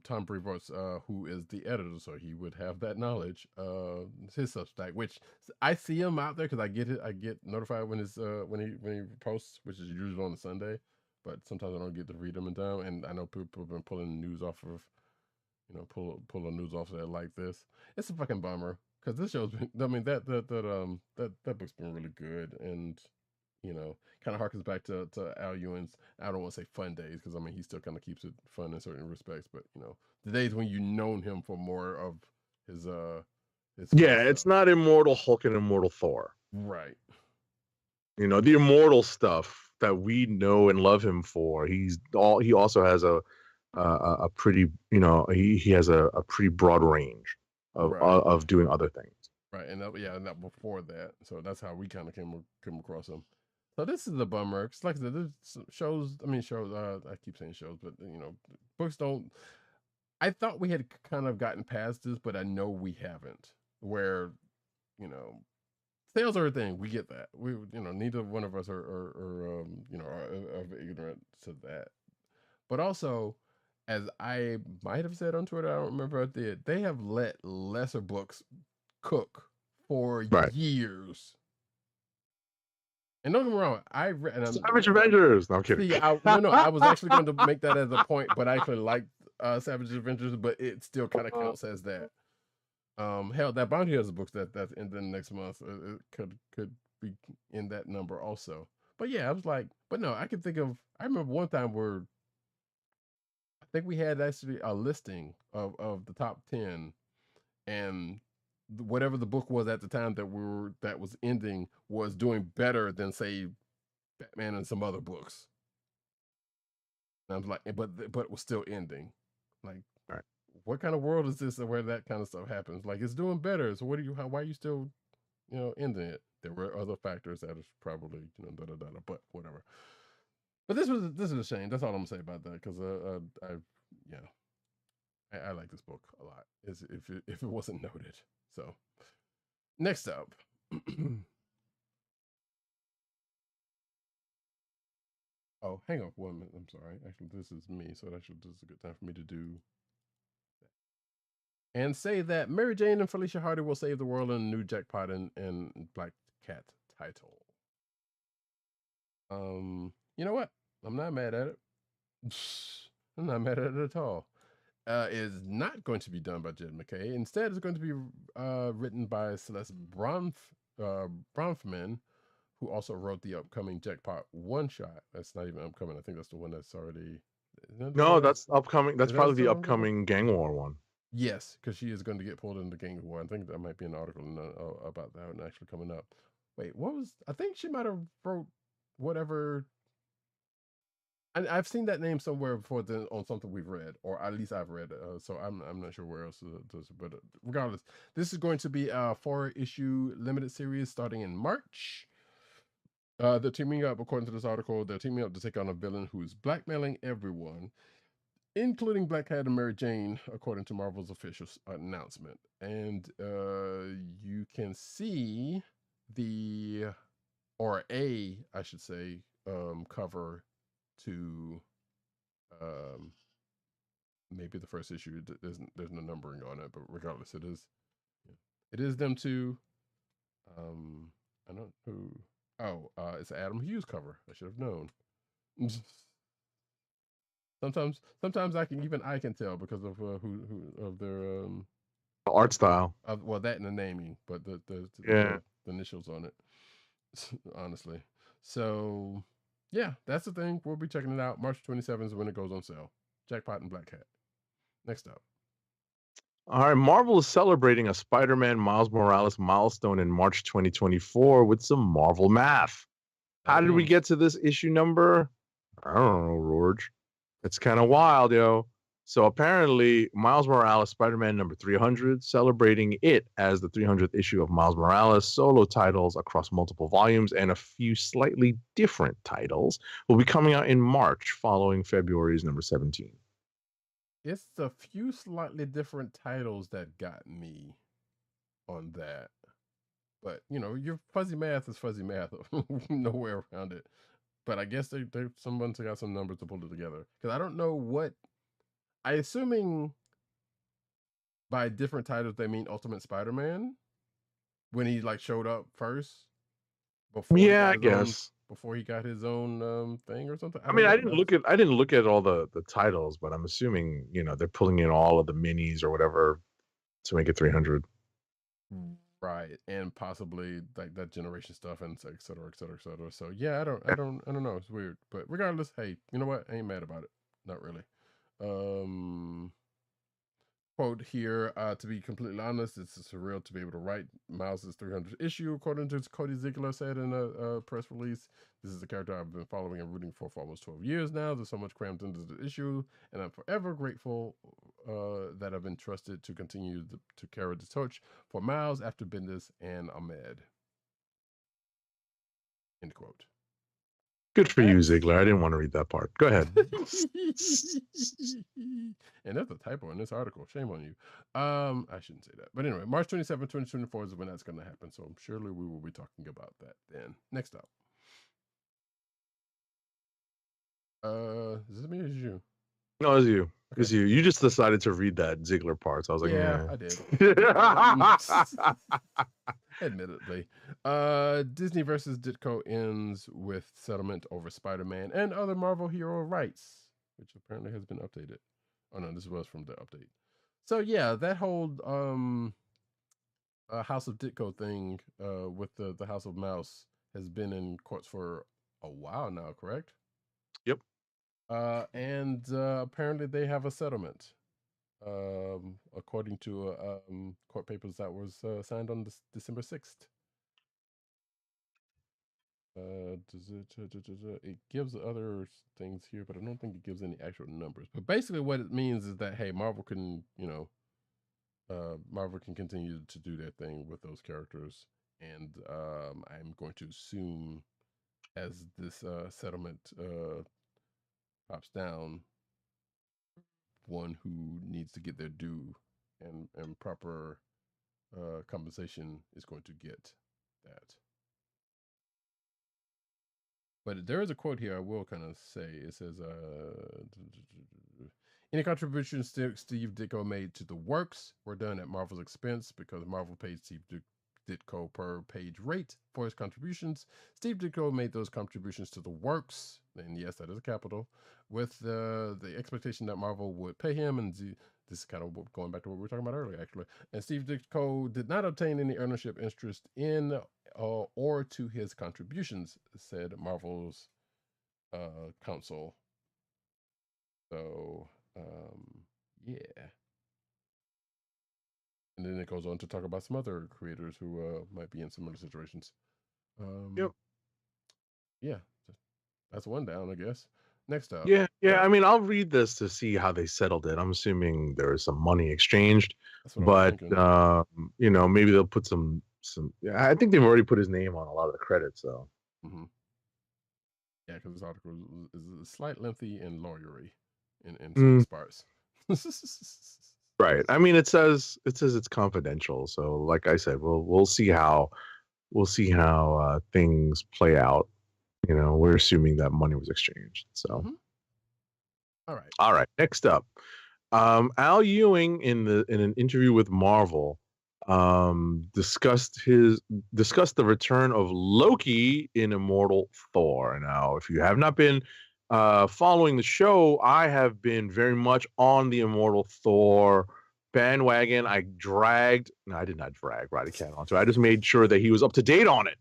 Tom Brevoort, who is the editor, so he would have that knowledge. His Substack, which I see him out there because I get it. I get notified when when he posts, which is usually on a Sunday. But sometimes I don't get to read them in time, and I know people have been pulling news off of, pull the news off of that like this. It's a fucking bummer because this show's been. I mean that book's been really good, and kind of harkens back to Al Ewing's. I don't want to say fun days because I mean he still kind of keeps it fun in certain respects, but the days when you've known him for more of his Yeah, stuff. it's not Immortal Hulk and Immortal Thor. Right. The immortal stuff that we know and love him for. He also has a pretty he has a pretty broad range of Right. of doing other things. Right, and that before that, so that's how we kind of came across him. So this is a bummer. Cause like I said, there's shows. I mean, shows. I keep saying shows, but books don't. I thought we had kind of gotten past this, but I know we haven't. Where, sales are a thing. We get that. We, neither one of us are ignorant to that. But also, as I might have said on Twitter, I don't remember if I did. They have let lesser books cook for years. And don't get me wrong, I read Savage Avengers. No, I'm kidding. See, I was actually going to make that as a point, but I actually like Savage Adventures, but it still kind of counts as that. Hell, that Bounty Hunter books that's ending next month, it could be in that number also. But yeah, I was like, but no, I remember one time where I think we had actually a listing of the top 10, and whatever the book was at the time that was ending was doing better than say Batman and some other books. And I was like, but it was still ending. Like, right. What kind of world is this where that kind of stuff happens? Like, it's doing better. So why are you still, ending it? There were other factors that is probably, but whatever. But this is a shame. That's all I'm gonna say about that because I like this book a lot. If it wasn't noted. So next up. Oh, hang on 1 minute. I'm sorry. Actually, this is me, so this is a good time for me to do and say that Mary Jane and Felicia Hardy will save the world in a new Jackpot and Black Cat title. You know what? I'm not mad at it. I'm not mad at it at all. Is not going to be done by Jed McKay. Instead, it's going to be written by Celeste Bronfman, who also wrote the upcoming Jackpot one shot. That's not even upcoming. I think that's the one that's already. No, that's upcoming. That's probably the upcoming Gang War one. Yes, because she is going to get pulled into Gang War. I think that might be an article about that one actually coming up. Wait, what was? I think she might have wrote whatever. I've seen that name somewhere before on something we've read, or at least I've read. So I'm not sure where else it is. But regardless, this is going to be a 4-issue limited series starting in March. They're teaming up, according to this article, they're teaming up to take on a villain who's blackmailing everyone, including Black Cat and Mary Jane, according to Marvel's official announcement. And you can see I should say, cover to maybe the first issue. There's no numbering on it, but regardless, it is them two. I don't who. Oh, it's an Adam Hughes cover. I should have known. Sometimes I can tell because of who of their art style. Well, that and the naming, but the initials on it. Honestly, so yeah, that's the thing. We'll be checking it out. March 27th is when it goes on sale. Jackpot and Black Cat. Next up. All right, Marvel is celebrating a Spider-Man Miles Morales milestone in March 2024 with some Marvel math. How did we get to this issue number? I don't know, George. It's kind of wild, yo. So apparently, Miles Morales, Spider-Man number 300, celebrating it as the 300th issue of Miles Morales, solo titles across multiple volumes and a few slightly different titles will be coming out in March following February's number 17. It's a few slightly different titles that got me on that. But, your fuzzy math is fuzzy math. No way around it. but I guess they someone's got some numbers to pull it together because I don't know what. I assuming by different titles they mean Ultimate Spider-Man when he like showed up first before he Yeah, got I his own guess. thing or something. I I don't mean, know. That's I didn't look at all the titles, but I'm assuming they're pulling in all of the minis or whatever to make it 300. right, and possibly like that generation stuff and et cetera, et cetera, et cetera. So yeah, I don't know. It's weird, but regardless, hey, you know what? I ain't mad about it. Not really. Um, Quote here, to be completely honest, it's surreal to be able to write Miles' 300th issue, according to Cody Ziegler said in a press release. This is the character I've been following and rooting for almost 12 years now. There's so much crammed into the issue, and I'm forever grateful that I've been trusted to continue to carry the torch for Miles after Bendis and Ahmed. End quote. Good for you, Ziegler. I didn't want to read that part. Go ahead. And that's a typo in this article. Shame on you. I shouldn't say that. But anyway, March 27, 2024 is when that's going to happen. So surely we will be talking about that then. Next up. Is this me or is you? No, it's you. Okay. It's you. You just decided to read that Ziegler part. So I was like, yeah, I did. Admittedly. Disney versus Ditko ends with settlement over Spider-Man and other Marvel hero rights, which apparently has been updated. Oh no, this was from the update. So yeah, that whole House of Ditko thing with the House of Mouse has been in courts for a while now, correct? Yep. And apparently they have a settlement. According to court papers that was signed on December 6th. It gives other things here, but I don't think it gives any actual numbers. But basically, what it means is that hey, Marvel can Marvel can continue to do their thing with those characters, and I'm going to assume as this settlement pops down, one who needs to get their due and proper compensation is going to get that. But there is a quote here I will kind of say. It says, any contributions Steve Ditko made to the works were done at Marvel's expense because Marvel paid Steve Ditko per page rate for his contributions. Steve Ditko made those contributions to the works, and yes, that is a capital, with the expectation that Marvel would pay him. And this is kind of going back to what we were talking about earlier, actually. And Steve Ditko did not obtain any ownership interest in or to his contributions, said Marvel's counsel. So, yeah. And then it goes on to talk about some other creators who might be in similar situations. Yep. Yeah, that's one down, I guess. Next up. Yeah. I mean, I'll read this to see how they settled it. I'm assuming there was some money exchanged, That's what but I'm thinking. maybe they'll put some. Yeah, I think they've already put his name on a lot of the credits, though. Mm-hmm. Yeah, because this article is slight lengthy and lawyery in certain parts. Right. I mean, it says it's confidential. So, like I said, we'll see how things play out. We're assuming that money was exchanged. So, all right. Next up, Al Ewing in an interview with Marvel discussed the return of Loki in Immortal Thor. Now, if you have not been following the show, I have been very much on the Immortal Thor bandwagon. I did not drag Roddykat onto it. I just made sure that he was up to date on it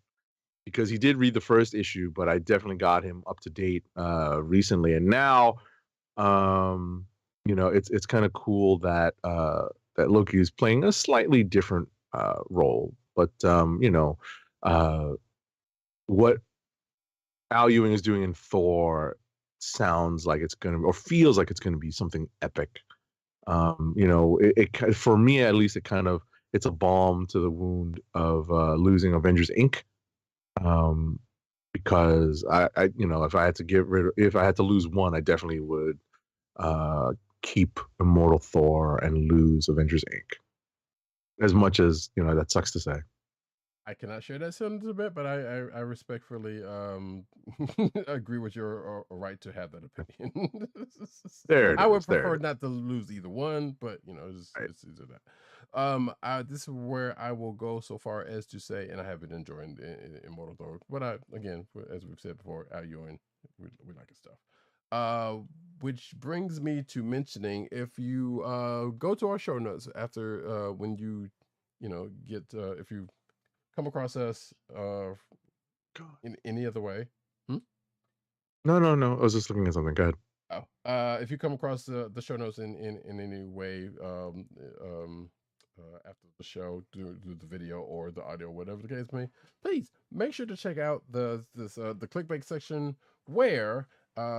because he did read the first issue, but I definitely got him up to date recently. And now, it's kind of cool that that Loki is playing a slightly different role. But what Al Ewing is doing in Thor sounds like it's gonna, or feels like it's gonna be something epic. It for me at least, it's a balm to the wound of losing Avengers Inc. Because I if I had to lose one, I definitely would keep Immortal Thor and lose Avengers Inc. As much as that sucks to say. I cannot share that sentiment, but I respectfully agree with your right to have that opinion. There it I would is. There prefer it is. not to lose either one, but Right. it's either that. This is where I will go so far as to say, and I have been enjoying Immortal Thor, but again, as we've said before, Al Ewing, we like his stuff. Which brings me to mentioning, if you go to our show notes after when you get if you come across us in any other way. No. I was just looking at something. Go ahead. If you come across the show notes in any way after the show, do the video or the audio, whatever the case may, please make sure to check out the clickbait section where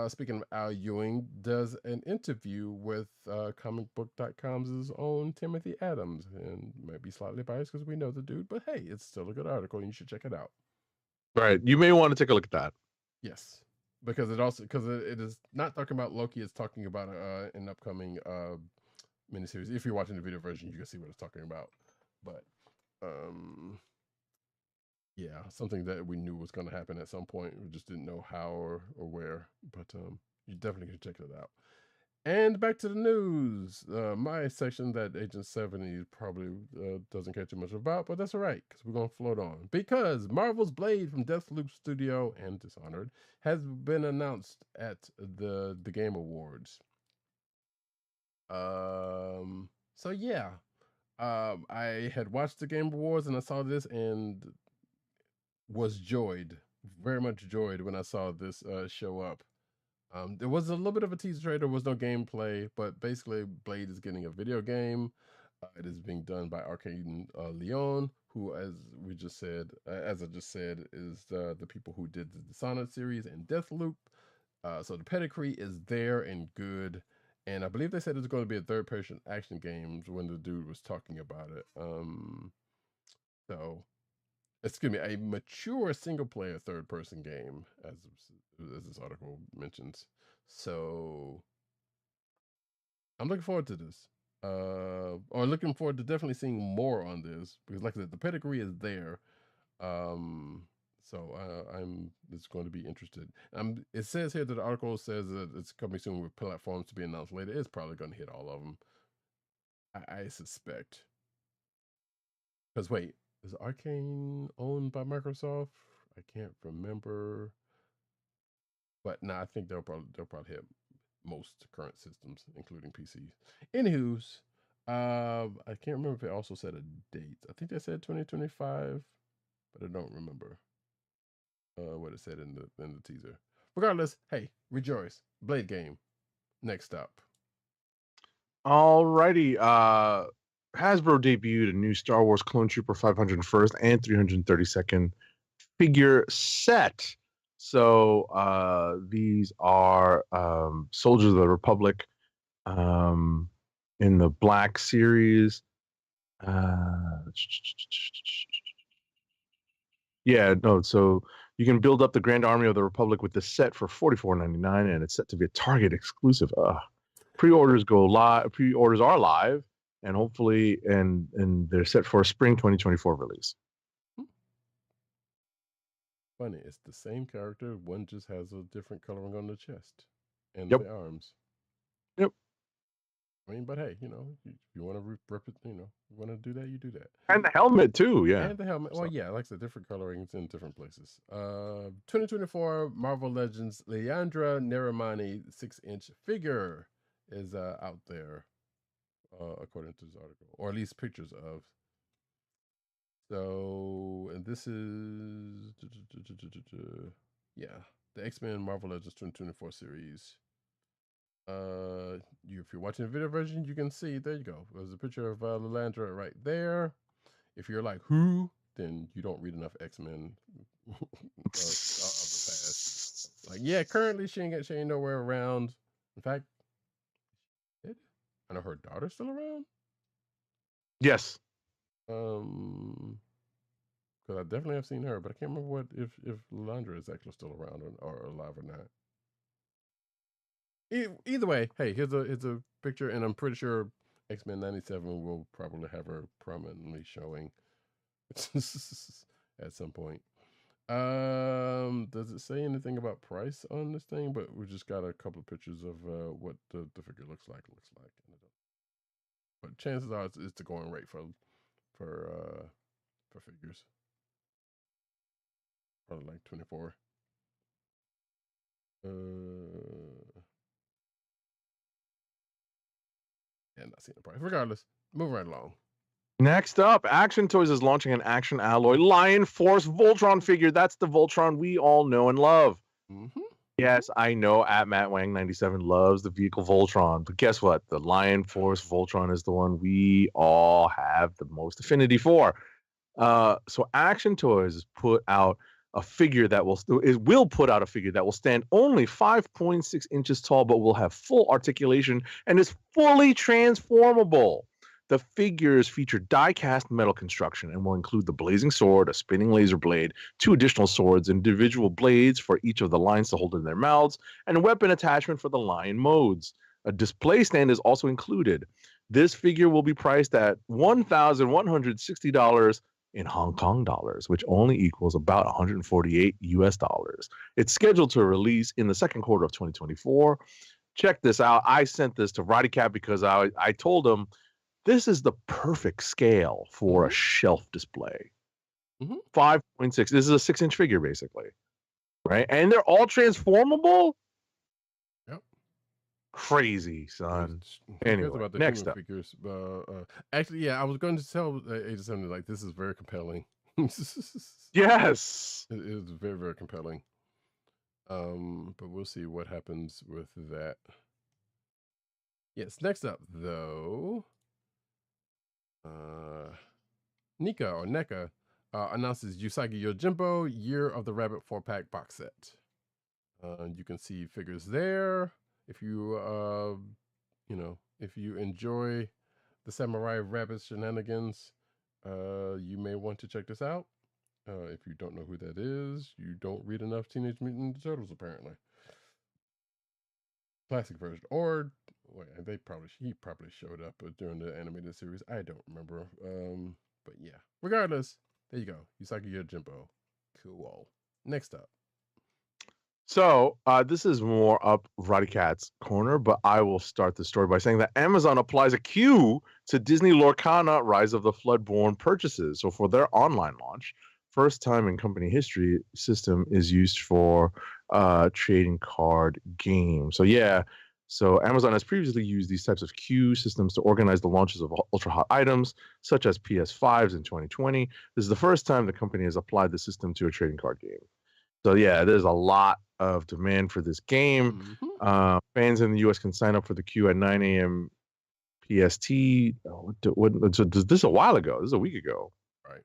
speaking of Al Ewing does an interview with comicbook.com's own Timothy Adams, and might be slightly biased because we know the dude, but hey, it's still a good article and you should check it out. Right. You may want to take a look at that. Yes, because it is not talking about Loki. It's talking about an upcoming miniseries. If you're watching the video version, you can see what it's talking about. But yeah, something that we knew was going to happen at some point. We just didn't know how or where. But you definitely can check it out. And back to the news. My section that Agent 70 probably doesn't care too much about, but that's all right, because we're going to float on. Because Marvel's Blade from Deathloop Studio and Dishonored has been announced at the Game Awards. So yeah. I had watched the Game Awards and I saw this and was very much joyed when I saw this show up. There was a little bit of a teaser trailer. There was no gameplay, but basically, Blade is getting a video game. It is being done by Arcane Leon, who, as I just said, is the people who did the Dishonored series and Deathloop. So the pedigree is there and good. And I believe they said it's going to be a third-person action game when the dude was talking about it. So excuse me, a mature single player third person game, as this article mentions. So I'm looking forward to this. Or looking forward to definitely seeing more on this, because like I said, the pedigree is there. So I'm it's going to be interested. It says here that the article says that it's coming soon with platforms to be announced later. It's probably going to hit all of them, I suspect. Because wait, is Arcane owned by Microsoft? I can't remember, but no, I think they'll probably hit most current systems, including PCs. Anywho's, I can't remember if it also said a date. I think they said 2025, but I don't remember what it said in the teaser. Regardless, hey, rejoice! Blade game. Next up. Alrighty. Hasbro debuted a new Star Wars Clone Trooper 501st and 332nd figure set. So these are Soldiers of the Republic in the Black series. Yeah, no. So you can build up the Grand Army of the Republic with this set for $44.99, and it's set to be a Target exclusive. Pre-orders go live. Pre-orders are live, and hopefully, and they're set for a spring 2024 release. Funny, it's the same character. One just has a different coloring on the chest and Yep. the arms. Yep. I mean, but hey, you want to you want to do that, you do that. And the helmet too, yeah. And the helmet. Well, yeah, like I said, different colorings in different places. 2024 Marvel Legends Leandra Neramani 6-inch figure is out there, according to this article, or at least pictures of. So, and this is yeah, the X-Men Marvel Legends 2024 series. If you're watching the video version, you can see, there you go. There's a picture of Lilandra right there. If you're like, who, then you don't read enough X-Men of the past. Like, yeah, currently she ain't nowhere around. In fact, I know her daughter's still around. Yes. Because I definitely have seen her, but I can't remember if Lilandra is actually still around or alive or not. Either way, hey, here's a picture, and I'm pretty sure X-Men 97 will probably have her prominently showing. at some point. Does it say anything about price on this thing? But we just got a couple of pictures of what the figure looks like. But chances are it's the going rate for figures. Probably like 24. Yeah, not seeing the price. Regardless, moving right along. Next up, Action Toys is launching an Action Alloy Lion Force Voltron figure. That's the Voltron we all know and love. Mm-hmm. Yes, I know at Matt Wang 97 loves the vehicle Voltron, but guess what? The Lion Force Voltron is the one we all have the most affinity for. So Action Toys put out a figure that will put out a figure that will stand only 5.6 inches tall, but will have full articulation and is fully transformable. The figures feature die-cast metal construction and will include the blazing sword, a spinning laser blade, 2 additional swords, individual blades for each of the lions to hold in their mouths, and a weapon attachment for the lion modes. A display stand is also included. This figure will be priced at $1,160 in Hong Kong dollars, which only equals about 148 US dollars. It's scheduled to release in the second quarter of 2024. Check this out. I sent this to Roddykat because I told him this is the perfect scale for a shelf display. 5.6. This is a 6-inch figure, basically. Right? And they're all transformable? Yep. Crazy, son. Anyway, next up. Figures. Actually, yeah, I was going to tell Agent 70, like, this is very compelling. Yes. It is very, very compelling. But we'll see what happens with that. Yes, next up, though, NECA announces Usagi Yojimbo Year of the Rabbit 4-pack box set. You can see figures there. If you if you enjoy the Samurai Rabbit shenanigans, you may want to check this out. If you don't know who that is, you don't read enough Teenage Mutant Ninja Turtles, apparently. Classic version, or wait, he probably showed up during the animated series. I don't remember. But yeah, regardless, there you go. Usagi Yojimbo. Cool. Next up. So this is more up Roddykat's corner, but I will start the story by saying that Amazon applies a queue to Disney Lorcana Rise of the Floodborn purchases. So for their online launch, first time in company history, system is used for trading card games. So yeah, so Amazon has previously used these types of queue systems to organize the launches of ultra hot items, such as PS5s in 2020. This is the first time the company has applied the system to a trading card game. So yeah, there's a lot of demand for this game. Fans in the U.S. can sign up for the queue at 9 a.m. PST. So this is a while ago. This is a week ago. Right.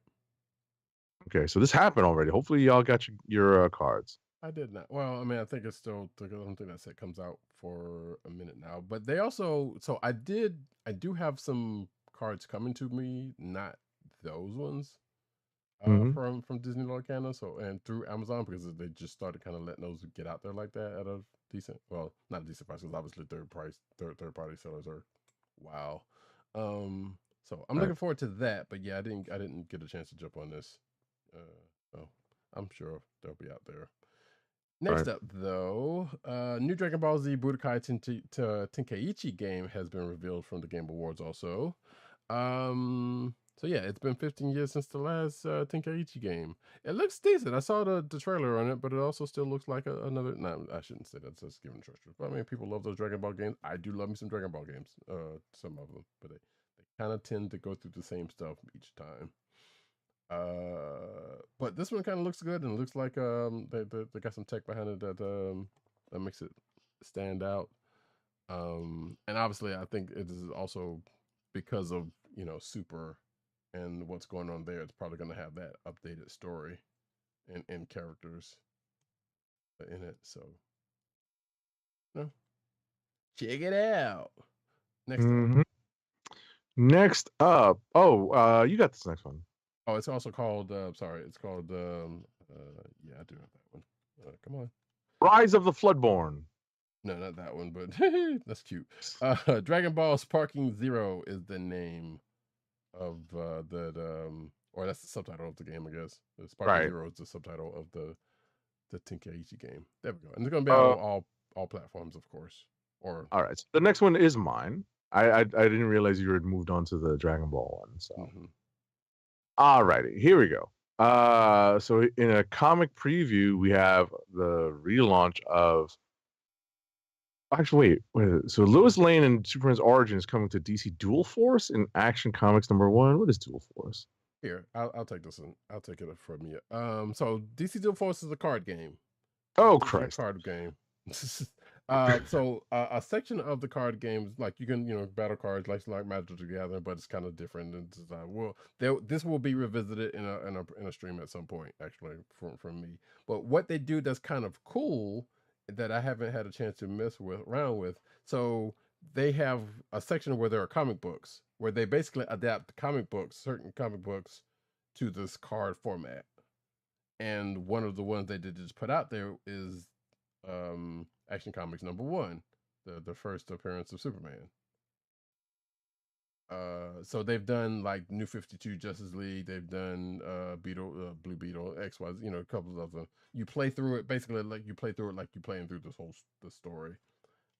Okay, so this happened already. Hopefully, y'all got your cards. I did not. Well, I mean, I think it's still. I don't think that set comes out for a minute now. But they also. So I do have some cards coming to me. Not those ones. From Disney Lorcana, so and through Amazon, because they just started kind of letting those get out there like that at a decent, well, not a decent price, because obviously third party sellers are wow. So I'm looking forward to that, but yeah, I didn't get a chance to jump on this. So I'm sure they'll be out there. Next up, though, new Dragon Ball Z Budokai Tenkaichi game has been revealed from the Game Awards also. So yeah, it's been 15 years since the last Tenkaichi game. It looks decent. I saw the trailer on it, but it also still looks like another. No, I shouldn't say that's just giving treasure. But I mean, people love those Dragon Ball games. I do love me some Dragon Ball games. Some of them, but they kind of tend to go through the same stuff each time. But this one kind of looks good, and it looks like they got some tech behind it that makes it stand out. And obviously, I think it is also because of Super and what's going on there. It's probably going to have that updated story and characters in it. So, check it out. Next up. Oh, you got this next one. Oh, it's also called. It's called. Yeah, I do have that one. Come on. Rise of the Floodborn. No, not that one, but that's cute. Dragon Ball Sparking Zero is the name of or that's the subtitle of the game, I guess. Sparking Right. Zero is the subtitle of the Tenkaichi game. There we go. And it's going to be Uh, out on all platforms, of course. Or all right. So the next one is mine. I didn't realize you had moved on to the Dragon Ball one. So, all righty, here we go. So in a comic preview, we have the relaunch of. Actually, wait. So Lois Lane and Superman's origin is coming to DC Dual Force in Action Comics #1. What is Dual Force? Here, I'll take this one. I'll take it from you. So DC Dual Force is a card game. Oh, It's a Christ. card game. So a section of the card games, like you can, battle cards like Magic the Gathering, but it's kind of different in design. Well, this will be revisited in a stream at some point, actually, from me. But what they do that's kind of cool that I haven't had a chance to mess around with. So they have a section where there are comic books, where they basically adapt certain comic books, to this card format. And one of the ones they did just put out there is Action Comics #1, the first appearance of Superman. So they've done like New 52 Justice League, they've done Blue Beetle, XY, a couple of them. You play through it basically like you're playing through the story,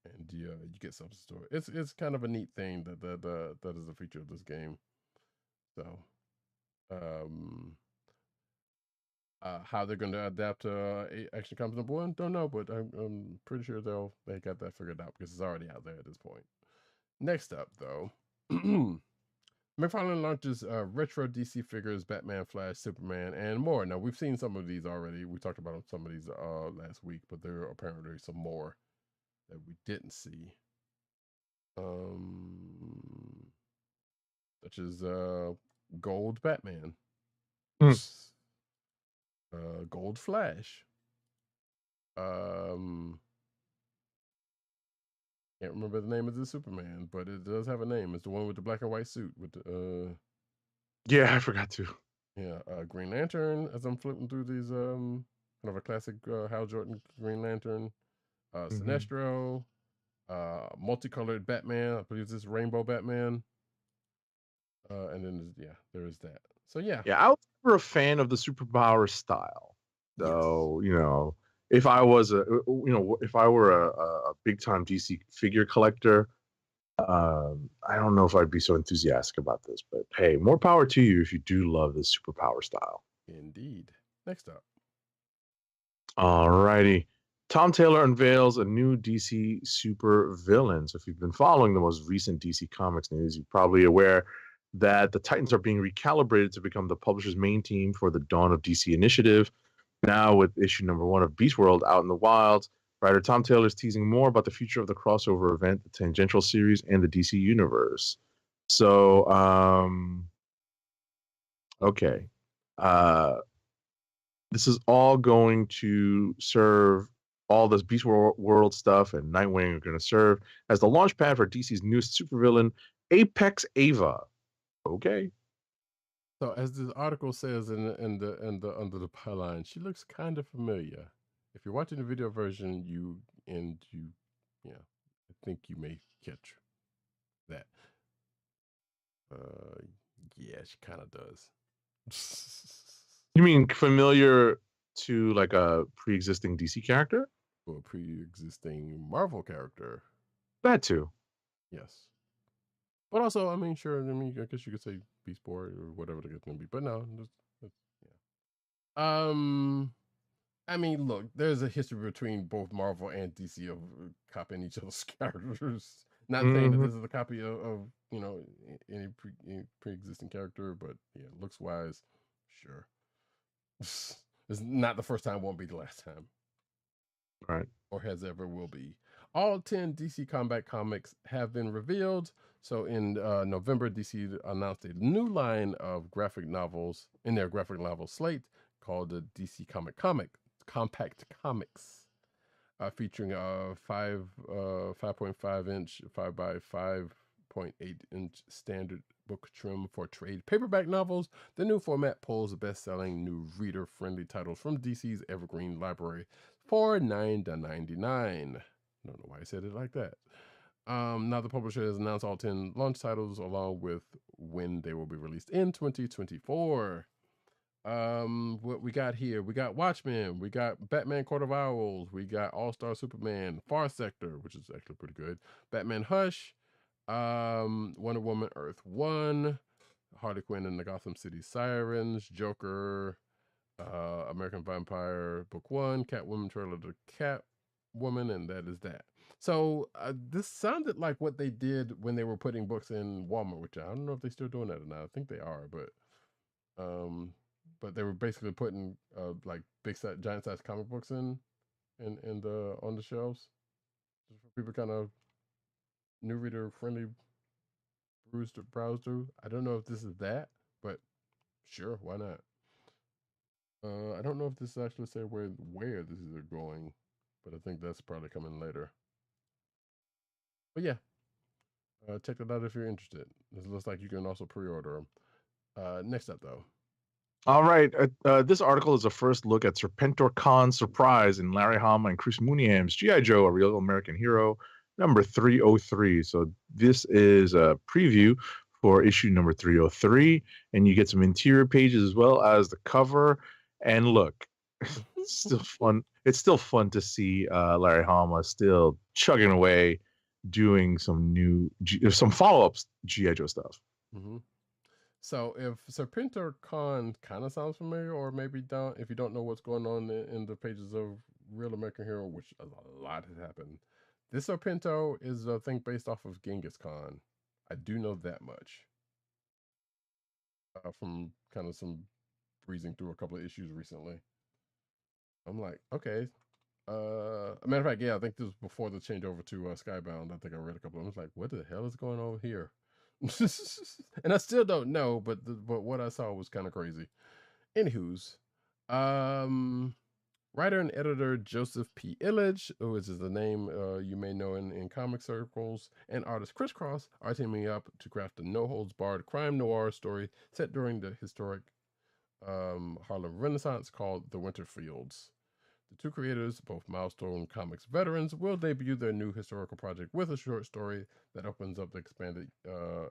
and you get some story. It's kind of a neat thing that is a feature of this game. So how they're going to adapt Action Comics #1, don't know, but I'm pretty sure they got that figured out because it's already out there at this point. Next up, though, McFarlane launches retro DC figures, Batman, Flash, Superman, and more. Now, we've seen some of these already. We talked about some of these last week, but there are apparently some more that we didn't see. Such as Gold Batman. Gold Flash. Can't remember the name of the Superman, but it does have a name. It's the one with the black and white suit with the Yeah, I forgot to. Yeah, Green Lantern. As I'm flipping through these, kind of a classic Hal Jordan Green Lantern, Sinestro, multicolored Batman. I believe this is Rainbow Batman. And then there is that. So yeah, I was never a fan of the superpower style. So yes. if I was if I were a big time DC figure collector, I don't know if I'd be so enthusiastic about this. But hey, more power to you if you do love this superpower style. Indeed. Next up. All righty. Tom Taylor unveils a new DC super villain. So if you've been following the most recent DC Comics news, you're probably aware that the Titans are being recalibrated to become the publisher's main team for the Dawn of DC initiative. Now with issue #1 of Beast World out in the wild, writer Tom Taylor is teasing more about the future of the crossover event, the tangential series, and the DC universe. So, okay. This is all going to serve all this Beast World stuff, and Nightwing are going to serve as the launch pad for DC's newest supervillain, Apex Ava. Okay. So as this article says in the under the byline, she looks kind of familiar. If you're watching the video version, I think you may catch that. Yeah, she kind of does. You mean familiar to like a pre-existing DC character? Or a pre-existing Marvel character. That too. Yes. But also, I mean, sure. I mean, I guess you could say Beast Boy or whatever the case may be. But no, yeah. I mean, look, there's a history between both Marvel and DC of copying each other's characters. Not saying that this is a copy of any pre-existing character, but yeah, looks wise, sure. It's not the first time, won't be the last time. Right. Or has ever will be. All 10 DC Combat comics have been revealed. So in November, DC announced a new line of graphic novels in their graphic novel slate called the DC Compact Comics, featuring a 5.5 inch 5 by 5.8 inch standard book trim for trade paperback novels. The new format pulls best-selling new reader-friendly titles from DC's evergreen library for $9.99. I don't know why I said it like that. Now the publisher has announced all 10 launch titles along with when they will be released in 2024. What we got here? We got Watchmen, we got Batman Court of Owls, we got All Star Superman, Far Sector, which is actually pretty good, Batman Hush, Wonder Woman Earth 1, Harley Quinn and the Gotham City Sirens, Joker, American Vampire Book 1, Catwoman trailer to Catwoman, and that is that. So this sounded like what they did when they were putting books in Walmart, which I don't know if they're still doing that or not. I think they are, but they were basically putting like giant size comic books in the on the shelves, just for people kind of new reader friendly browse through. I don't know if this is that, but sure, why not? I don't know if this actually say where this is going, but I think that's probably coming later. But yeah, check that out if you're interested. This looks like you can also pre-order them. Next up, though. All right. This article is a first look at Serpentor Khan's surprise in Larry Hama and Chris Mooneyham's G.I. Joe, A Real American Hero, number 303. So this is a preview for issue number 303, and you get some interior pages as well as the cover. And look, it's still fun. It's still fun to see Larry Hama still chugging away, doing some follow-ups G.I. Joe stuff. Mm-hmm. So if Serpentor Khan kind of sounds familiar, or maybe don't, if you don't know what's going on in the pages of Real American Hero, which a lot has happened, this Serpentor is a thing based off of Genghis Khan. I do know that much from kind of some breezing through a couple of issues recently. I'm like, okay. A matter of fact, yeah, I think this was before the changeover to Skybound. I think I read a couple of them. I was like, what the hell is going on here? And I still don't know, but what I saw was kind of crazy. Anywho's, writer and editor Joseph P. Illich, which is the name you may know in comic circles, and artist Crisscross are teaming up to craft a no-holds-barred crime noir story set during the historic Harlem Renaissance called The Winterfields. The two creators, both Milestone Comics veterans, will debut their new historical project with a short story that opens up the expanded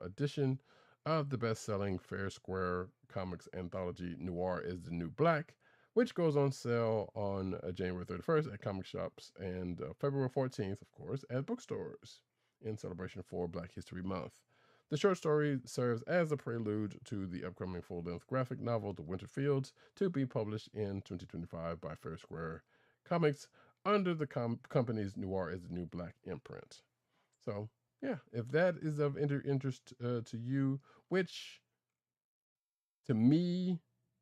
edition of the best-selling Fair Square Comics anthology Noir is the New Black, which goes on sale on January 31st at comic shops and February 14th, of course, at bookstores in celebration for Black History Month. The short story serves as a prelude to the upcoming full-length graphic novel, The Winterfields, to be published in 2025 by Fair Square Comics under the company's Noir is the New Black imprint. So, yeah, if that is of interest to you, which to me,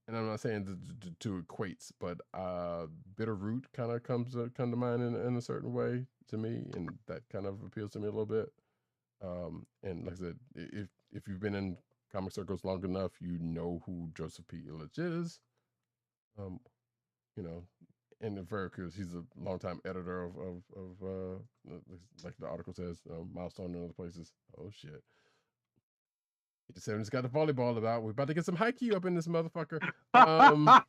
and I'm not saying to equates, but Bitterroot kind of comes to mind in a certain way to me, and that kind of appeals to me a little bit. And like I said, if you've been in comic circles long enough, you know who Joseph P. Illich is. You know, and very curious. He's a longtime editor of like the article says, Milestone and other places. Oh shit. 87's got the volleyball about. We're about to get some haiku up in this motherfucker. But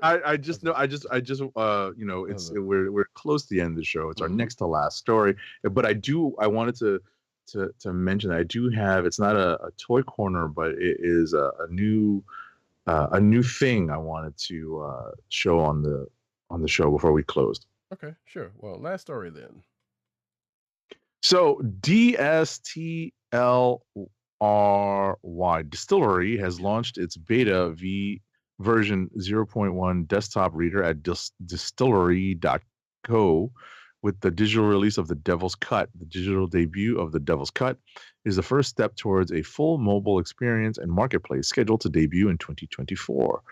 I just we're close to the end of the show. It's our next to last story. But I wanted to mention that I do have, it's not a toy corner, but it is a new thing I wanted to show on the show before we closed. Okay, sure. Well, last story then. So DSTLRY Distillery has launched its beta version 0.1 desktop reader at distillery.co with the digital release of The Devil's Cut. The digital debut of The Devil's Cut is the first step towards a full mobile experience and marketplace scheduled to debut in 2024.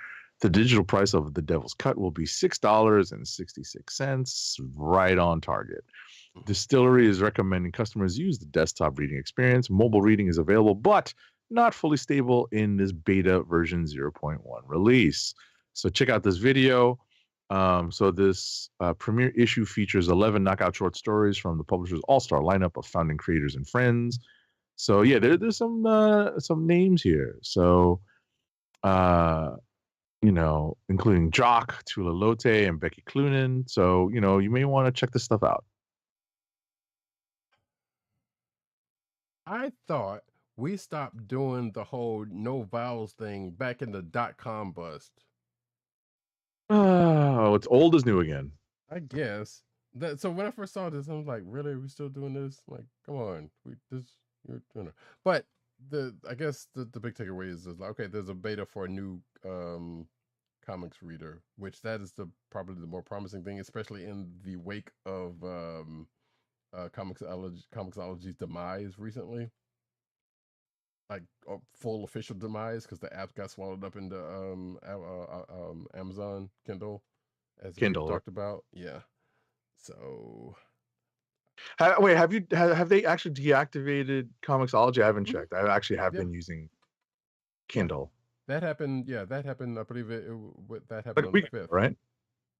The digital price of The Devil's Cut will be $6.66, right on target. Distillery is recommending customers use the desktop reading experience. Mobile reading is available, but not fully stable in this beta version 0.1 release. So check out this video. So this premiere issue features 11 knockout short stories from the publisher's all-star lineup of founding creators and friends. So yeah, there's some names here. So including Jock, Tula Lote, and Becky Cloonan. So you may want to check this stuff out. I thought we stopped doing the whole no vowels thing back in the .com bust. Oh, it's old as new again. I guess that. So when I first saw this, I was like, "Really? Are we still doing this? Like, come on, we this you're doing it." But I guess the big takeaway is like, okay, there's a beta for a new comics reader, which that is probably the more promising thing, especially in the wake of Comixology's demise recently, like full official demise because the app got swallowed up into Amazon Kindle, as we've Kindle. talked about. Yeah. So Wait, have they actually deactivated Comixology? I haven't checked. I actually have yeah, been using yeah, Kindle that happened. Yeah, that happened. I believe that happened like a on the week ago, 5th. right?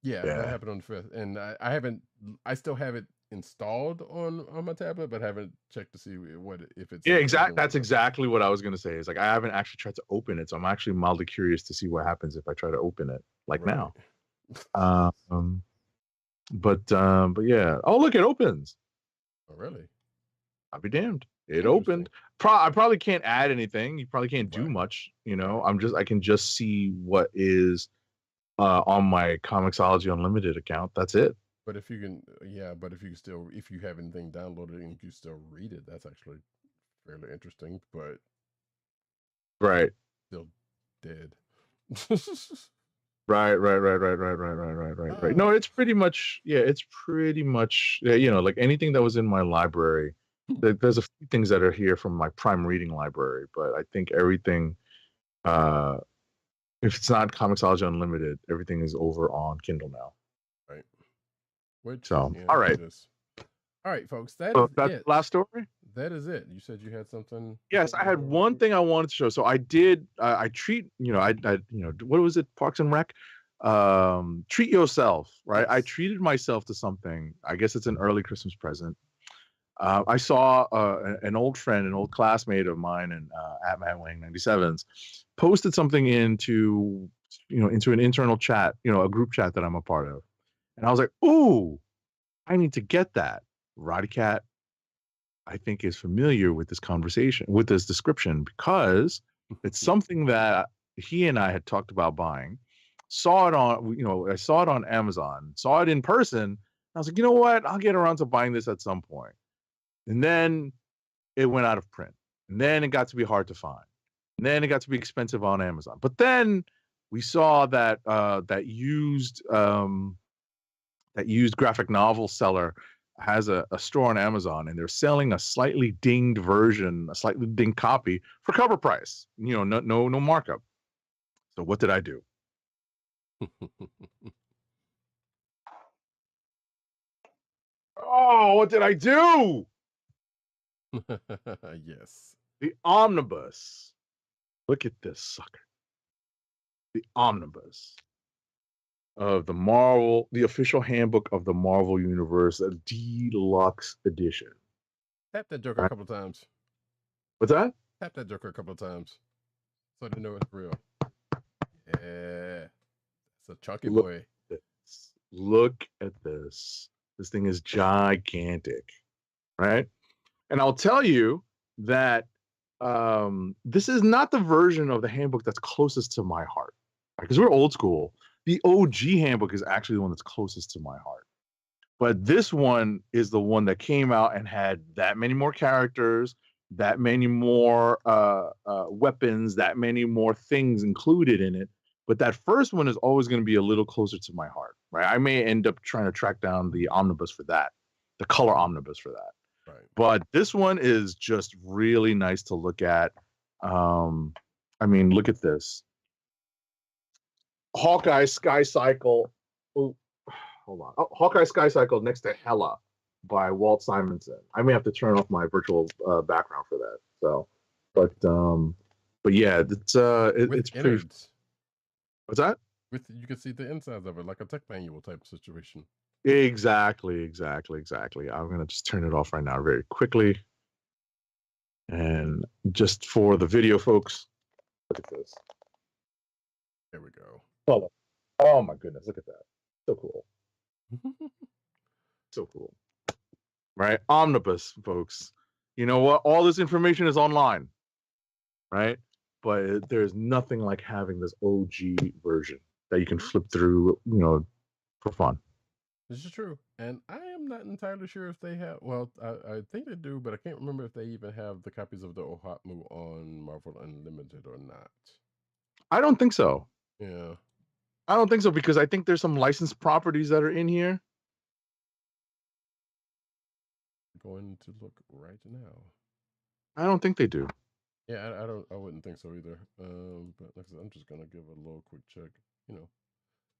Yeah, that Yeah. happened on the 5th, and I haven't. I still have it installed on my tablet, but haven't checked to see what if it's Yeah, even That's working. exactly what I was gonna say. Is like I haven't actually tried to open it, so I'm actually mildly curious to see what happens if I try to open it, like Right. now. Um, but yeah. Oh, look, it opens. Oh, really? I'll be damned. It Interesting. opened. I probably can't add anything. You probably can't do Right. much. You know, Right. I can just see what is on my Comixology Unlimited account. That's it. But if you can, yeah, but if you can still, if you have anything downloaded and you still read it, that's actually fairly interesting, but Right. still dead. Right. uh, No, it's pretty much, yeah, it's pretty much, yeah, like anything that was in my library. There's a few things that are here from my prime reading library, but I think everything, uh, if it's not Comixology Unlimited, everything is over on Kindle now. right. Which, So, yeah, all right. it is. All right, folks, that So is that's the it. last story. That is it. You said you had something you Yes, said I you were had doing real one quick. thing I wanted to show. So I did. I treat. What was it? Parks and Rec. Treat yourself. Right. I Yes. treated myself to something. I guess it's an early Christmas present. I saw an old friend, an old classmate of mine, and at Matt Wang 97s, posted something into an internal chat, a group chat that I'm a part of, and I was like, "Ooh, I need to get that." Roddykat, I think, is familiar with this conversation, with this description, because it's something that he and I had talked about buying. Saw it on, I saw it on Amazon, saw it in person. I was like, you know what? I'll get around to buying this at some point. And then it went out of print. And then it got to be hard to find. And then it got to be expensive on Amazon. But then we saw that used graphic novel seller has a store on Amazon, and they're selling a slightly dinged version, a slightly dinged copy for cover price. No markup. So what did I do? Oh, what did I do? Yes. The omnibus. Look at this sucker. The omnibus of the official handbook of the Marvel Universe, a deluxe edition. Tap that joker a Right? couple times. What's that? Tap that joker a couple of times so they know it's real. Yeah. It's a chunky Look boy. at this. Look at this. This thing is gigantic, right? And I'll tell you that this is not the version of the handbook that's closest to my heart, because we're old school. The OG handbook is actually the one that's closest to my heart. But this one is the one that came out and had that many more characters, that many more weapons, that many more things included in it. But that first one is always going to be a little closer to my heart, right? I may end up trying to track down the omnibus for that, the color omnibus for that. Right. But this one is just really nice to look at. I mean, look at this. Hawkeye Sky Cycle. Oh, hold on. Oh, Hawkeye Sky Cycle next to Hella by Walt Simonson. I may have to turn off my virtual background for that. So, but yeah, With it's pretty. innards. What's that? With you can see the insides of it, like a tech manual type situation. Exactly. I'm gonna just turn it off right now, very quickly, and just for the video folks, look at this. There we go. Oh my goodness, look at that. So cool. So cool. Right? Omnibus, folks. You know what? All this information is online, right? But there's nothing like having this OG version that you can flip through, for fun. This is true, and I am not entirely sure if they have. Well, I think they do, but I can't remember if they even have the copies of the Ohatmu on Marvel Unlimited or not. I don't think so. Yeah, I don't think so because I think there's some licensed properties that are in here. going to look right now. I don't think they do. Yeah, I don't. I wouldn't think so either. But like I said, I'm just gonna give a little quick check. You know.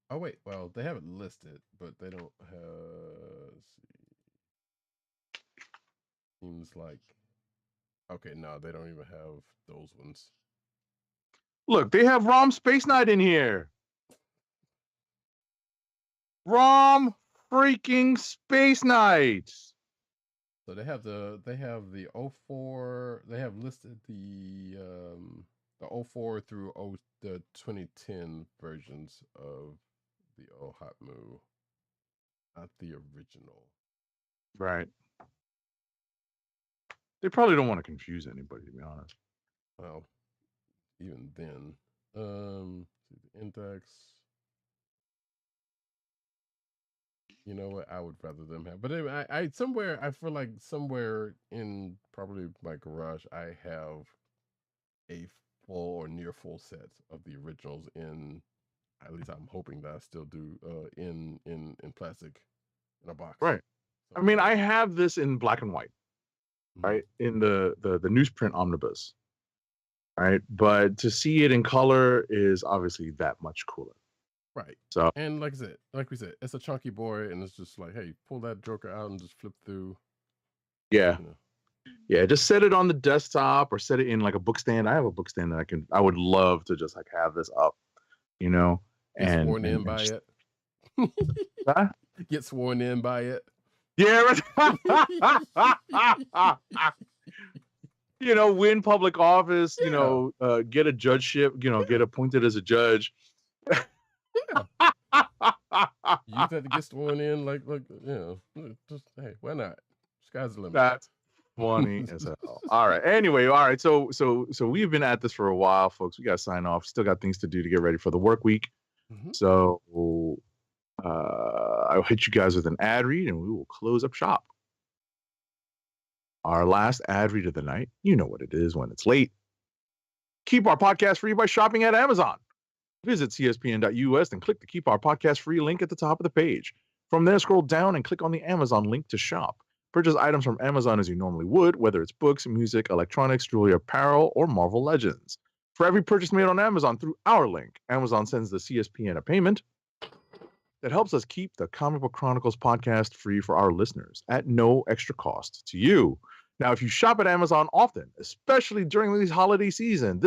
Oh wait, well they have it listed, but they don't have. Let's see. Seems like okay, no, they don't even have those ones. Look, they have ROM Space Knight in here. ROM freaking Space Knight. So they have the 04. They have listed the 04 through the 2010 versions of the Ohatmu, not the original. Right. They probably don't want to confuse anybody, to be honest. Well, even then, see the index. You know what? I would rather them have, but anyway, I somewhere I feel like somewhere in probably my garage I have a full or near full set of the originals in. At least I'm hoping that I still do in plastic in a box. Right. So, I mean, I have this in black and white, right? In the newsprint omnibus, right? But to see it in color is obviously that much cooler. Right. So, and like we said, it's a chunky boy, and it's just like, hey, pull that Joker out and just flip through. yeah. Yeah, just set it on the desktop or set it in like a book stand. I have a book stand that I would love to just like have this up, Get and sworn in by just, it. huh? Get sworn in by it. Yeah. Win public office, get a judgeship, get appointed as a judge. You have to get sworn in, just hey, why not? Sky's the limit. That's funny as hell. All right. Anyway, all right. So we've been at this for a while, folks. We got to sign off. Still got things to do to get ready for the work week. So I'll hit you guys with an ad read, and we will close up shop. Our last ad read of the night. You know what it is when it's late. Keep our podcast free by shopping at Amazon. Visit cspn.us and click the Keep Our Podcast Free link at the top of the page. From there, scroll down and click on the Amazon link to shop. Purchase items from Amazon as you normally would, whether it's books, music, electronics, jewelry, apparel, or Marvel Legends. For every purchase made on Amazon through our link, Amazon sends the CSPN a payment that helps us keep the Comic Book Chronicles podcast free for our listeners at no extra cost to you. Now, if you shop at Amazon often, especially during this holiday season,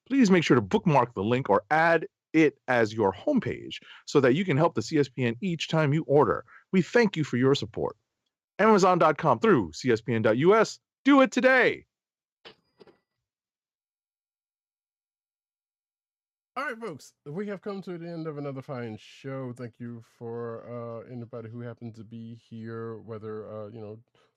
please make sure to bookmark the link or add it as your homepage so that you can help the CSPN each time you order. We thank you for your support. Amazon.com through CSPN.us. Do it today. All right, folks, we have come to the end of another fine show. Thank you for anybody who happened to be here, whether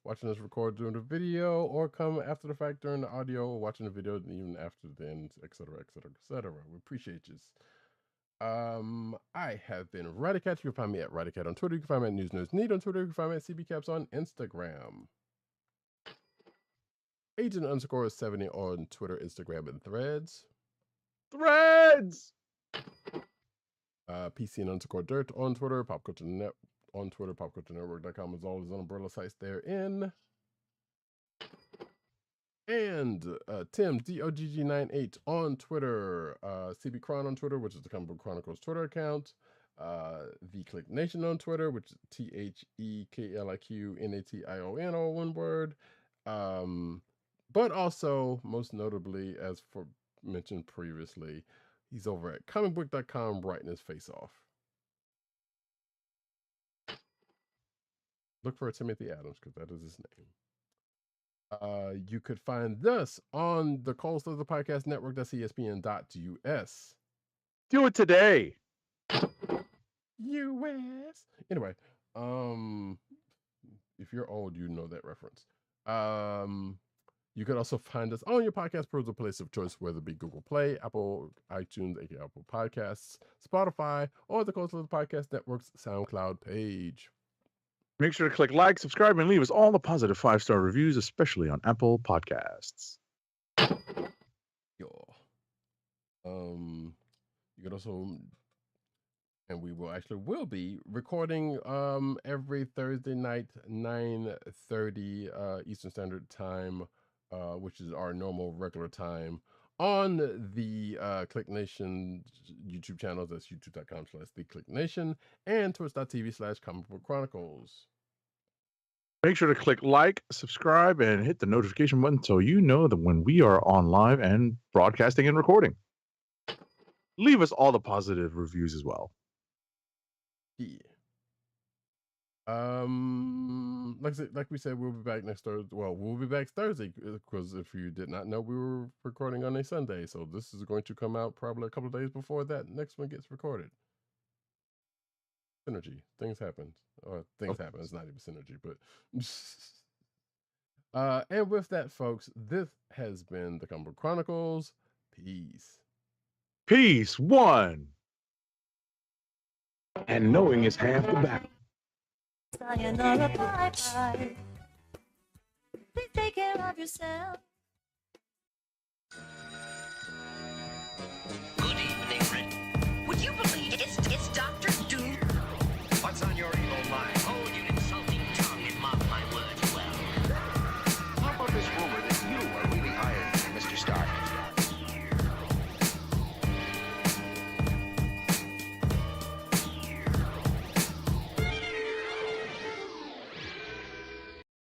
watching us record during the video or come after the fact during the audio, or watching the video and even after the end, etc., etc., etc. We appreciate you. I have been Roddykat. You can find me at Roddykat on Twitter. You can find me at News on Twitter. You can find me at CBCaps on Instagram. Agent_70 on Twitter, Instagram, and Threads. PCN_Dirt on Twitter, Pop Culture Net on Twitter, PopCultureNetwork.com is all his umbrella sites therein. And Tim DOGG98 on Twitter, CB Chron on Twitter, which is the Comic Book Chronicles Twitter account, the Kliq Nation on Twitter, which is THEKLIQNATION, all one word. But also, most notably, as for mentioned previously, he's over at comicbook.com writing his face off. Look for Timothy Adams, because that is his name. You could find this on the Cold of the Podcast Network, that's ESPN.us. Do it today. US. Anyway, if you're old, you know that reference. You can also find us on your podcast browser place of choice, whether it be Google Play, Apple, iTunes, aka Apple Podcasts, Spotify, or the Coast of the Podcast Network's SoundCloud page. Make sure to click like, subscribe, and leave us all the positive 5-star reviews, especially on Apple Podcasts. Yo. You can also, and we will be recording every Thursday night, 9:30 Eastern Standard Time, which is our normal regular time, on the Kliq Nation YouTube channels. That's youtube.com/thekliqnation and twitch.tv/Comic Book Chronicles. Make sure to click like, subscribe, and hit the notification button so you know that when we are on live and broadcasting and recording. Leave us all the positive reviews as well. Yeah. Like we said, we'll be back next Thursday. Well, we'll be back Thursday because if you did not know, we were recording on a Sunday, so this is going to come out probably a couple of days before that next one gets recorded. Synergy, things happen, or things happen. It's not even synergy, but. And with that, folks, this has been the Comic Book Chronicles. Peace. Peace, one. And knowing is half the battle. Sayonara, bye-bye. Please take care of yourself.